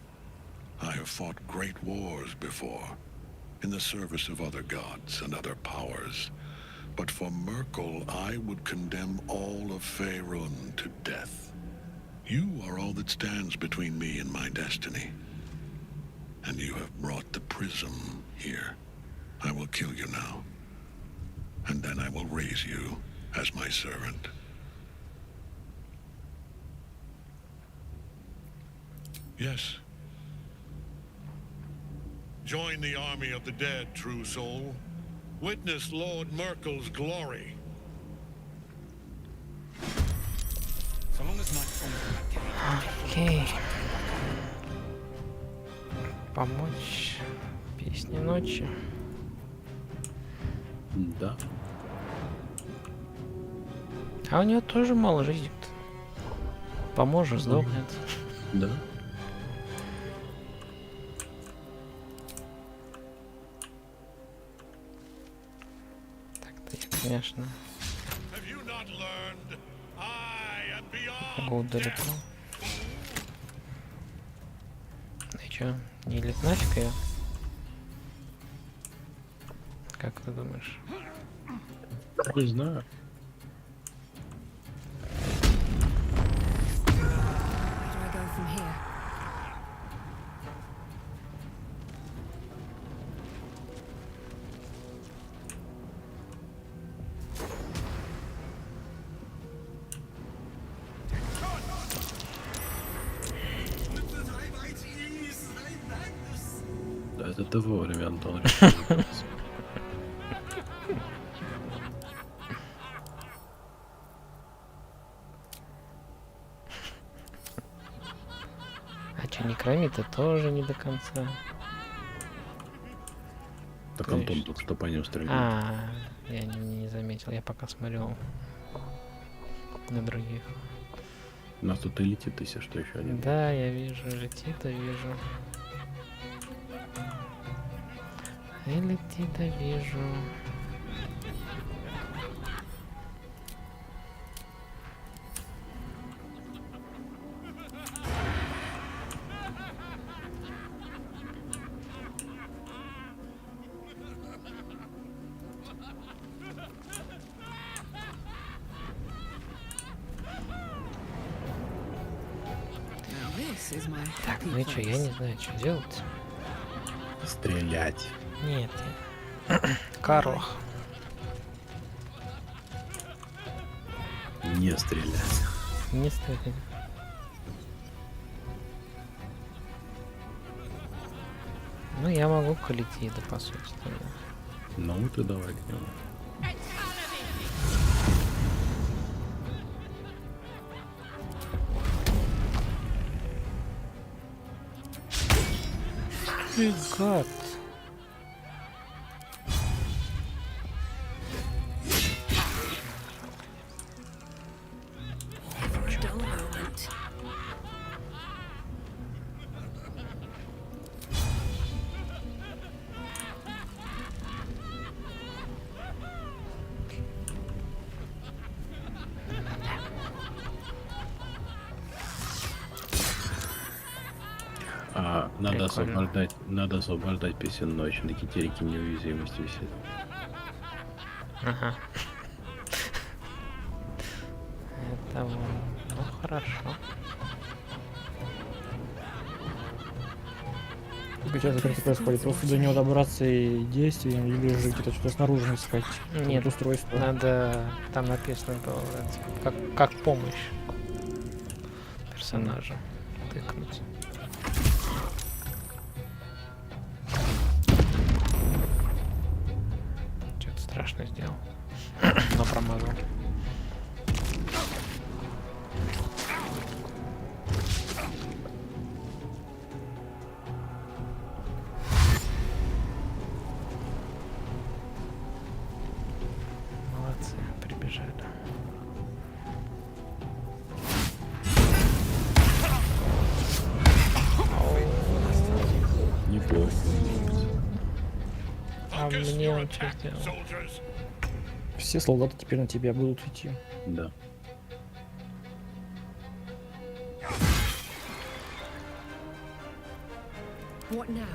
I have fought great wars before, in the service of other gods and other powers, but for Merkel I would condemn all of Faerun to death. You are all that stands between me and my destiny. And you have brought the prism here. I will kill you now. And then I will raise you as my servant. Yes. Join the army of the dead, true soul. Witness Lord Merkel's glory. So long as Окей. Помочь песне ночи. Да. А у него тоже мало жизней. Поможешь, сдохнет. Да. Так-то я, конечно, могу далеко. И чё, не лет нафиг её? Как ты думаешь? Не знаю. Да, это ты вовремя, Антон. А чё, некромиты тоже не до конца. Так То Антон есть- только что по ним стрелял. Я не заметил, я пока смотрел на других. У нас тут и летит, если что, еще один. Да, я вижу, летит, вижу. И летит, вижу. This is my Так, ну happy и что, я place. не знаю, что делать. Стрелять. Нет, Карлах. Не стрелять. Не стрелять. Ну, я могу к Литиду, по сути. Ну, ты давай к нему. Ты гад. For a dull moment. Надо освобождать песен ночь. На китерике неуязвимость висит. Ага. Это вон. Ну хорошо. Сейчас как это происходит? Просто до него добраться и действием, или же где-то что-то снаружи искать? Нет, устройство. надо, там написано было, как помощь персонажа тыкнуть. Что-то страшно сделал, но промазал. Молодцы, прибежали. Неплохо. А мне он что сделал? Все солдаты теперь на тебя будут идти. Да. What now?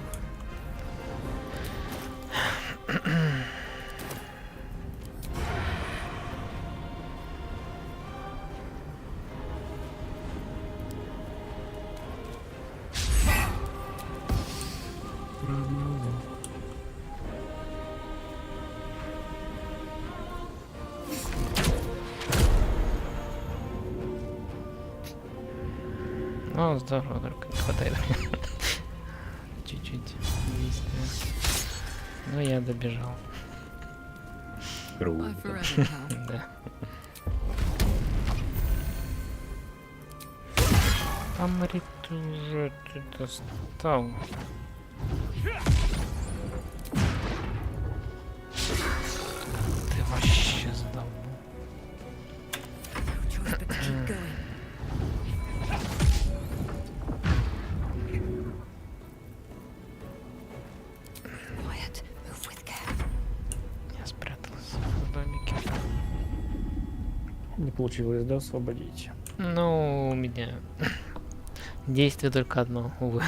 Ну, здорово, только не хватает. Чуть-чуть. Ну, я добежал. Круто. Да. Амрит уже ты достал. Ты вообще сдал. Я спрятался в домике. Не получилось, да, освободить? Ну, у меня действие только одно, увы.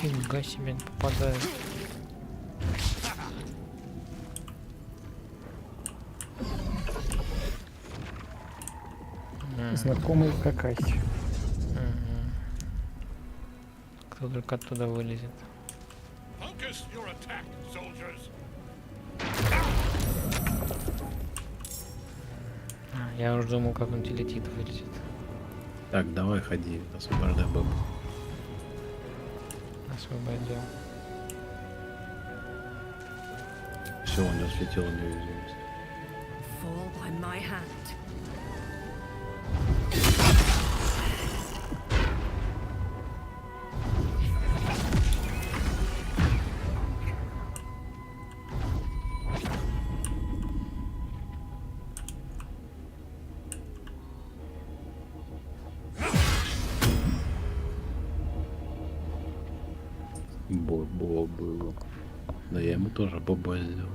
Нифига себе не попадает. Знакомый какай. Кто только оттуда вылезет. Я уже думал, как он телетит вылезет. Так, давай ходи, освобождай бабу. Освободил. Все, у него слетела неуязвимость. Fall by my hand. Бобо был. Да я ему тоже Бобо сделал.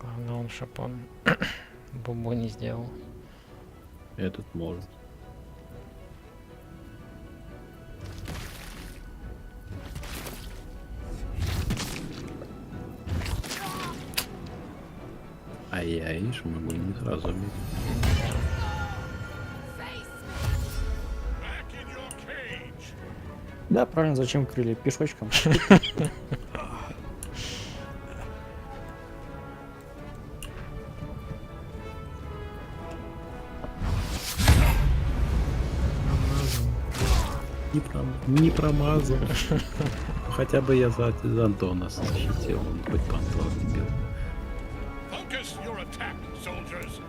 Главное, он чтоб он Бобо не сделал. Этот может. А я, видишь, могу не сразу бить. Да, правильно, зачем крылья? Пешочком. Не промазал. Хотя бы я за Антона защитил, он хоть по Антону не бил. Focus your attack, soldiers.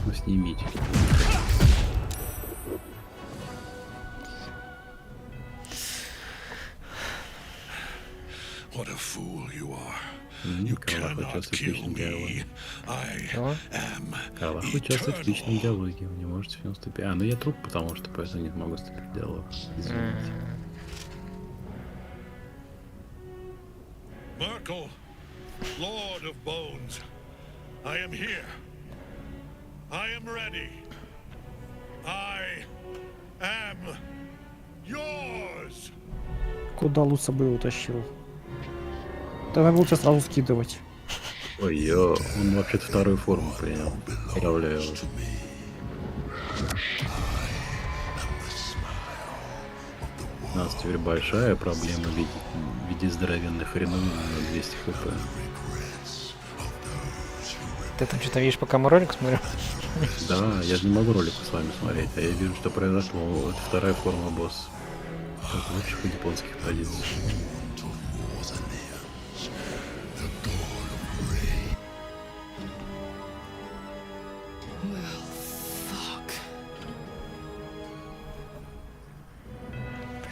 Ну снимите. What a fool you are. You Карлах cannot участвует в kill личном me. диалоге. I am Карлах участвует в eternal. личном диалоге, вы не можете с ним вступить. А, ну я труп, потому что поэтому не могу вступить в диалог. Извините. Merkel, Lord of Bones, I am here. I am ready. I am yours. Куда лучше бы утащил? Да надо было тебя сразу скидывать. Ой-ё, он вообще-то вторую форму принял. Поздравляю вас. У нас теперь большая проблема в виде здоровенных хреновин на 200 хп. Ты там что-то видишь, пока мы ролик смотрим? Да, я же не могу ролик с вами смотреть, а я вижу, что произошло. Это вторая форма босса. Как в лучших японских традициях.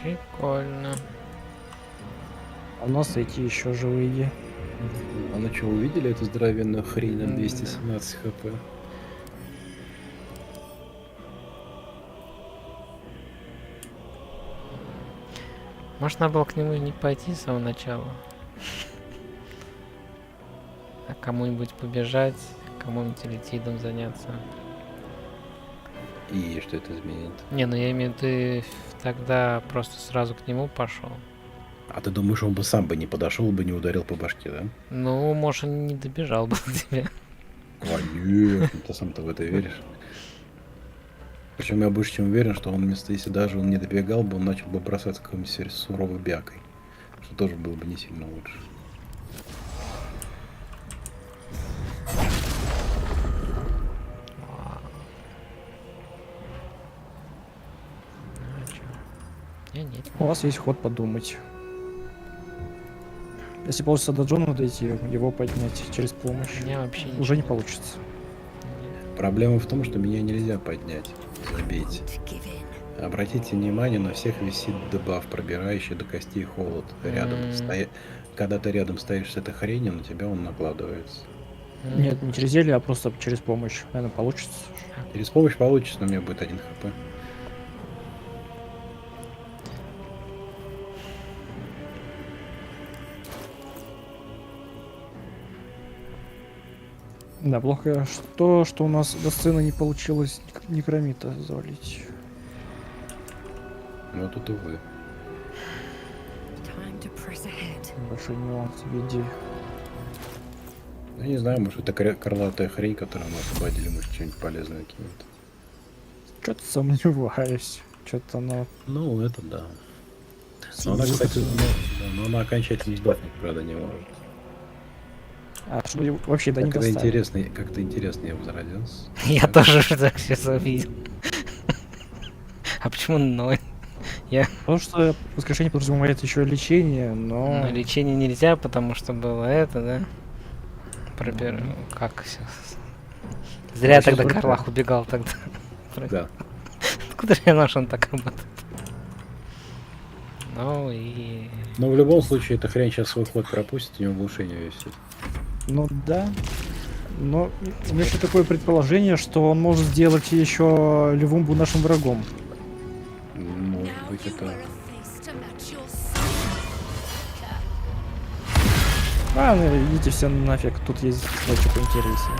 Прикольно. А у нас эти еще живые. А ну что, увидели эту здоровенную хрень на 217 хп? Может, надо было к нему и не пойти с самого начала. А кому-нибудь побежать, кому-нибудь элитидом заняться. И что это изменит? Не, ну я имею в виду, ты тогда просто сразу к нему пошел. А ты думаешь, он бы сам бы не подошел, бы не ударил по башке, да? Ну, может, он не добежал бы до тебя. Конечно, ты сам-то в это веришь. Причем я больше чем уверен, что он вместо, если даже он не добегал бы, он начал бы бросаться какой-нибудь суровой бякой. Что тоже было бы не сильно лучше. У вас есть ход подумать. Если получится до Джона дойти, его поднять через помощь. Вообще уже не получится. Проблема в том, что меня нельзя поднять. Забейте. Обратите внимание, на всех висит дебаф, пробирающий до костей холод. Рядом Когда ты рядом стоишь с этой хренью, на тебя он накладывается. Нет, не через зелье, а просто через помощь. Наверное, получится. Через помощь получится, но у меня будет 1 хп. Да, плохо то, что у нас до сцены не получилось некромита завалить. Ну тут увы. Большой нюанс в виде. Я не знаю, может это крылатая хрень, которую мы освободили, может что-нибудь полезное кинет. Что-то сомневаюсь. Что-то оно... Ну, это да. Но она, кстати, но она окончательно сдохнуть, правда, не может. А чтобы вообще до не Как-то доставили. интересно, как-то интересно я возродился. Я тоже так сейчас увидел. А почему 0? Я... Потому что воскрешение подразумевает еще лечение, но... Но лечение нельзя, потому что было это, да? Как сейчас? Зря я тогда Карлах убегал тогда. Да. Откуда же я знал, что он так работает? Ну и... Но в любом случае, эта хрень сейчас свой ход пропустит, у него глушение висит. Ну да. Но у меня еще такое предположение, что он может сделать еще Левумбу нашим врагом. Может быть, это... А, ну идите все нафиг, тут есть кое-что поинтереснее.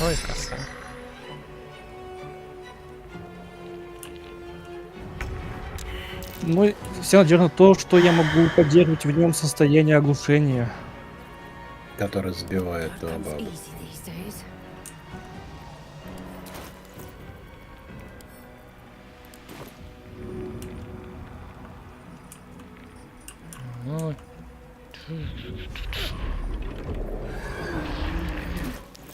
Ой, коса. Ну, все надежно то, что я могу поддерживать в нем состояние оглушения. Который сбивает бабу. Ну...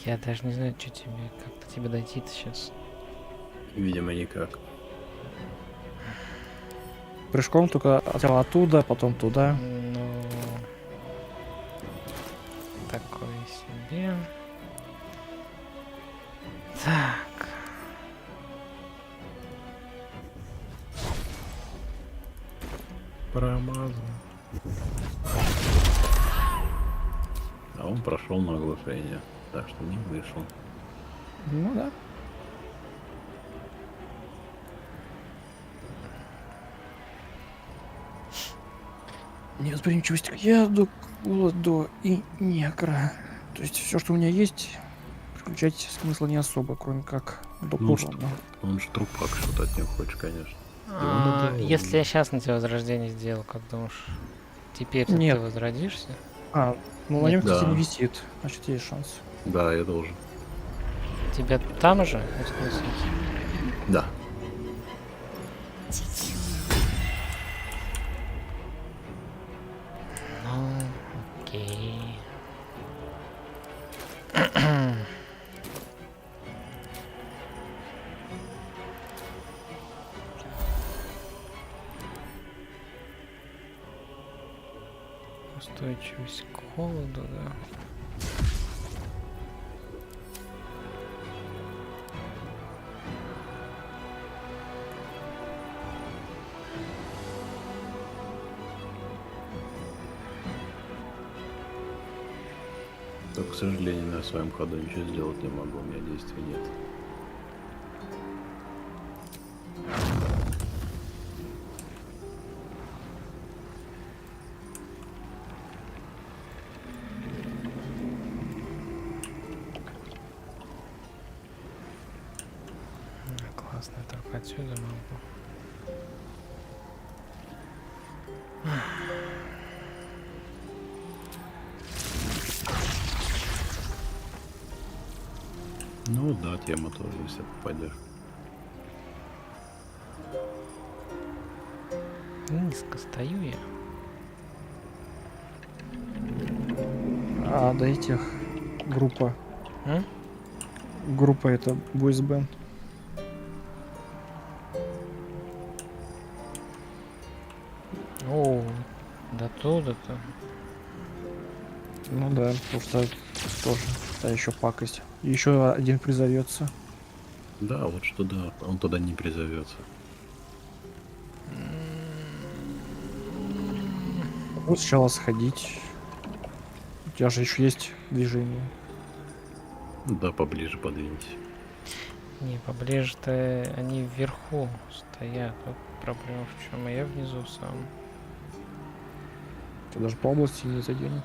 Я даже не знаю, что тебе, как до тебя дойти-то сейчас. Видимо, никак. Прыжком только сначала оттуда, потом туда. Ну... Такое себе. Так. Промазал. А он прошел на оглушение, так что не вышел. Ну да. Невосприимчивость к яду, к голоду и некро. То есть все, что у меня есть, включать смысла не особо, кроме как доп. Ну, урона. он же трупак, что ты от него хочешь, конечно. Если я сейчас на тебя возрождение сделал, как думаешь, теперь ты возродишься? А, ну на Нет. нем, кстати, Да. не висит. Значит, есть шанс. Да, я должен. Тебя там же? В смысле? Да. Ну, окей. Устойчивость к холоду, да. Только, к сожалению, на своем ходу ничего сделать не могу, у меня действий нет. Классно, я только отсюда могу. Ну да, тема тоже, если попадешь. Низко стою я. А до этих группа. А? Группа это бойс бенд. О, до туда-то. Ну да, потому что тоже та еще пакость. Еще один призовется. Да, вот что да, он туда не призовется. Вот сначала сходить. У тебя же еще есть движение. Да, поближе подвиньте. Не, поближе-то они вверху стоят. Вот проблема в чем, а я внизу сам. Ты даже по области не заденет.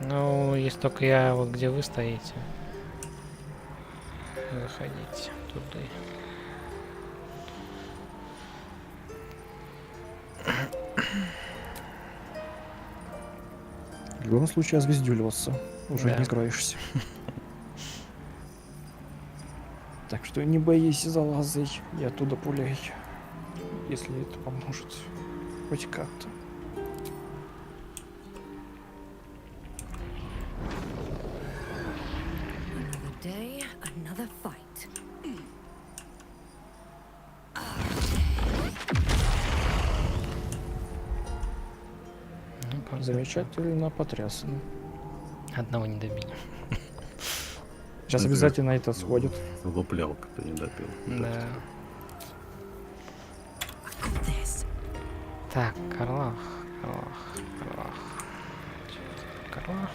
Ну, если только я вот где вы стоите. Заходите туда. В любом случае озвездюливаться. Уже Да. не скроешься. Так что не боись залазай и оттуда пуляй. Если это поможет. хоть как-то. Another day, another fight. Замечательно, потрясно. Одного не добили. Сейчас обязательно это сходит. Луплял, кто не допил. Да. Так, Карлах. Карлах.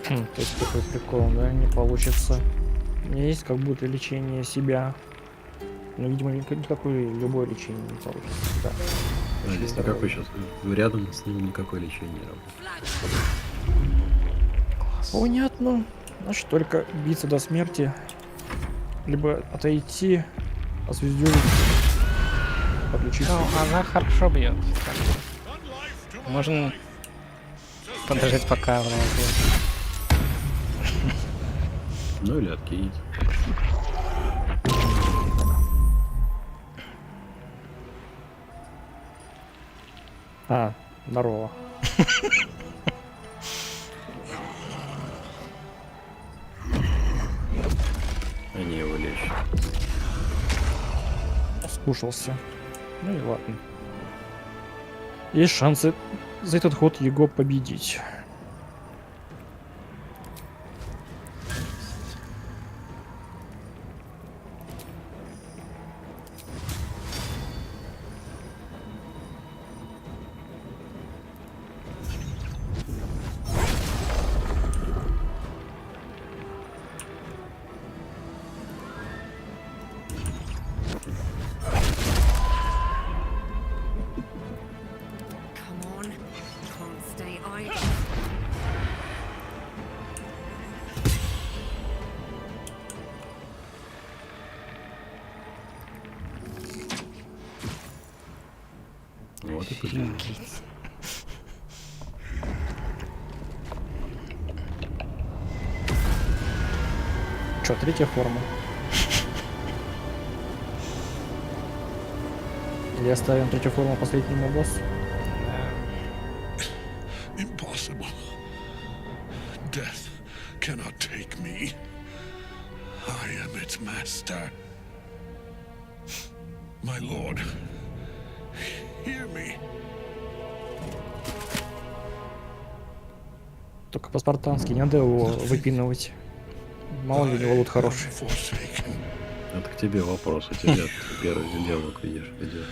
То есть такой прикол, да, не получится. У меня есть как будто лечение себя. Но, видимо, никакое любое лечение не получится. Да. Здесь никакой сейчас. Рядом с ним никакое лечение не работает. Понятно. Значит, только биться до смерти. Либо отойти, освездюрить, подключиться. Ну, она хорошо бьет. Можно подождать, пока она будет. Ну или откинуть. А, здорово. Они его лечат. Скушался. Ну и ладно. Есть шансы за этот ход его победить. Вот и победил. Чё, третья форма? Или оставим третью форму последнему боссу? Impossible. Death cannot take me. I am its master. My lord, hear me. Только по-спартански, не надо его выпинывать. Мало ли у него лут хороший. Это к тебе вопрос, у тебя первый диалог, видишь, идет.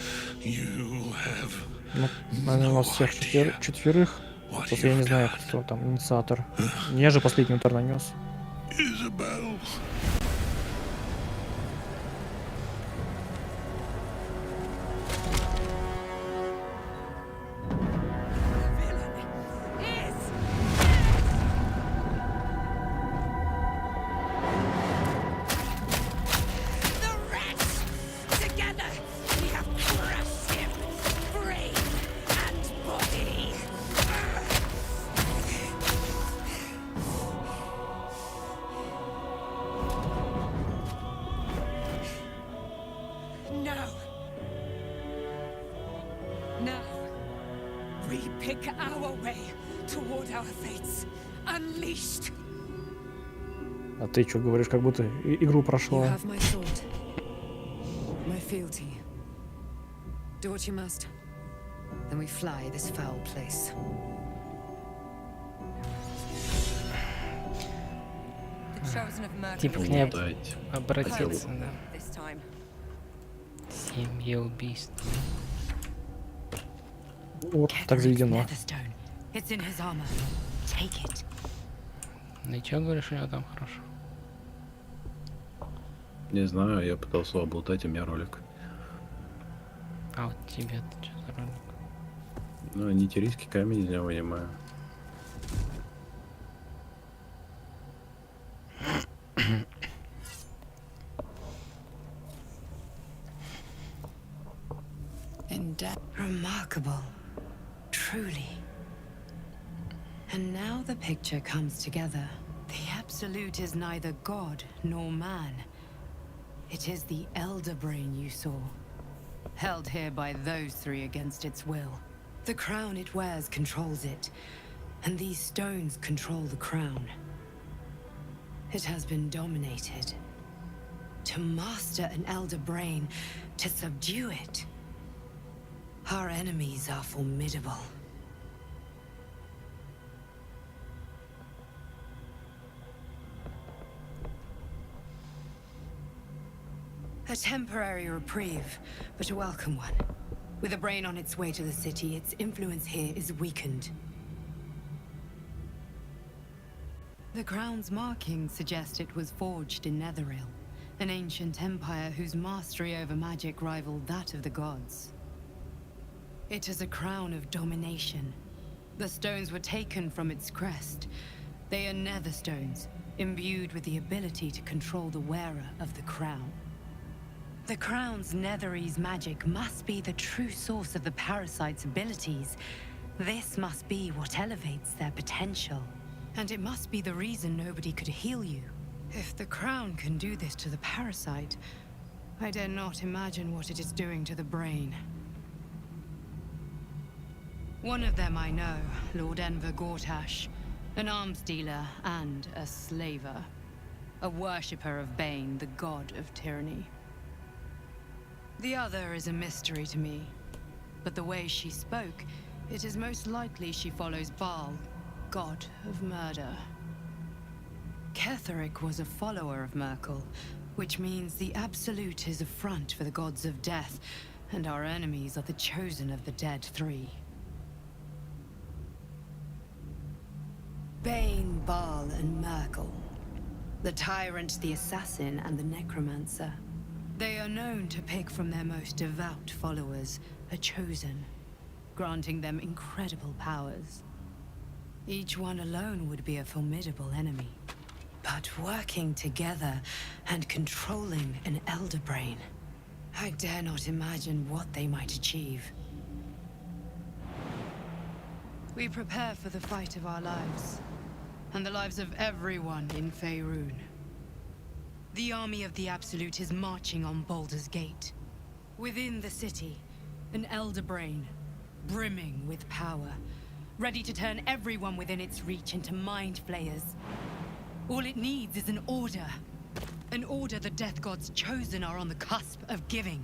Ну, наверное, у нас всех четверых. Просто я не знаю, кто там инициатор. Я же последний удар нанес. А ты что говоришь, как будто игру прошла? Типа к ней обратиться, да. Семья убийств. Вот так заведено. Ну и чё говоришь, у него там хорошо? Не знаю, я пытался облутать, у меня ролик. А вот тебе-то что за ролик? Ну, нитирийский камень из него вынимаю. Remarkable. Truly. And now the picture comes together. The Absolute is neither god nor man. It is the Elder Brain you saw, held here by those three against its will. The crown it wears controls it, and these stones control the crown. It has been dominated. To master an Elder Brain, to subdue it. Our enemies are formidable. A temporary reprieve, but a welcome one. With a brain on its way to the city, its influence here is weakened. The crown's markings suggest it was forged in Netheril, an ancient empire whose mastery over magic rivaled that of the gods. It is a crown of domination. The stones were taken from its crest. They are nether stones, imbued with the ability to control the wearer of the crown. The crown's Netherese magic must be the true source of the parasite's abilities. This must be what elevates their potential. And it must be the reason nobody could heal you. If the crown can do this to the parasite, I dare not imagine what it is doing to the brain. One of them I know, Lord Enver Gortash, an arms dealer and a slaver. A worshipper of Bane, the god of tyranny. The other is a mystery to me, but the way she spoke, it is most likely she follows Baal, god of murder. Ketheric was a follower of Merkel, which means the Absolute is a front for the gods of death, and our enemies are the chosen of the dead three. Bane, Baal, and Merkel. The tyrant, the assassin, and the necromancer. They are known to pick from their most devout followers a chosen, granting them incredible powers. Each one alone would be a formidable enemy. But working together and controlling an Elder Brain, I dare not imagine what they might achieve. We prepare for the fight of our lives, and the lives of everyone in Faerun. The army of the Absolute is marching on Baldur's Gate. Within the city, an Elder Brain, brimming with power, ready to turn everyone within its reach into mind flayers. All it needs is an order. An order the Death Gods chosen are on the cusp of giving.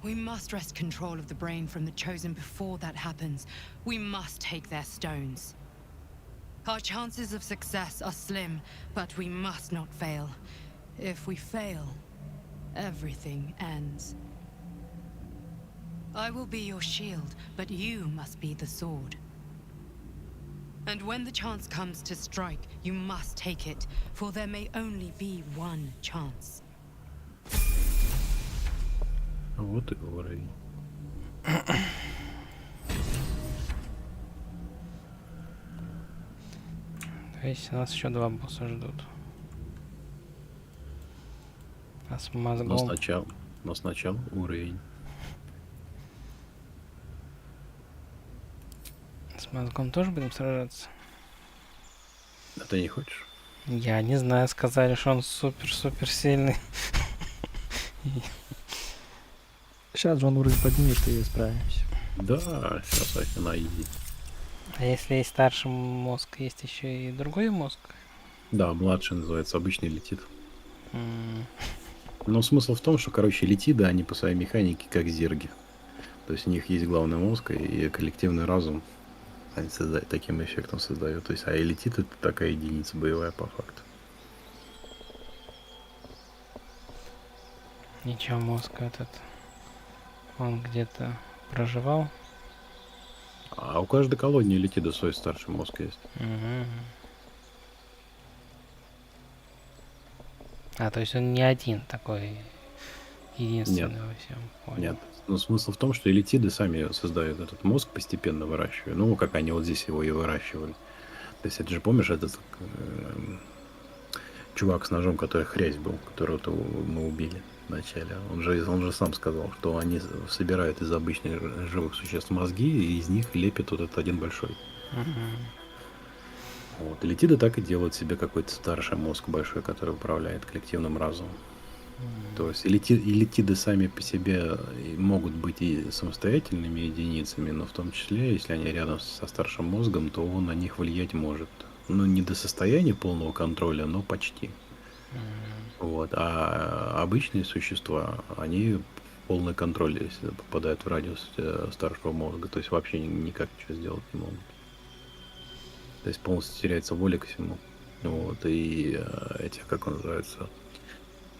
We must wrest control of the brain from the chosen before that happens. We must take their stones. Our chances of success are slim, but we must not fail. If we fail, everything ends. I will be your shield, but you must be the sword. And when the chance comes to strike, you must take it, for there may only be one chance. Вот и уровень. То есть нас еще 2 босса ждут. А с мозгом... Но сначала уровень. С мозгом тоже будем сражаться? А ты не хочешь? Я не знаю, сказали, что он супер-супер сильный. Сейчас же он уровень поднимет, и справимся. Да, сейчас Афина иди. А если есть старший мозг, есть еще и другой мозг? Да, младший называется, обычный летит. Но смысл в том, что, короче, летит, да, они по своей механике как зерги. То есть у них есть главный мозг и коллективный разум. Они таким эффектом создают. То есть, а летит это такая единица боевая по факту. Ничего, мозг этот, он где-то проживал. А у каждой колонии летит свой старший мозг есть. А, то есть он не один такой, единственный во всем. Понял. Нет. Но смысл в том, что элитиды сами создают этот мозг, постепенно выращивая. Ну, как они вот здесь его и выращивали. То есть это же, помнишь, этот чувак с ножом, который хрясь был, которого мы убили вначале, он же сам сказал, что они собирают из обычных живых существ мозги, и из них лепят вот этот один большой. Вот. И Летиды так и делают себе какой-то старший мозг большой, который управляет коллективным разумом. То есть и летиды сами по себе могут быть и самостоятельными единицами, но в том числе, если они рядом со старшим мозгом, то он на них влиять может. Ну, не до состояния полного контроля, но почти. Вот. А обычные существа, они в полный контроль, если попадают в радиус старшего мозга, то есть вообще никак ничего сделать не могут. То есть полностью теряется воля ко всему. Вот. И эти, как он называется,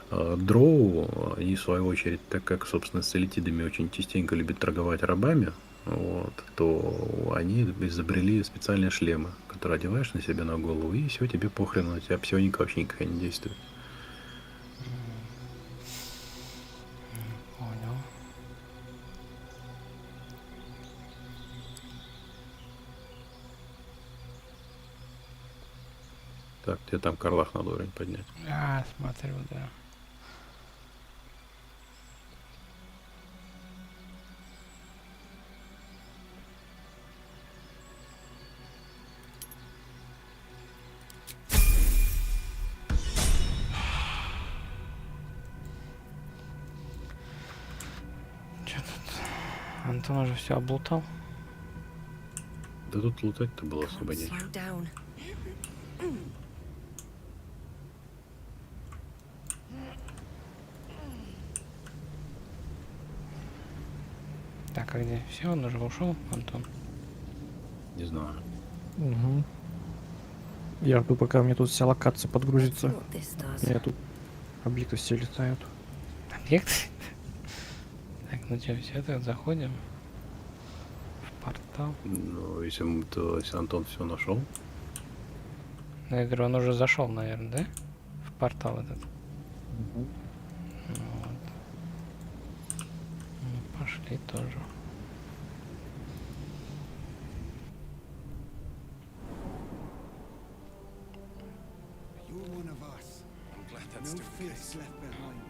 дроу, они в свою очередь, так как, собственно, с элитидами очень частенько любят торговать рабами, вот, то они изобрели специальные шлемы, которые одеваешь на себя на голову, и все, тебе похрен, на тебя псионика вообще никакая не действует. Понял. Так, тебе там Карлах надо уровень поднять. Смотрю, да. Че тут? Антон уже все облутал. Да тут лутать-то было особо нечего. Slow down. Так, а где? Все, он уже ушел, Антон. Не знаю. Угу. Я жду, пока мне тут вся локация подгрузится. What this does. Я тут объекты все летают. Объекты? Так, ну что, все, так заходим в портал. Ну, если Антон все нашел. Ну, я говорю, он уже зашел, наверное, да? В портал этот. Вот. Ну, пошли тоже. You're one of us. I'm glad that's No still the fists case. left behind.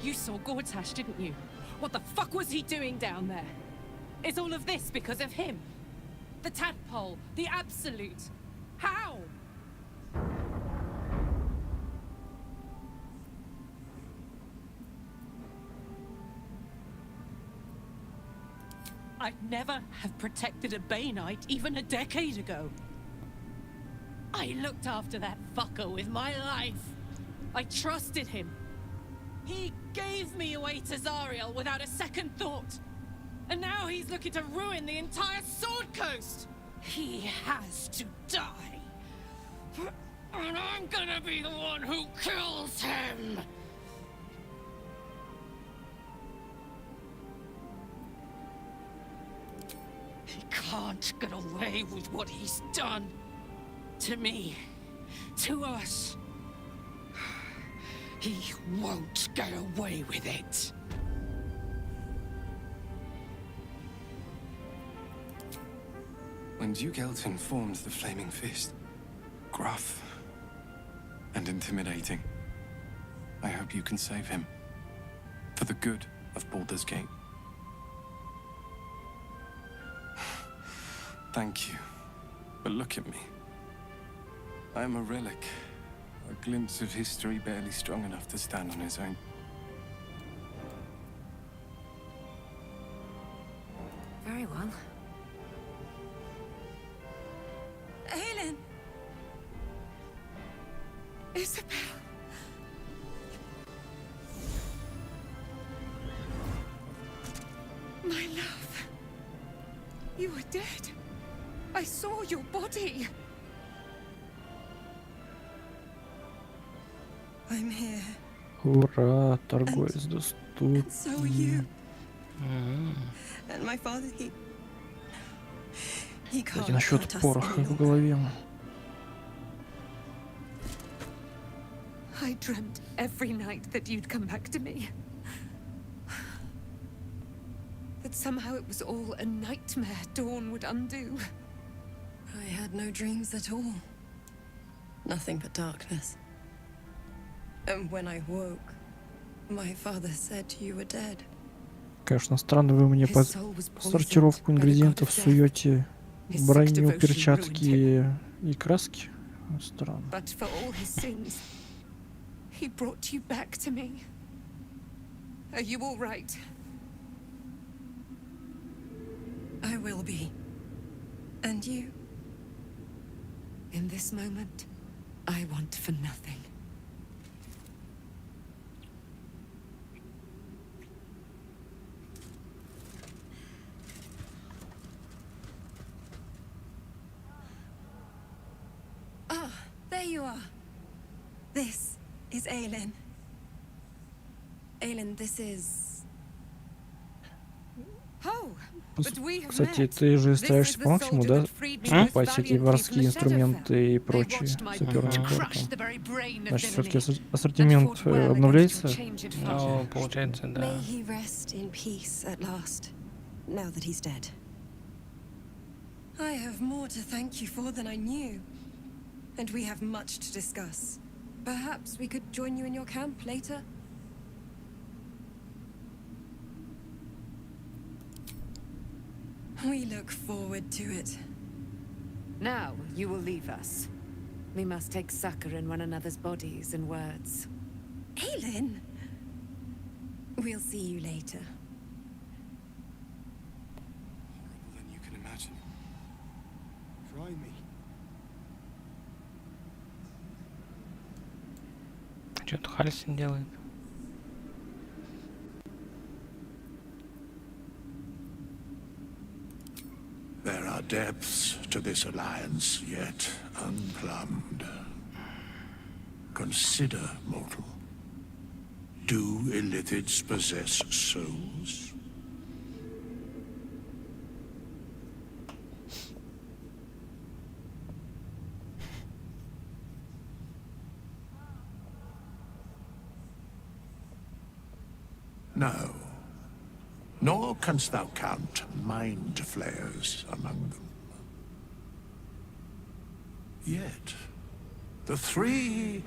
You saw Gortash, didn't you? What the fuck was he doing down there? Is all of this because of him? The tadpole, the absolute. How? I'd never have protected a Bay Knight even a decade ago. I looked after that fucker with my life. I trusted him. He gave me away to Zariel without a second thought. And now he's looking to ruin the entire Sword Coast. He has to die. And I'm gonna be the one who kills him. He can't get away with what he's done. To me. To us. He won't get away with it. When Duke Elton forms the Flaming Fist, gruff and intimidating, I hope you can save him. For the good of Baldur's Gate. Thank you. But look at me. I am a relic. A glimpse of history barely strong enough to stand on its own. Very well. Helen! Isabel! My love. You are dead. I saw your body. I'm here. Ура, торговец доступен. So are you. And my father, he can't Кстати, насчет hurt us пороха any в longer. голове. I dreamt every night that you'd come back to me. That somehow it was all a nightmare Dawn would undo. I had no dreams at all. Nothing but darkness. And when I woke, my father said you were dead. Конечно, странно, вы мне под сортировку ингредиентов суете броню, перчатки и краски. Странно. But for all his sins, he brought you back to me. Are you all right? I will be. And you? In this moment, I want for nothing. Ah, there you are. This is Aelin. Aelin, this is... Oh, Кстати, ты же ставишься по максимуму, да? Покупать всякие воровские инструменты и прочие саперным портом. Значит, все-таки ассортимент обновляется? Ну, получается, да. May he rest in peace at last, now that he's dead. I have more to thank you for than I knew. And we have much to discuss. Perhaps we could join you in your camp later? We look forward to it. Now you will leave us. We must take succor in one another's bodies and words. Aelin! We'll see you later. Horrible than you can imagine. Try me. Что-то Хальсин делает. There are depths to this alliance yet unplumbed. Consider, mortal. Do illithids possess souls? No. Nor canst thou count mind flayers among them. Yet, the three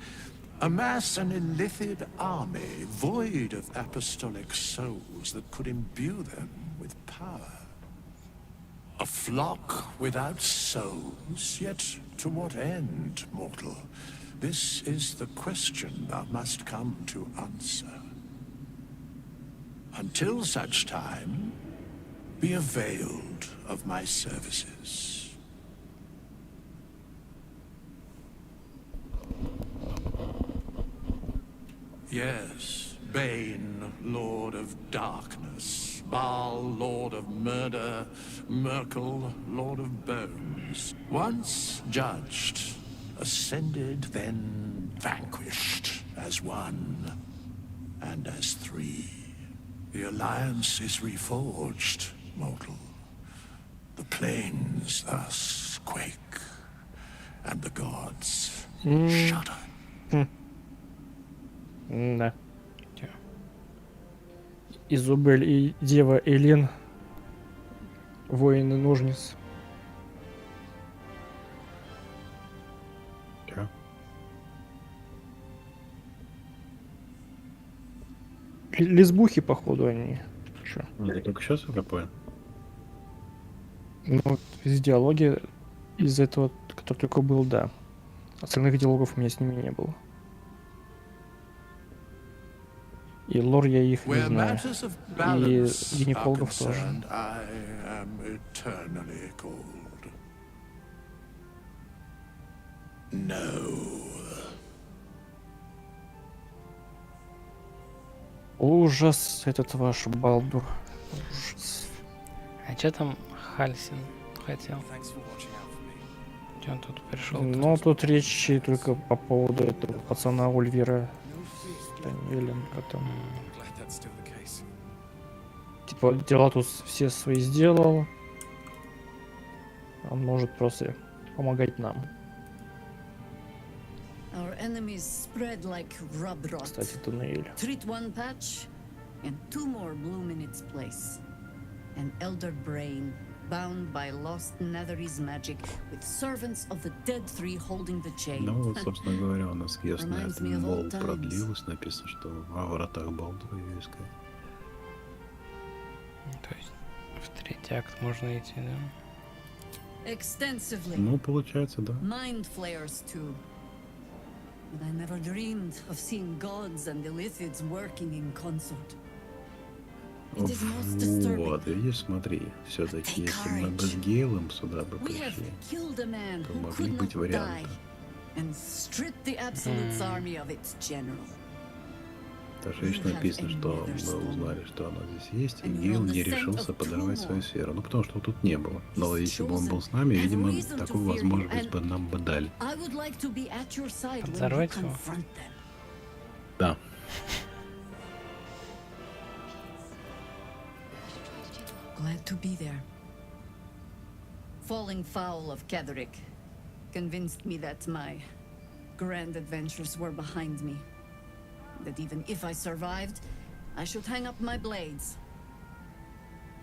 amass an illithid army void of apostolic souls that could imbue them with power. A flock without souls, yet to what end, mortal? This is the question thou must come to answer. Until such time, be availed of my services. Yes, Bane, Lord of Darkness, Baal, Lord of Murder, Merkel, Lord of Bones. Once judged, ascended, then vanquished as one and as three. The alliance is reforged, mortal. The plains thus quake, and the gods shudder. Да. Изабель и Дева Элин, воины ножниц. Лесбухи, походу, они. Чё? Я только сейчас я понял. Ну, вот из диалоги, из этого, который только был, да. Остальных диалогов у меня с ними не было. И лор я их не знаю. И гинекологов тоже. Ужас, этот ваш Балдур. Ужас. А что там Хальсин хотел? Что он тут пришел? Ну, тут речь только по поводу этого пацана Ульвера. Даниэленко там. Типа, дела тут все свои сделал. Он может просто помогать нам. Our enemies spread like rub rot. Кстати, туннель. Treat one patch, and two more bloom in its place. An elder brain, bound by lost Netherese magic, with servants of the dead three holding the chain. Ну вот, собственно говоря, у нас если Reminds это me of мол old times. продлилось, написано, что во вратах Балдура ее искать. То есть в третий акт можно идти, да? Extensively. Ну, получается, да. Mind flayers too. But I never dreamed of seeing gods and Illithids working in consort. It is most disturbing. Вот, видишь, смотри, все-таки если мы бы с Гейлом сюда бы We have пришли, killed a man то who могли could быть not die варианты. and stripped the Absolute's army of its general. Даже видишь, написано, что мы узнали, что она здесь есть, и Гейл не решился подорвать свою сферу. Ну, потому что тут не было. Но если бы он был с нами, видимо, такую возможность бы нам бы дали. I would like to be at your side when you Подорвать его? confront them. Да. Glad to be there. Falling foul of Ketheric convinced me that my grand adventures were behind me. That even if I survived, I should hang up my blades.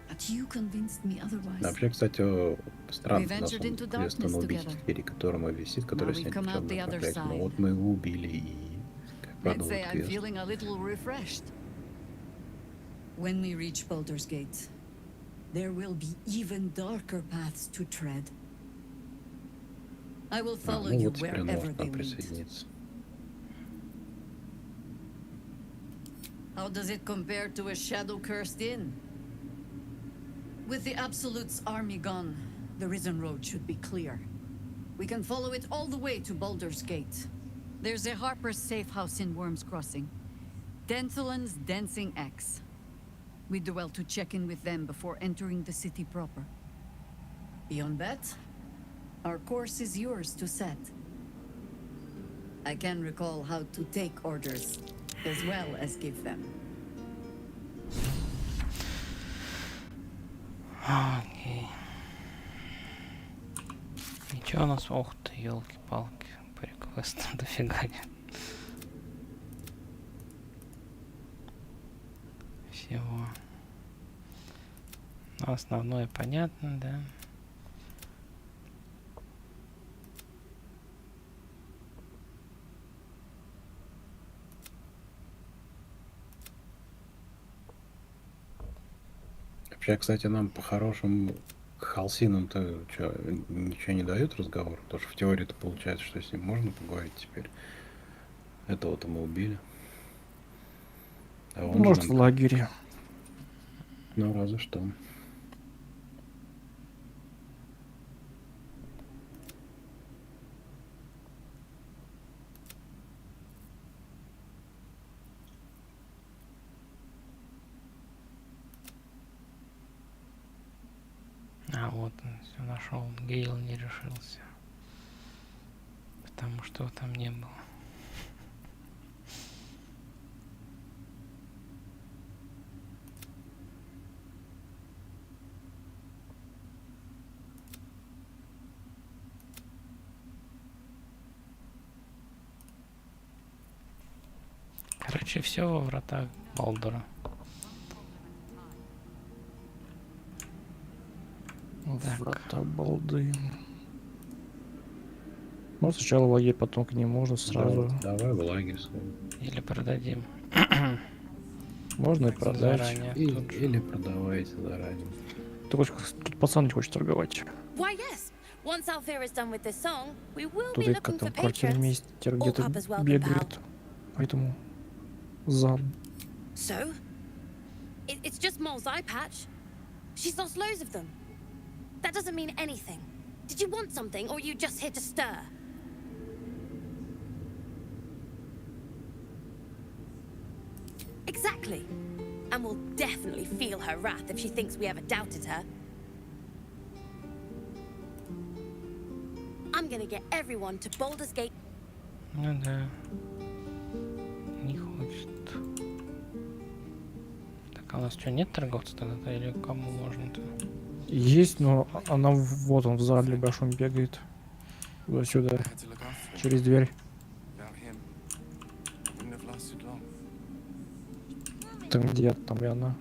But you convinced me otherwise. Вообще, кстати, странно, We нас ventured into квест darkness убить together. двери, которому висит, который Now we've снят come out the темное other проклятие. Ну side. вот мы его убили и как I'd продал say I'm квест. feeling a little refreshed. When we reach Baldur's Gate, there will be even darker paths to tread. I will follow Ну you вот теперь он wherever может they нам lead. присоединиться. How does it compare to a shadow-cursed inn? With the Absolute's army gone, the Risen Road should be clear. We can follow it all the way to Baldur's Gate. There's a Harper's safe house in Worm's Crossing. Denthelan's Dancing Axe. We do well to check in with them before entering the city proper. Beyond that, our course is yours to set. I can recall how to take orders, as well as give them. Окей. Ничего у нас, ох ты, елки-палки, по реквестам дофига нет. Всего. Ну, основное понятно, да. Вообще, кстати, нам по-хорошему к Халсинам-то чё, ничего не дают разговор? Потому что в теории-то получается, что с ним можно поговорить теперь. Этого-то мы убили. А он Может, же в нам- лагере. Ну, разве что. А вот он все нашел. Гейл не решился. Потому что его там не было. Короче, все во вратах Балдура. Врата балды. Может, сначала в лагерь, потом к ним можно сразу. Да, давай в лагерь сходим. Или продадим. Можно и продать. Заранее. Или продавайте заранее. Тут пацан не хочет торговать. Why, yes. Once Althea is done with this song, we will Тут be и looking for там patrons. квартирмейстер All где-то pub as well, бегает. Поэтому зам. So? It's just Mole's eye patch. She's lost loads of them. That doesn't mean anything. Did you want something, or are you just here to stir? Exactly. And we'll definitely feel her wrath if she thinks we ever doubted her. I'm gonna get everyone to Baldur's Gate. Ну да. Не хочет. Так, а у нас что, нет торговца тогда? Или кому можно-то? Есть, но она вот он в зале большом бегает. Сюда. Через дверь. Without him, I wouldn't have lasted long. Там где там и она.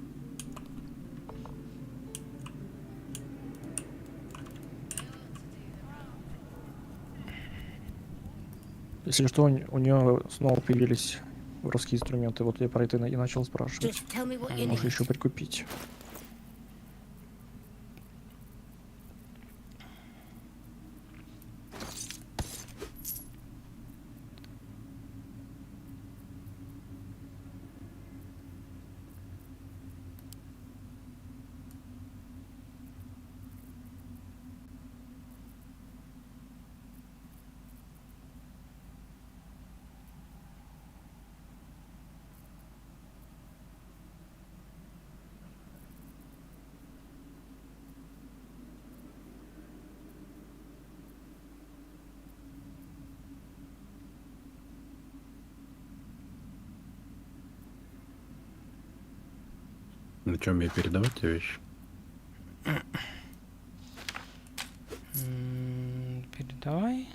Если что, у нее снова появились воровские инструменты. Вот я про это и начал спрашивать. Just tell me what you Можешь need. еще прикупить. На чем мне передавать тебе вещи? Передавай.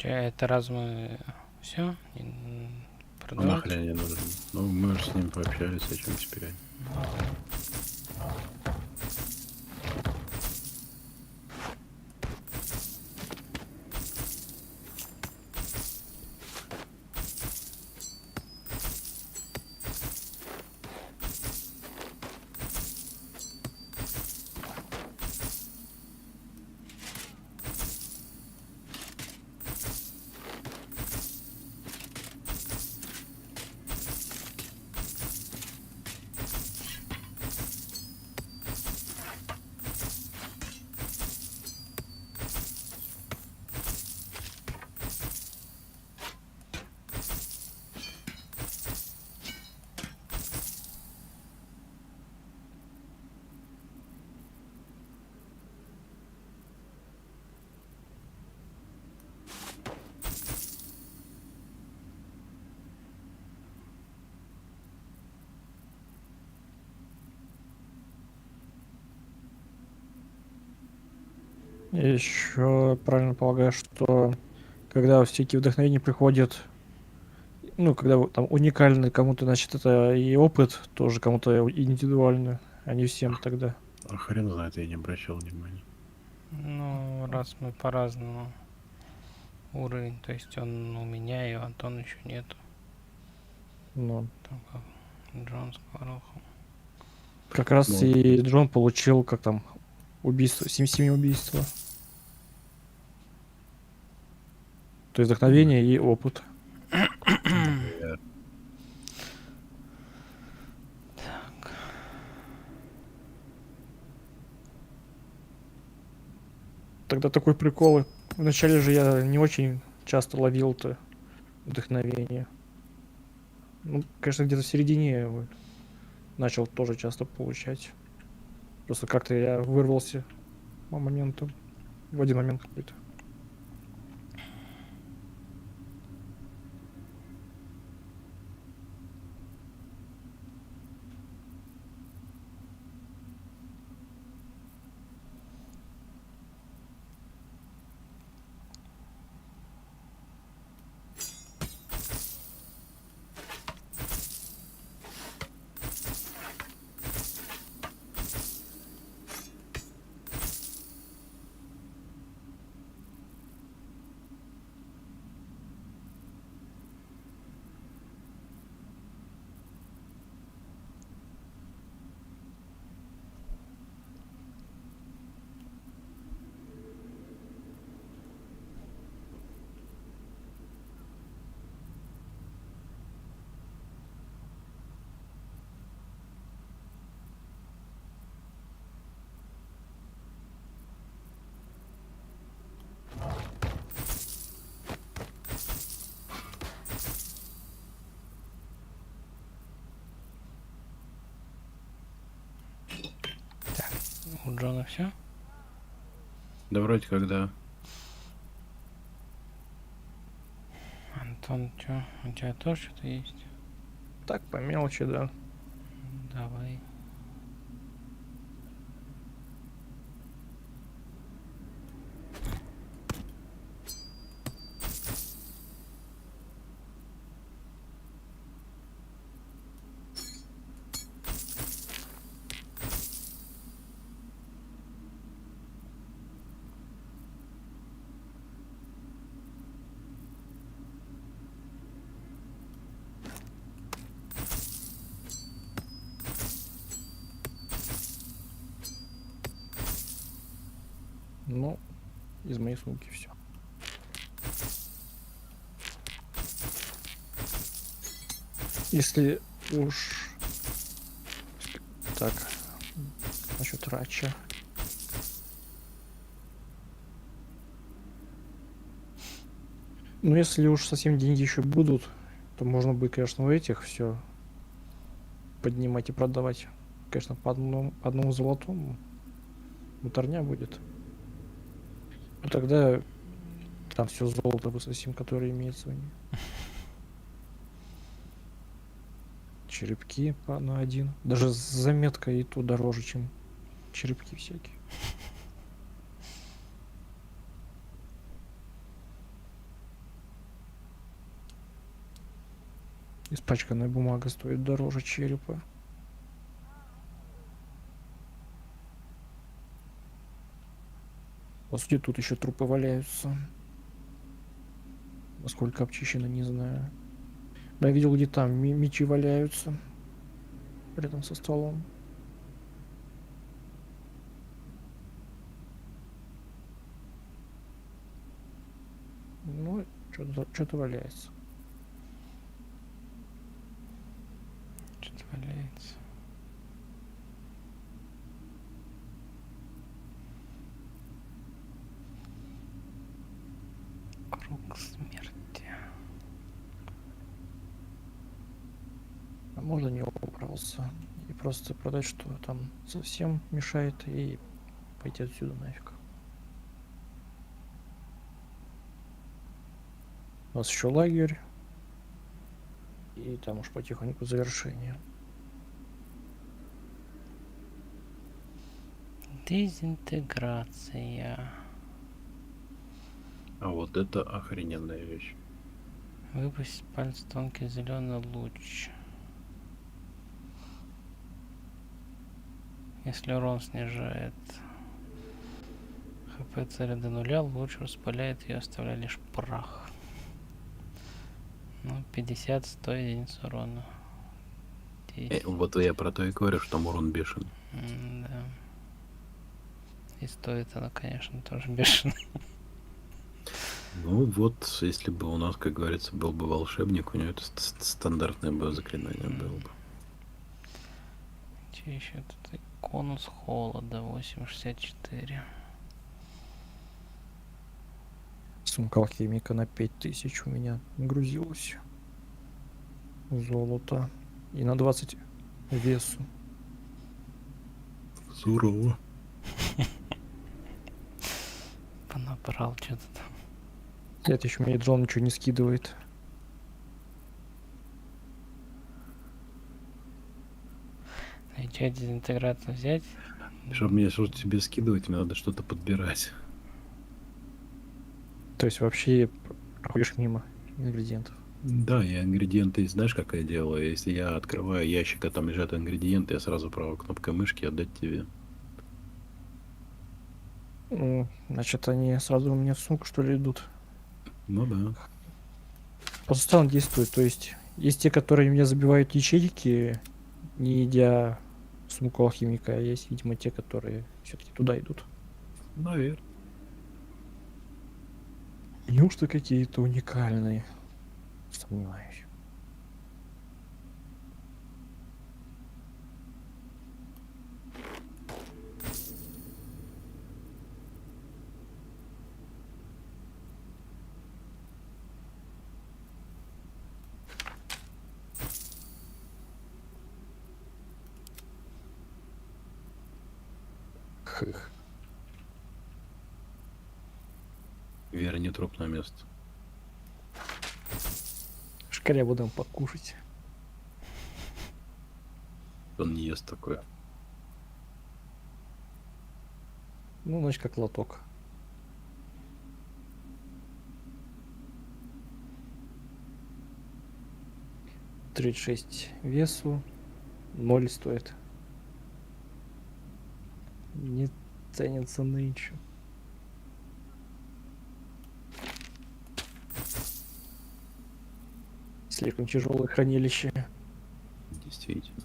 Это раз мы все продавать? Нахрен не нужен. Ну, мы же с ним пообщались, о чем теперь. Я еще правильно полагаю, что когда всякие вдохновения приходят, ну, когда там уникальный кому-то, значит, это и опыт тоже кому-то индивидуальный, а не всем тогда. А хрен знает, я не обращал внимания. Ну, раз мы по-разному уровень, то есть он у меня и у Антона еще нету. Ну. Там как Джон с Горохом. Как раз Ну. и Джон получил, как там, убийство, 7 убийства. То есть вдохновение и опыт. Тогда такой прикол. Вначале же я не очень часто ловил-то вдохновение. Ну, конечно, где-то в середине я вот начал тоже часто получать. Просто как-то я вырвался моментом. В один момент какой-то. У Джона все? Да вроде когда. Антон, чё? У тебя тоже что-то есть? Так, по мелочи, да. Давай. Ну, из моей сумки все. Если уж... Так, насчет рача. Ну, если уж совсем деньги еще будут, то можно будет, конечно, у этих все поднимать и продавать. Конечно, по одному золотому муторня будет. Ну, тогда там все золото высосим, которое имеется у нее. Черепки на один. Даже с заметкой и то дороже, чем черепки всякие. Испачканная бумага стоит дороже черепа. По сути, тут еще трупы валяются. Насколько обчищено, не знаю. Но я видел, где там мечи валяются. Рядом со столом. Ну, что-то валяется. Что-то валяется. Круг смерти. А можно не убрался и просто продать, что там совсем мешает, и пойти отсюда нафиг. У нас еще лагерь. И там уж потихоньку завершение. Дезинтеграция. А вот это охрененная вещь. Выпустить пальц тонкий зеленый луч. Если урон снижает хп цели до нуля, луч распыляет ее, оставляя лишь прах. Ну, 50-100 единиц урона. Вот я про то и говорю, что урон бешеный. Да. И стоит она, конечно, тоже бешеный. Ну вот, если бы у нас, как говорится, был бы волшебник, у него это стандартное бы заклинание было бы. Че еще тут? Конус холода 8,64. Сумка алхимика на 5000 у меня нагрузилась. Золото. И на 20 весу. Сурово. Понабрал что-то там. Это еще мне Джон ничего не скидывает. И что, дезинтеграцию взять? Чтобы мне что-то тебе скидывать, мне надо что-то подбирать. То есть вообще проходишь мимо ингредиентов. Да, я ингредиенты, знаешь, как я делаю? Если я открываю ящик, а там лежат ингредиенты, я сразу правой кнопкой мышки отдать тебе. Ну, значит, они сразу у меня в сумку, что ли, идут. Ну да. Просто странно действует. То есть те, которые меня забивают ячейки, не идя в сумку алхимика, а есть, видимо, те, которые все-таки туда идут. Наверное. Неужто какие-то уникальные? Сомневаюсь. Хых. Верни труп на место. Скорее будем покушать. Он не ест такое. Ну, ночь как лоток. $36 весу, 0 стоит. Не ценится нынче. Слишком тяжелое хранилище. Действительно.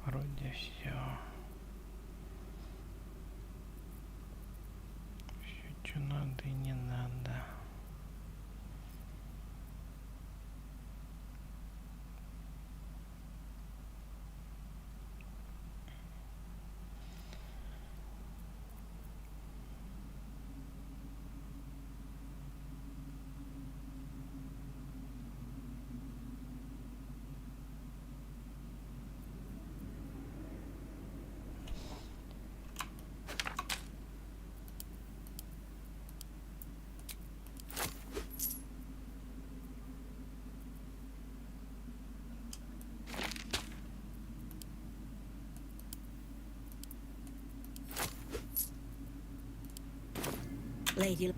Вроде все. Все, что надо и не надо. Lady.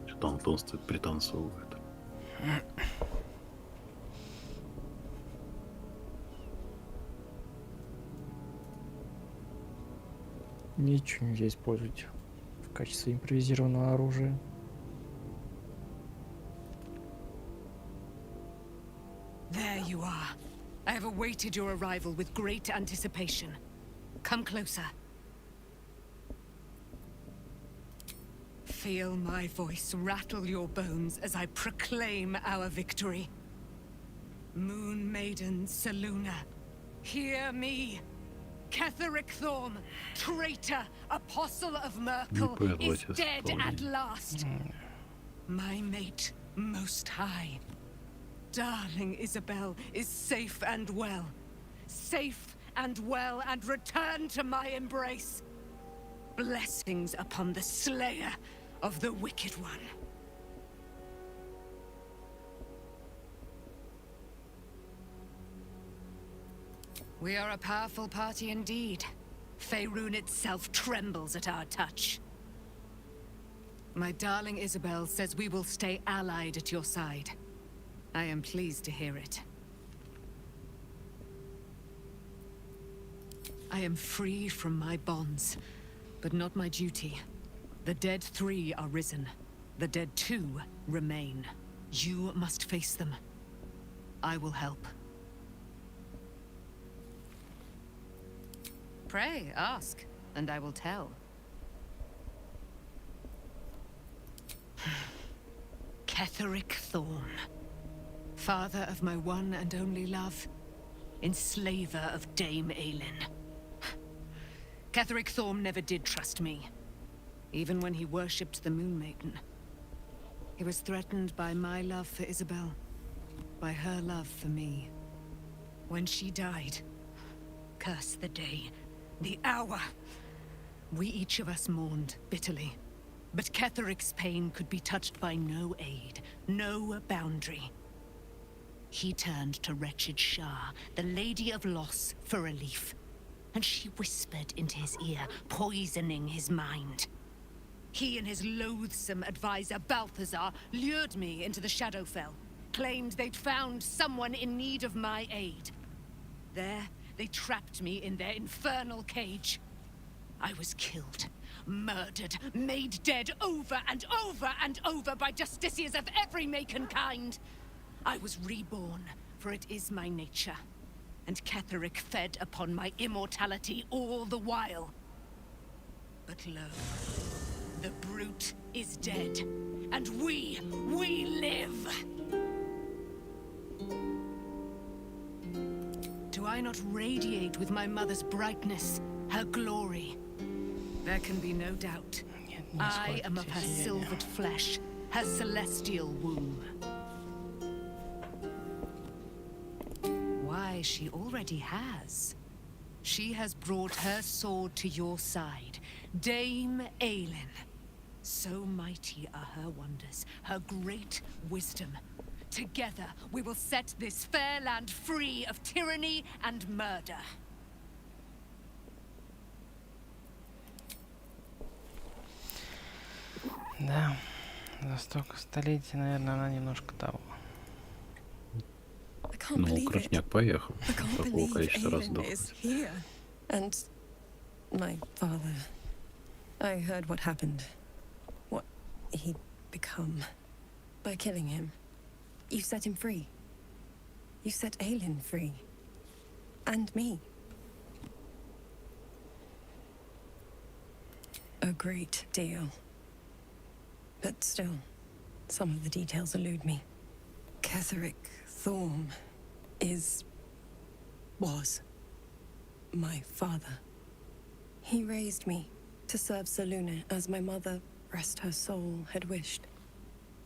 Что Антон стоит пританцовывает. Ничего нельзя использовать в качестве импровизированного оружия. There you are. I have awaited your arrival with great anticipation. Come closer. Feel my voice rattle your bones as I proclaim our victory. Moon Maiden Seluna, hear me. Ketheric Thorm, traitor, apostle of Merkel, is dead at last. My mate, most high. Darling Isabel is safe and well. Safe and well, and return to my embrace. Blessings upon the slayer of the Wicked One. We are a powerful party indeed. Faerun itself trembles at our touch. My darling Isabel says we will stay allied at your side. I am pleased to hear it. I am free from my bonds, but not my duty. The dead 3 are risen. The dead 2 remain. You must face them. I will help. Pray, ask, and I will tell. Ketheric Thorm, father of my one and only love, enslaver of Dame Aelin. Ketheric Thorm never did trust me, even when he worshipped the Moon Maiden. He was threatened by my love for Isabel, by her love for me. When she died, curse the day, the hour, we each of us mourned bitterly. But Ketheric's pain could be touched by no aid, no boundary. he turned to wretched Shah, the Lady of Loss, for relief. And she whispered into his ear, poisoning his mind. He and his loathsome advisor, Balthazar, lured me into the Shadowfell, claimed they'd found someone in need of my aid. There, they trapped me in their infernal cage. I was killed, murdered, made dead over and over and over by justiciars of every make and kind. I was reborn, for it is my nature. And Ketheric fed upon my immortality all the while. But lo, the brute is dead, and we live! Do I not radiate with my mother's brightness, her glory? There can be no doubt. I am of her silvered flesh, her celestial womb. Why, she already has. She has brought her sword to your side, Dame Aelin. So mighty are her wonders, her great wisdom. Together, we will set this fair land free of tyranny and murder. Да, за столько столетий, наверное, она немножко того. Ну, красняк поехал. Такого количества раз is here. And my father. I heard what happened. What he'd become. By killing him. You set him free. You set Aelin free. And me. A great deal. But still, some of the details elude me. Ketheric Thorm was my father. He raised me to serve Selûne as my mother, rest her soul, had wished.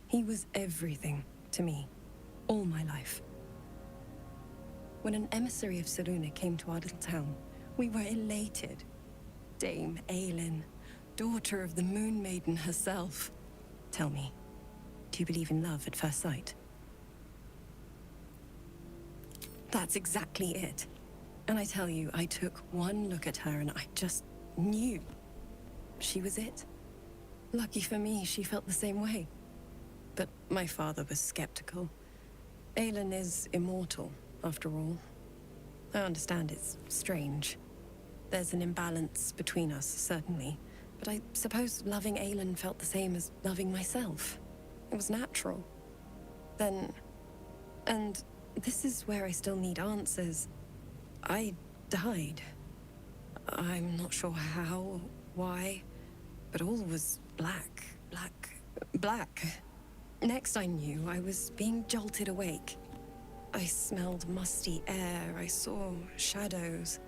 He was everything to me, all my life. When an emissary of Selûne came to our little town, we were elated. Dame Aelin, daughter of the Moon Maiden herself. Tell me, do you believe in love at first sight? That's exactly it. And I tell you, I took one look at her and I just knew. She was it. Lucky for me, she felt the same way. But my father was skeptical. Aelin is immortal, after all. I understand it's strange. There's an imbalance between us, certainly. But I suppose loving Aelin felt the same as loving myself. It was natural. Then... And this is where I still need answers. I died. I'm not sure how, why, but all was black. Next I knew, I was being jolted awake. I smelled musty air, I saw shadows.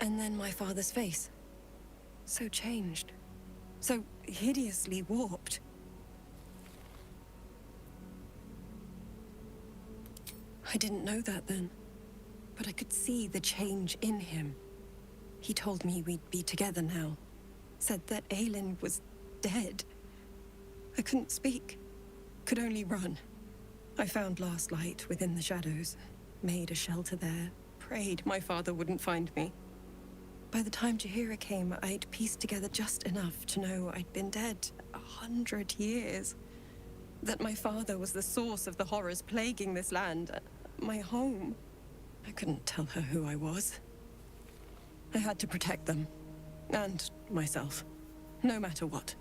And then my father's face. So changed. So hideously warped. I didn't know that then, but I could see the change in him. He told me we'd be together now. Said that Aelin was dead. I couldn't speak. Could only run. I found last light within the shadows. Made a shelter there. Prayed my father wouldn't find me. By the time Jaheira came, I'd pieced together just enough to know I'd been dead 100 years. That my father was the source of the horrors plaguing this land. My home. I couldn't tell her who I was. I had to protect them. And myself. No matter what.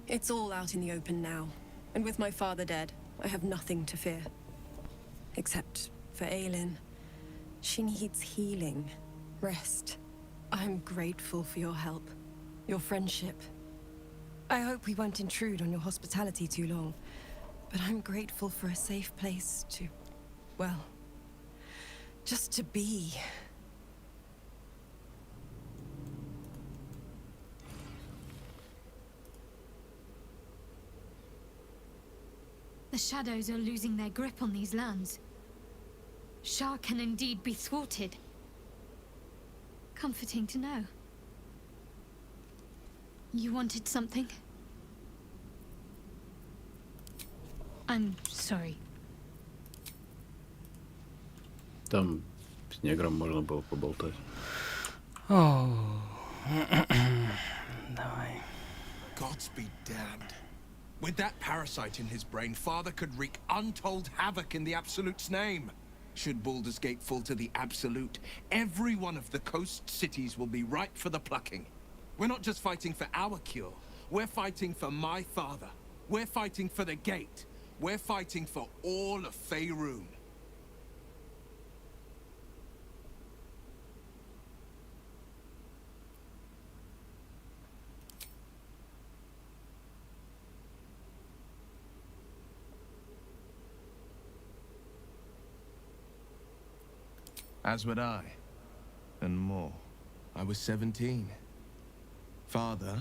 It's all out in the open now. And with my father dead, I have nothing to fear. Except for Aelin. She needs healing. Rest. I'm grateful for your help. Your friendship. I hope we won't intrude on your hospitality too long. But I'm grateful for a safe place to... well... just to be. The shadows are losing their grip on these lands. Shah can indeed be thwarted. Comforting to know. You wanted something? I'm sorry. Там с негром можно было поболтать. О, давай. Gods be damned. With that parasite in his brain, Father could wreak untold havoc in the Absolute's name. Should Baldur's Gate fall to the Absolute, every one of the coast cities will be ripe for the plucking. We're not just fighting for our cure. We're fighting for my father. We're fighting for the Gate. We're fighting for all of Faerun. As would I, and more. I was 17. Father,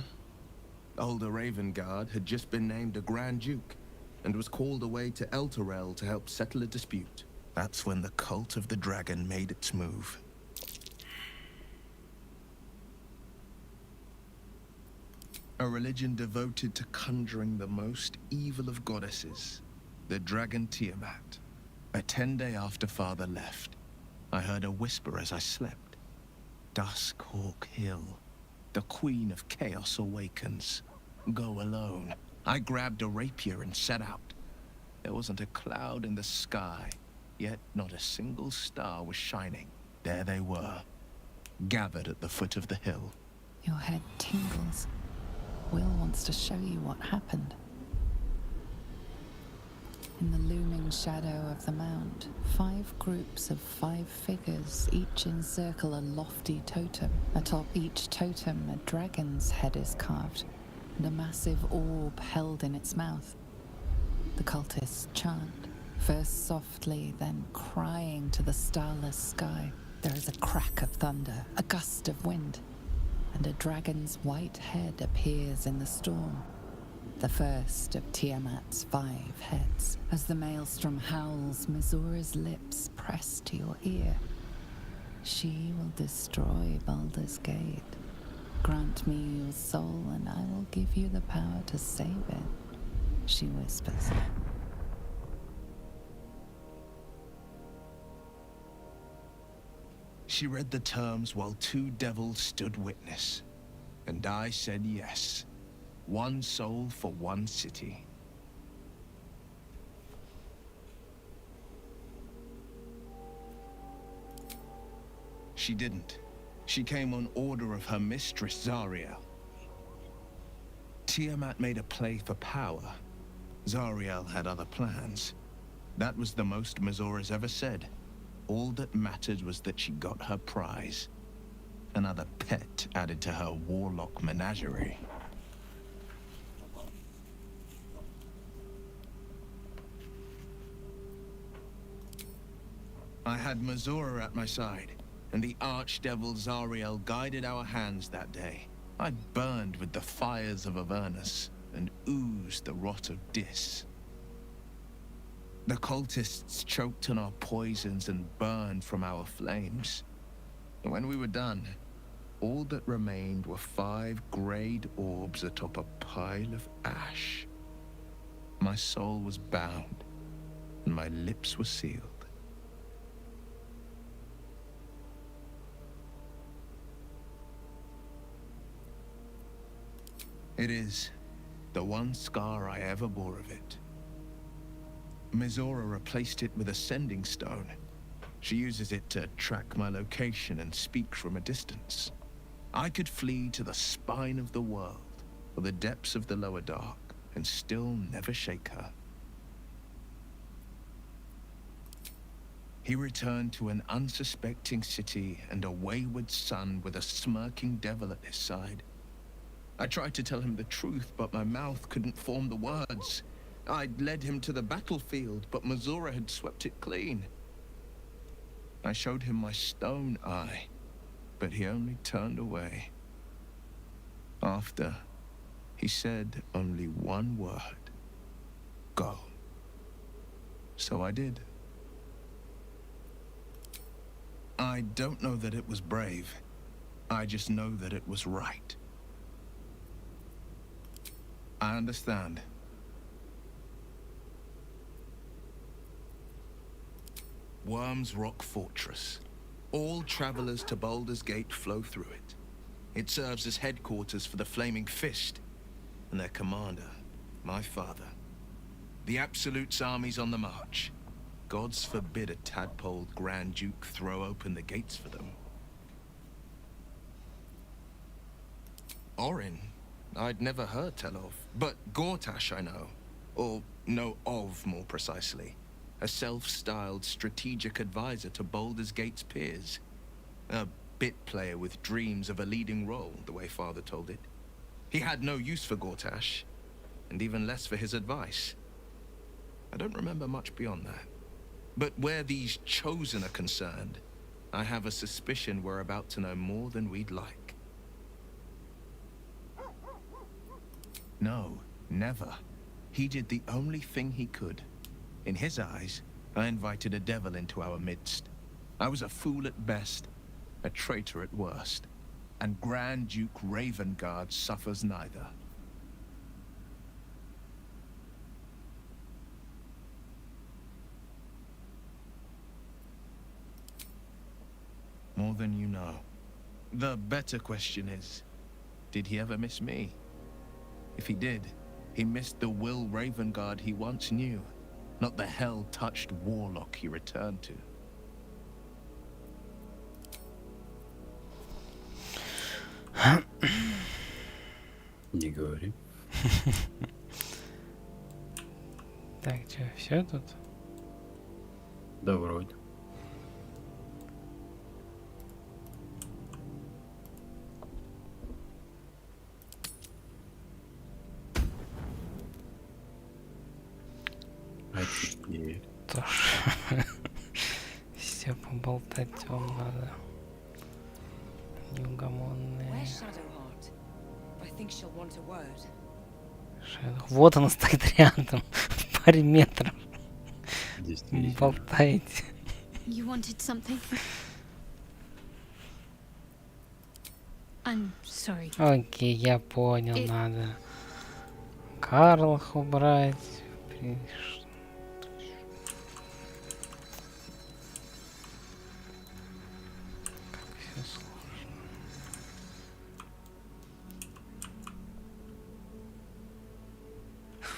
older Ravengard, had just been named a Grand Duke, and was called away to Elturel to help settle a dispute. That's when the cult of the dragon made its move. A religion devoted to conjuring the most evil of goddesses, the dragon Tiamat. A 10-day after Father left, I heard a whisper as I slept. Duskhawk Hill. The Queen of Chaos awakens. Go alone. I grabbed a rapier and set out. There wasn't a cloud in the sky, yet not a single star was shining. There they were, gathered at the foot of the hill. Your head tingles. Will wants to show you what happened. In the looming shadow of the mount, 5 groups of 5 figures each encircle a lofty totem. Atop each totem, a dragon's head is carved, and a massive orb held in its mouth. The cultists chant, first softly, then crying to the starless sky. There is a crack of thunder, a gust of wind, and a dragon's white head appears in the storm. The first of Tiamat's 5 heads. As the maelstrom howls, Mizora's lips press to your ear. She will destroy Baldur's Gate. Grant me your soul and I will give you the power to save it, she whispers. She read the terms while 2 devils stood witness, and I said yes. 1 soul for 1 city. She didn't. She came on order of her mistress, Zariel. Tiamat made a play for power. Zariel had other plans. That was the most Mizora's ever said. All that mattered was that she got her prize. Another pet added to her warlock menagerie. I had Mizora at my side, and the archdevil Zariel guided our hands that day. I burned with the fires of Avernus, and oozed the rot of Dis. The cultists choked on our poisons and burned from our flames. And when we were done, all that remained were 5 greyed orbs atop a pile of ash. My soul was bound, and my lips were sealed. It is the one scar I ever bore of it. Mizora replaced it with a sending stone. She uses it to track my location and speak from a distance. I could flee to the spine of the world, or the depths of the lower dark, and still never shake her. He returned to an unsuspecting city and a wayward son with a smirking devil at his side. I tried to tell him the truth, but my mouth couldn't form the words. I'd led him to the battlefield, but Mizora had swept it clean. I showed him my stone eye, but he only turned away. After, he said only one word. Go. So I did. I don't know that it was brave. I just know that it was right. I understand. Worm's Rock Fortress. All travelers to Baldur's Gate flow through it. It serves as headquarters for the Flaming Fist and their commander, my father. The Absolute's army's on the march. Gods forbid a tadpole Grand Duke throw open the gates for them. Orin, I'd never heard tell of, but Gortash I know. Or know of, more precisely. A self-styled strategic advisor to Baldur's Gate's peers. A bit player with dreams of a leading role, the way Father told it. He had no use for Gortash, and even less for his advice. I don't remember much beyond that. But where these Chosen are concerned, I have a suspicion we're about to know more than we'd like. No, never. He did the only thing he could. In his eyes, I invited a devil into our midst. I was a fool at best, a traitor at worst. And Grand Duke Ravengard suffers neither. More than you know. The better question is, did he ever miss me? If he did, he missed the Will Ravengard he once knew, not the hell-touched warlock he returned to. Не говори. Так, что, все тут? Да, вроде. А теперь... Тоже. Все поболтать вам надо. Неугомонные. Вот он стоит рядом, в паре метров. Болтаете. You wanted something? I'm sorry. Окей, я понял, надо Карлах убрать.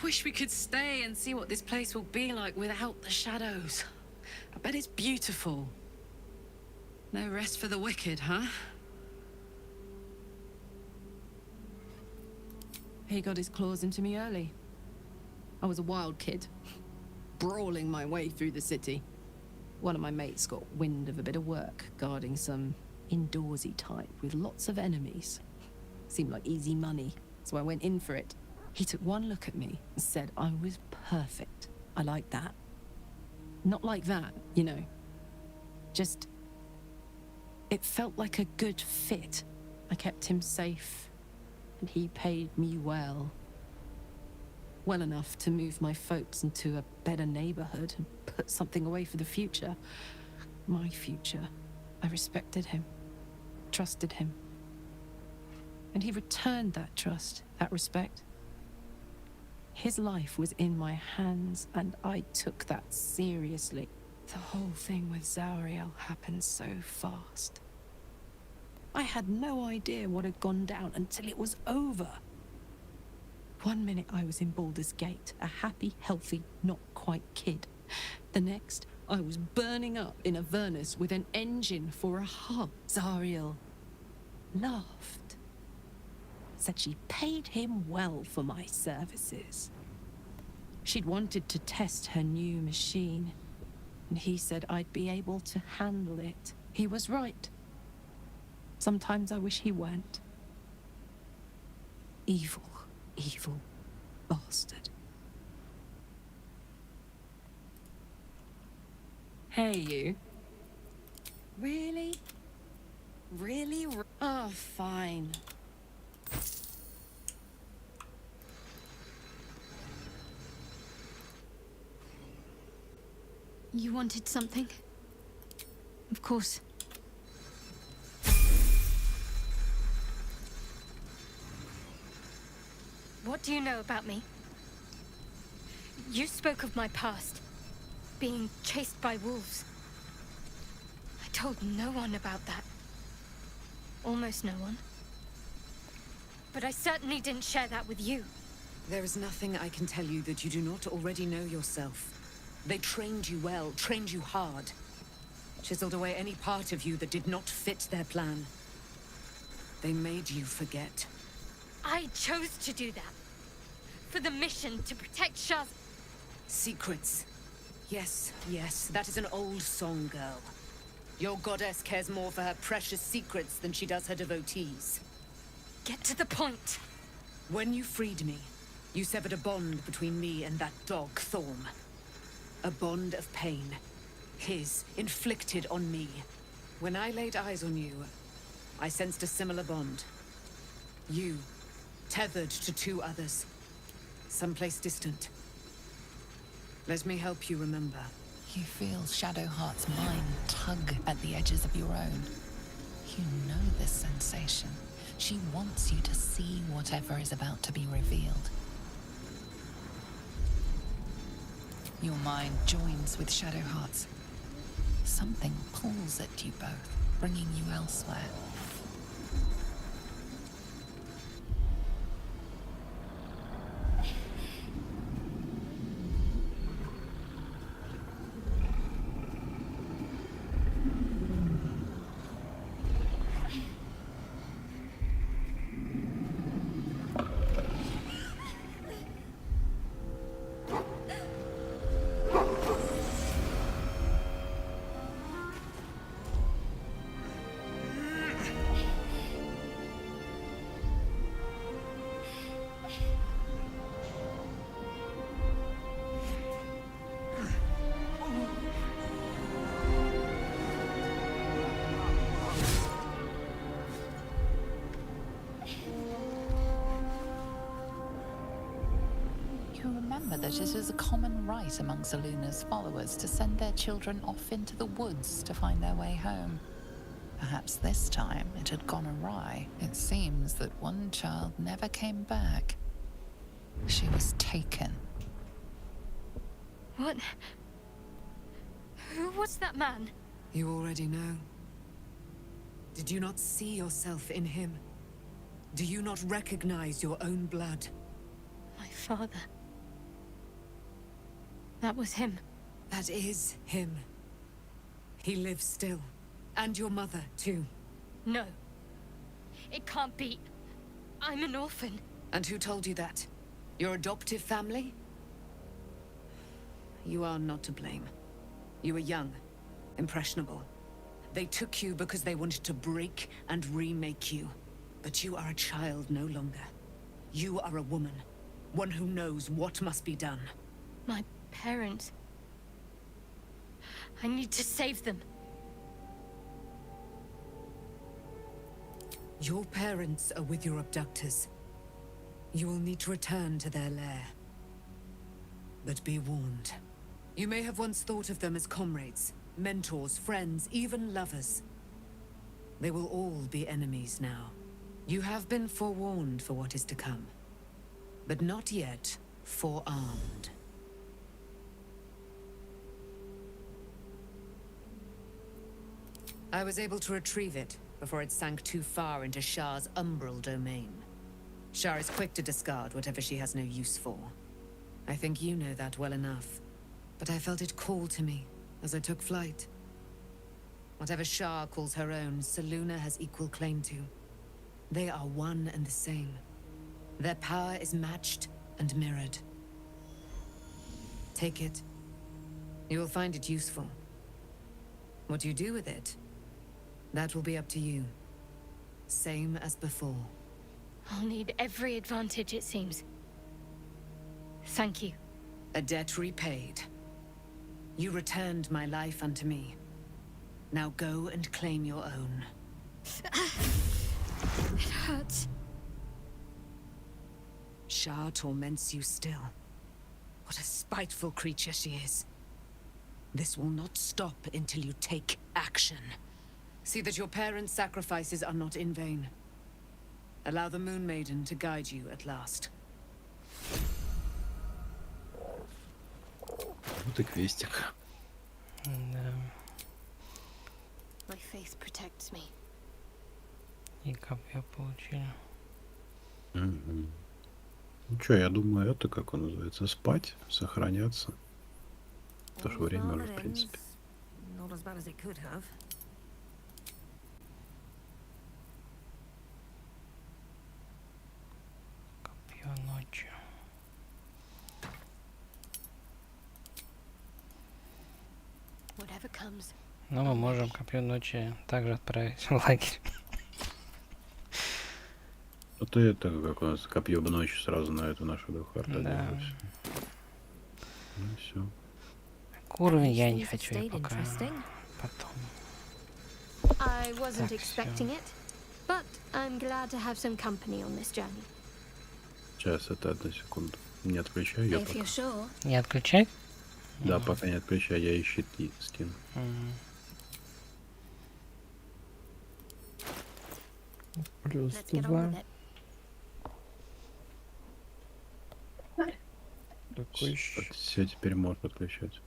Wish we could stay and see what this place will be like without the shadows. I bet it's beautiful. No rest for the wicked, huh? He got his claws into me early. I was a wild kid, brawling my way through the city. One of my mates got wind of a bit of work guarding some indoorsy type with lots of enemies. Seemed like easy money, so I went in for it. He took one look at me and said I was perfect. I like that. Not like that, you know. Just... it felt like a good fit. I kept him safe, and he paid me well. Well enough to move my folks into a better neighborhood and put something away for the future. My future. I respected him, trusted him. And he returned that trust, that respect. His life was in my hands, and I took that seriously. The whole thing with Zariel happened so fast. I had no idea what had gone down until it was over. One minute I was in Baldur's Gate, a happy, healthy, not quite kid. The next, I was burning up in Avernus with an engine for a hub. Zariel laughed. Said she paid him well for my services. She'd wanted to test her new machine, and he said I'd be able to handle it. He was right. Sometimes I wish he weren't. Evil, evil bastard. Hey, you. Really? Really? Oh, fine. You wanted something? Of course. What do you know about me? You spoke of my past, being chased by wolves. told no one about that. Almost no one. But I certainly didn't share that with you. There is nothing I can tell you that you do not already know yourself. They trained you well, trained you hard. Chiseled away any part of you that did not fit their plan. They made you forget. I chose to do that. For the mission to protect Shah's... Secrets. Yes, yes, that is an old song, girl. Your goddess cares more for her precious secrets than she does her devotees. Get to the point. When you freed me, you severed a bond between me and that dog, Thorm. A bond of pain. His, inflicted on me. When I laid eyes on you, I sensed a similar bond. You, tethered to two others. Someplace distant. Let me help you remember. You feel Shadowheart's mind tug at the edges of your own. You know this sensation. She wants you to see whatever is about to be revealed. Your mind joins with Shadowheart's. Something pulls at you both, bringing you elsewhere. Remember that it is a common rite among Zaluna's followers to send their children off into the woods to find their way home. Perhaps this time it had gone awry. It seems that one child never came back. She was taken. What? Who was that man? You already know. Did you not see yourself in him? Do you not recognize your own blood? My father. That was him. That is him. He lives still. And your mother, too. No. It can't be. I'm an orphan. And who told you that? Your adoptive family? You are not to blame. You were young, impressionable. They took you because they wanted to break and remake you. But you are a child no longer. You are a woman. One who knows what must be done. My parents. I need to save them. Your parents are with your abductors. You will need to return to their lair. But be warned. You may have once thought of them as comrades, mentors, friends, even lovers. They will all be enemies now. You have been forewarned for what is to come. But not yet forearmed. I was able to retrieve it before it sank too far into Shah's umbral domain. Shah is quick to discard whatever she has no use for. I think you know that well enough. But I felt it call to me as I took flight. Whatever Shah calls her own, Selûne has equal claim to. They are one and the same. Their power is matched and mirrored. Take it. You will find it useful. What you do with it, that will be up to you. Same as before. I'll need every advantage, it seems. Thank you. A debt repaid. You returned my life unto me. Now go and claim your own. It hurts. Shah torments you still. What a spiteful creature she is. This will not stop until you take action. See that your parents' sacrifices are not in vain. Allow the Moon Maiden to guide you at last. Вот и квестик. Да. My faith protects me. И копье получили. Мгм. Ну что, я думаю, это, как он называется, спать, сохраняться. В то же время уже, в принципе. Not as bad as it could have. Копье ночью. Whatever comes. Но мы можем копье ночи также отправить в лагерь. А ты это, как у нас, копье бы ночи сразу на эту нашу духарту. Да. Ну все. Уровень я не These have хочу, я stayed пока interesting. потом. I wasn't Так, expecting it, but I'm glad to have some company on this journey. Сейчас, это одну секунду. Не отключай ее If пока. you're sure. Не отключать? Да, пока не отключай, я и щит и скину. Плюс Let's get on 2. with it. Такой Все теперь может отключать.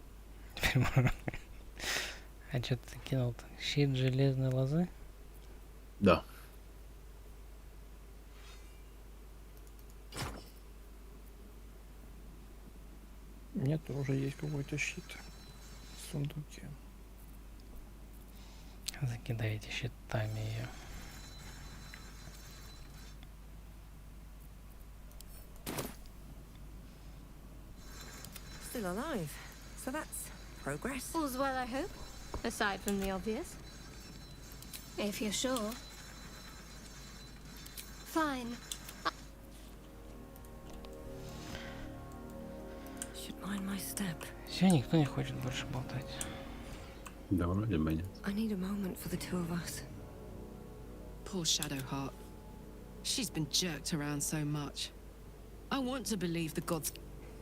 А что ты кинул-то? Щит железной лозы? Да. Нет, уже есть какой-то щит в сундуке. Закидайте щитами ее. Still alive. So that's progress. All's well, I hope. Aside from the obvious. If you're sure. Fine. Should mind my step. Все, никто не хочет больше болтать. Да, вроде бы нет. I need a moment for the two of us. Poor Shadowheart. She's been jerked around so much. I want to believe the gods.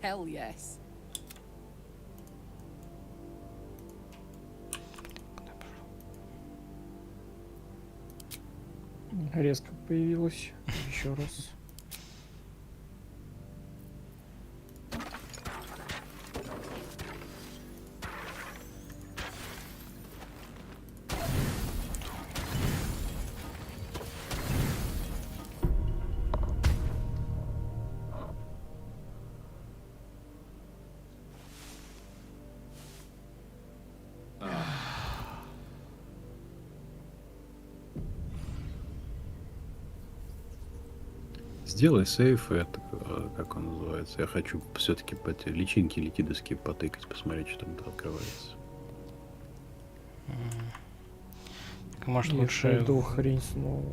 Hell yes. Резко появилась. Еще раз. Сделай сейф, и это, как он называется. Я хочу все-таки по эти личинки ликидовские потыкать, посмотреть, что там открывается. Так, может, И лучше... эту хрень снова.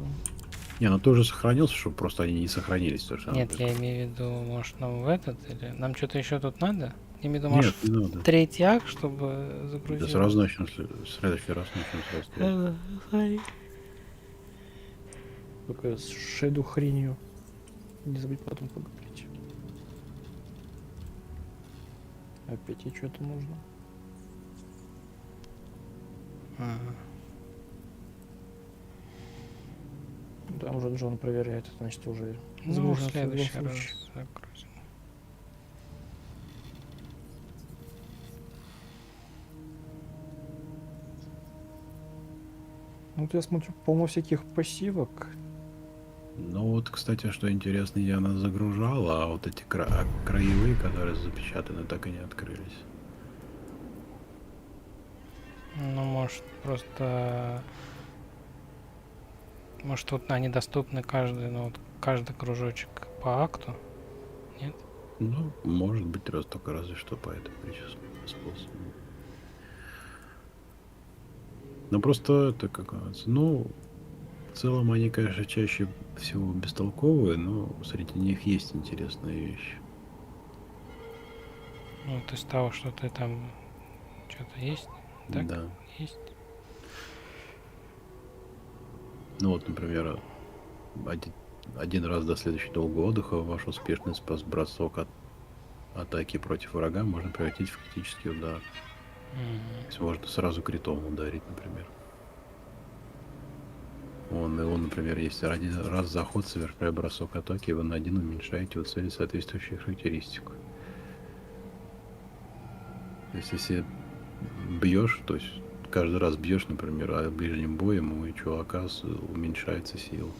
Не, ну ты уже сохранился, чтобы просто они не сохранились. То, что Нет, надо. я имею в виду, может, нам в этот, или... Нам что-то еще тут надо? Я имею в виду, Нет, может, не надо. третий акт, чтобы загрузить? Да сразу начнем, следующий раз начнем сразу. Только с шеду хренью. Не забудь потом поговорить. Опять ей что-то нужно. Ага. Да, уже Джон проверяет, значит уже Ну, в загружен следующий раз случае. загрузим. Ну, вот я смотрю, полно всяких пассивок. Ну вот, кстати, что интересно, я нас загружал, а вот эти краевые, которые запечатаны, так и не открылись. Ну, может, просто... Может, тут они доступны каждый, ну, вот каждый кружочек по акту? Нет? Ну, может быть, раз только разве что по этому способу. Ну, просто это как говорится, ну, в целом они, конечно, чаще всего бестолковые, но среди них есть интересные вещи. Ну, из того, что ты там... Что-то есть? Так? Да. Есть. Ну вот, например, один раз до следующего долгого отдыха ваш успешный бросок от атаки против врага можно превратить в критический удар. То есть можно сразу критом ударить, например. Он, например, если один раз заход совершая бросок атаки, вы на один уменьшаете у цели соответствующую характеристику. То есть если бьешь, то есть каждый раз бьешь, например, а ближним боем у чувака уменьшается сила.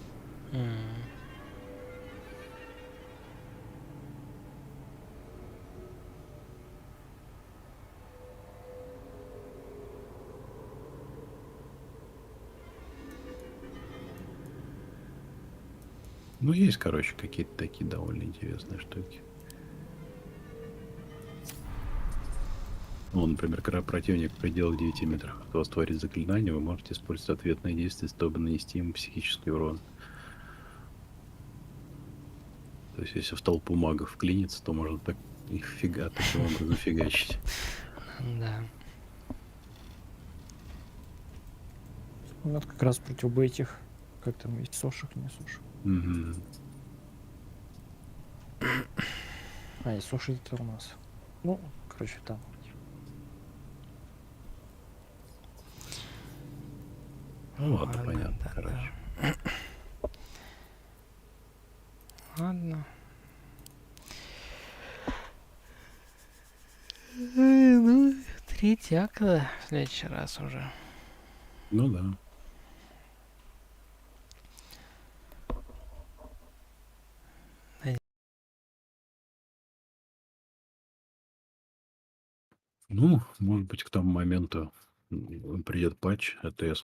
Ну, есть, короче, какие-то такие довольно интересные штуки. Ну, например, когда противник в пределах 9 метров от вас творит заклинание, вы можете использовать ответные действия, чтобы нанести им психический урон. То есть, если в толпу магов вклиниться, то можно так их таким образом фигачить. Да. Ну, вот как раз против этих, как там есть, сошек, не сошек. Мгм. А, и соши это у нас. Ну, короче, там. Ну, ладно, Ладно, понятно, да, короче. Ладно. Ну, третий акт в следующий раз уже. Ну да. Ну, может быть, к тому моменту придет патч, а то я